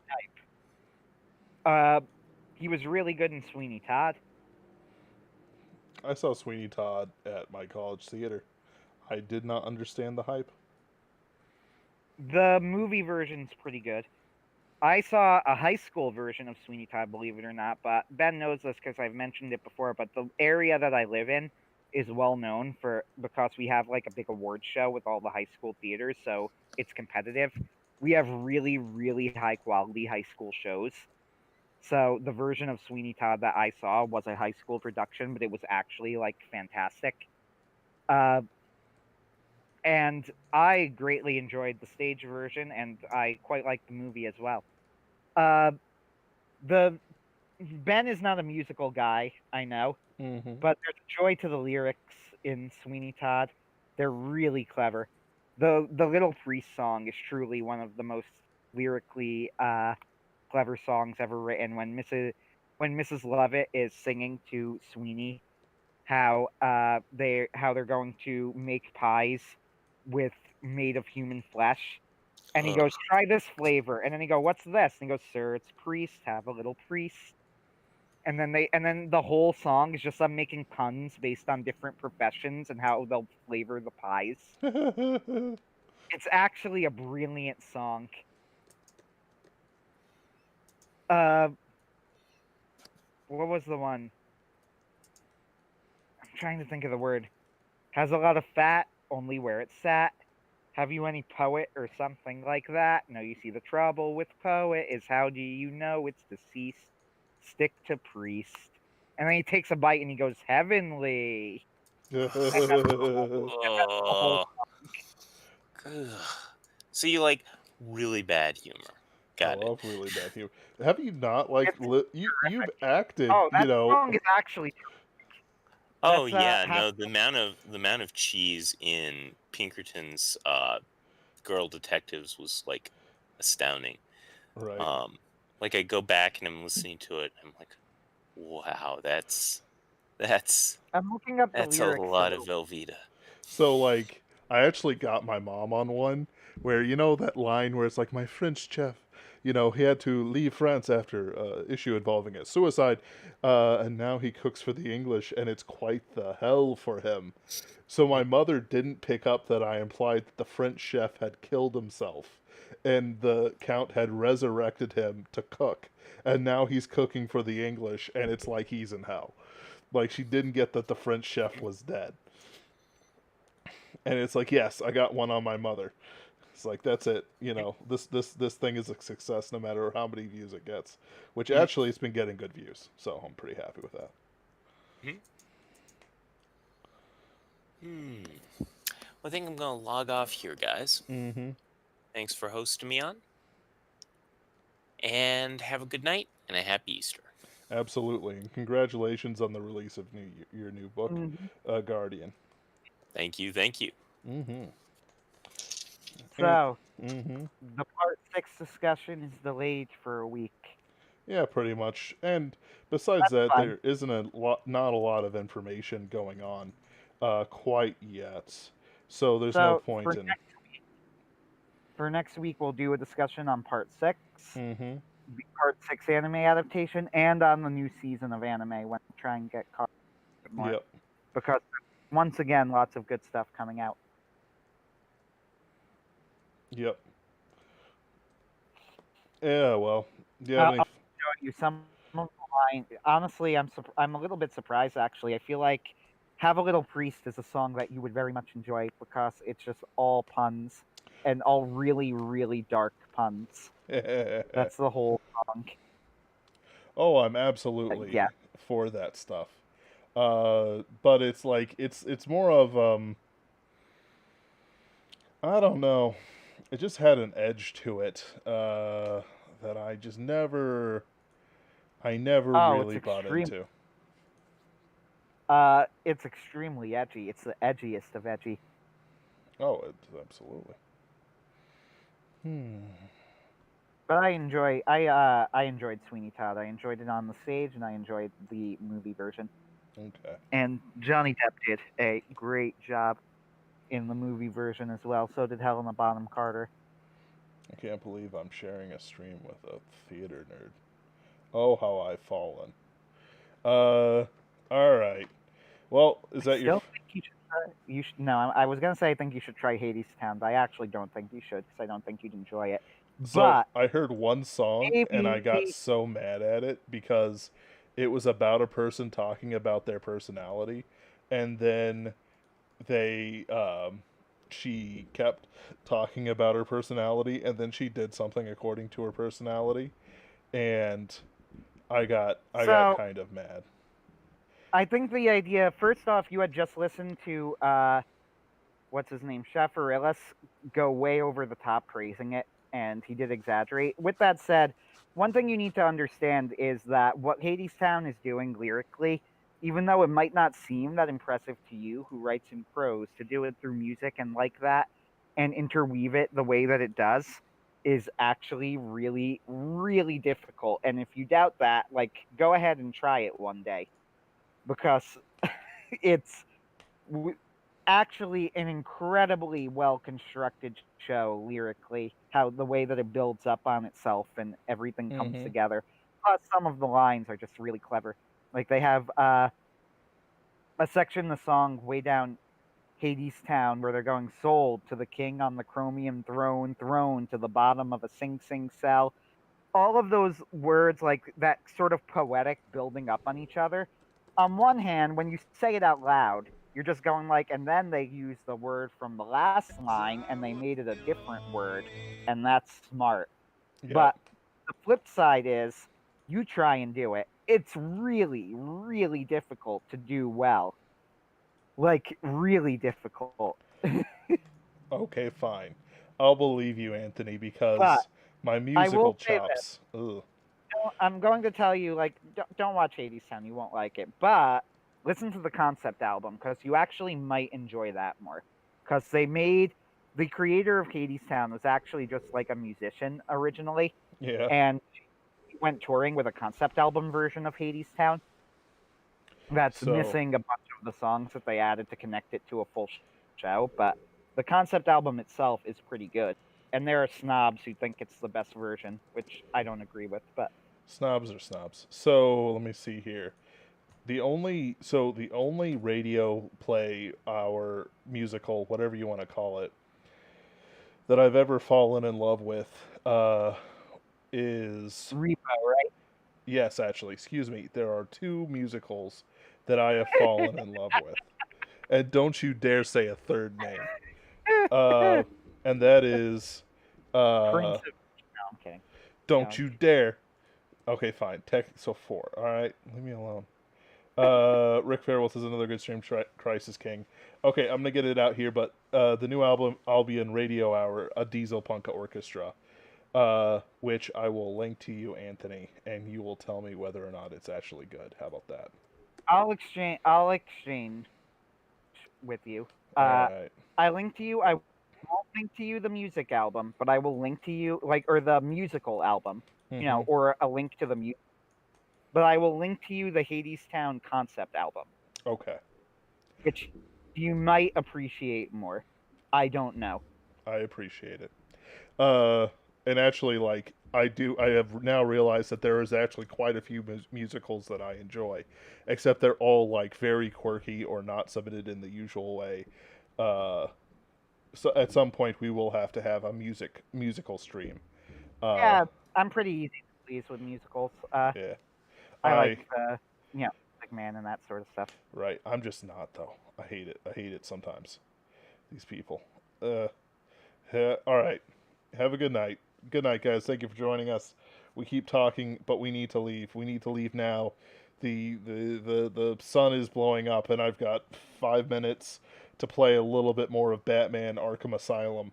type. He was really good in Sweeney Todd. I saw Sweeney Todd at my college theater. I did not understand the hype. The movie version's pretty good. I saw a high school version of Sweeney Todd, believe it or not, but Ben knows this because I've mentioned it before, but the area that I live in is well known because we have like a big award show with all the high school theaters, so it's competitive. We have really, really high quality high school shows. So the version of Sweeney Todd that I saw was a high school production, but it was actually like fantastic. And I greatly enjoyed the stage version, and I quite liked the movie as well. The Ben is not a musical guy, I know, but there's a joy to the lyrics in Sweeney Todd. They're really clever. The Little Priest song is truly one of the most lyrically clever songs ever written. When Mrs. Lovett is singing to Sweeney how they're going to make pies made of human flesh. And he goes, try this flavor. And then he goes, what's this? And he goes, sir, it's priest. Have a little priest. And then the whole song is just them making puns based on different professions and how they'll flavor the pies. It's actually a brilliant song. What was the one? I'm trying to think of the word. Has a lot of fat, only where it's sat. Have you any poet or something like that? No, you see, the trouble with poet is how do you know it's deceased? Stick to priest. And then he takes a bite and he goes, heavenly. Oh. So you like really bad humor. I Got it. love really bad humor. Have you not It's you've terrific. acted, Oh, you that know, song is actually Oh that's yeah, half. no, the amount of cheese in Pinkerton's Girl Detectives was like astounding. right? Um, like I go back and I'm listening to it, I'm like, wow, that's I'm looking up the that's a lyrics a lot of little. Velveeta. So like I actually got my mom on one where you know that line where it's like my French chef, you know, he had to leave France after issue involving a suicide, and now he cooks for the English, and it's quite the hell for him. So my mother didn't pick up that I implied that the French chef had killed himself, and the Count had resurrected him to cook, and now he's cooking for the English, and it's like he's in hell. Like she didn't get that the French chef was dead. And it's like, yes, I got one on my mother. It's like that's it. You know, this thing is a success no matter how many views it gets. Which Mhm. actually it's been getting good views, so I'm pretty happy with that. Hmm. Well, I think I'm gonna log off here, guys. Mm-hmm. Thanks for hosting me on, and have a good night and a happy Easter. Absolutely, and congratulations on the release of your new book, Mhm. Guardian. Thank you, thank you. Mm-hmm. And So mm-hmm. the part 6 discussion is delayed for a week. Yeah, pretty much. And besides That's that, fine. there isn't not a lot of information going on, quite yet. So there's no So point in. for next week, we'll do a discussion on part 6, Mm-hmm. the part 6 anime adaptation, and on the new season of anime when we try and get caught up more. Yep. Because once again, lots of good stuff coming out. Yep. Yeah. Well. Do you have I'll any? show you some of the line. Honestly, I'm a little bit surprised. Actually, I feel like "Have a Little Priest" is a song that you would very much enjoy because it's just all puns and all really, really dark puns. That's the whole song. Oh, I'm absolutely Yeah. for that stuff. But it's like it's more of I don't know. It just had an edge to it that I never Oh, it's really bought extreme. into. It's extremely edgy. It's the edgiest of edgy. Oh, it's absolutely. Hmm. But I enjoyed Sweeney Todd. I enjoyed it on the stage, and I enjoyed the movie version. Okay. And Johnny Depp did a great job in the movie version as well. So did Helena Bonham Carter. I can't believe I'm sharing a stream with a theater nerd. Oh, how I've fallen. All right. Well, is I that your? still think you should try. You should, no, I was gonna say I think you should try Hades Town, but I actually don't think you should because I don't think you'd enjoy it. So But I heard one song and I got maybe so mad at it because it was about a person talking about their personality, and then they she kept talking about her personality, and then she did something according to her personality, and I got so. kind of mad. I think the idea. First off, you had just listened to what's his name, Chef Arillis, go way over the top praising it, and he did exaggerate. With that said, one thing you need to understand is that what Hades Town is doing lyrically, even though it might not seem that impressive to you who writes in prose, to do it through music and like that, and interweave it the way that it does, is actually really, really difficult. And if you doubt that, like, go ahead and try it one day because it's actually an incredibly well constructed show lyrically, how the way that it builds up on itself and everything comes Mm-hmm. together. Plus, some of the lines are just really clever. Like they have a section in the song way down Hades Town where they're going sold to the king on the chromium throne, thrown to the bottom of a Sing Sing cell. All of those words, like that sort of poetic building up on each other. On one hand, when you say it out loud, you're just going like, and then they use the word from the last line and they made it a different word, and that's smart. Yep. But the flip side is you try and do it. It's really, really difficult to do well. Like, really difficult. Okay, fine. I'll believe you, Anthony, But because My I musical will say this. chops. Ugh. I'm going to tell you, like, don't watch Hades Town. You won't like it. But listen to the concept album because you actually might enjoy that more. Because the creator of Hades Town was actually just like a musician originally, Yeah. and he went touring with a concept album version of Hades Town that's So missing a bunch of the songs that they added to connect it to a full show. But the concept album itself is pretty good. And there are snobs who think it's the best version, which I don't agree with. But snobs are snobs. So let me see here. The only radio play or musical, whatever you want to call it, that I've ever fallen in love with is Repo, right? yes, actually, excuse me. There are two musicals that I have fallen in love with, and don't you dare say a third name. Uh, and that is Prince uh, of. No, I'm kidding. don't No. you dare. Okay, fine. So four. All right, leave me alone. Rick Farrell says another good stream. Crisis King. Okay, I'm gonna get it out here, but the new album Albion Radio Hour, a Diesel Punk Orchestra, which I will link to you, Anthony, and you will tell me whether or not it's actually good. How about that? I'll exchange with you. All Uh, right. I link to you. I won't link to you the music album, but I will link to you or the musical album. Mm-hmm. Or a link to the music. But I will link to you the Hades Town concept album, Okay. which you might appreciate more. I don't know. I appreciate it. Uh, and actually, like I have now realized that there is actually quite a few musicals that I enjoy, except they're all like very quirky or not submitted in the usual way. Uh, so at some point we will have to have a musical stream. Uh, Yeah, I'm pretty easy to please with musicals. yeah, I like I Music Man and that sort of stuff. right. I'm just not though. I hate it. I hate it sometimes. These people. Uh, all right. Have a good night. Good night, guys. Thank you for joining us. We keep talking, but we need to leave. We need to leave now. The sun is blowing up, and I've got 5 minutes to play a little bit more of Batman Arkham Asylum,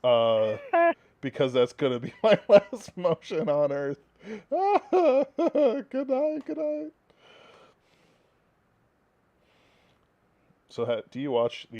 uh, because that's gonna be my last motion on Earth. Good night. Good night. So, do you watch the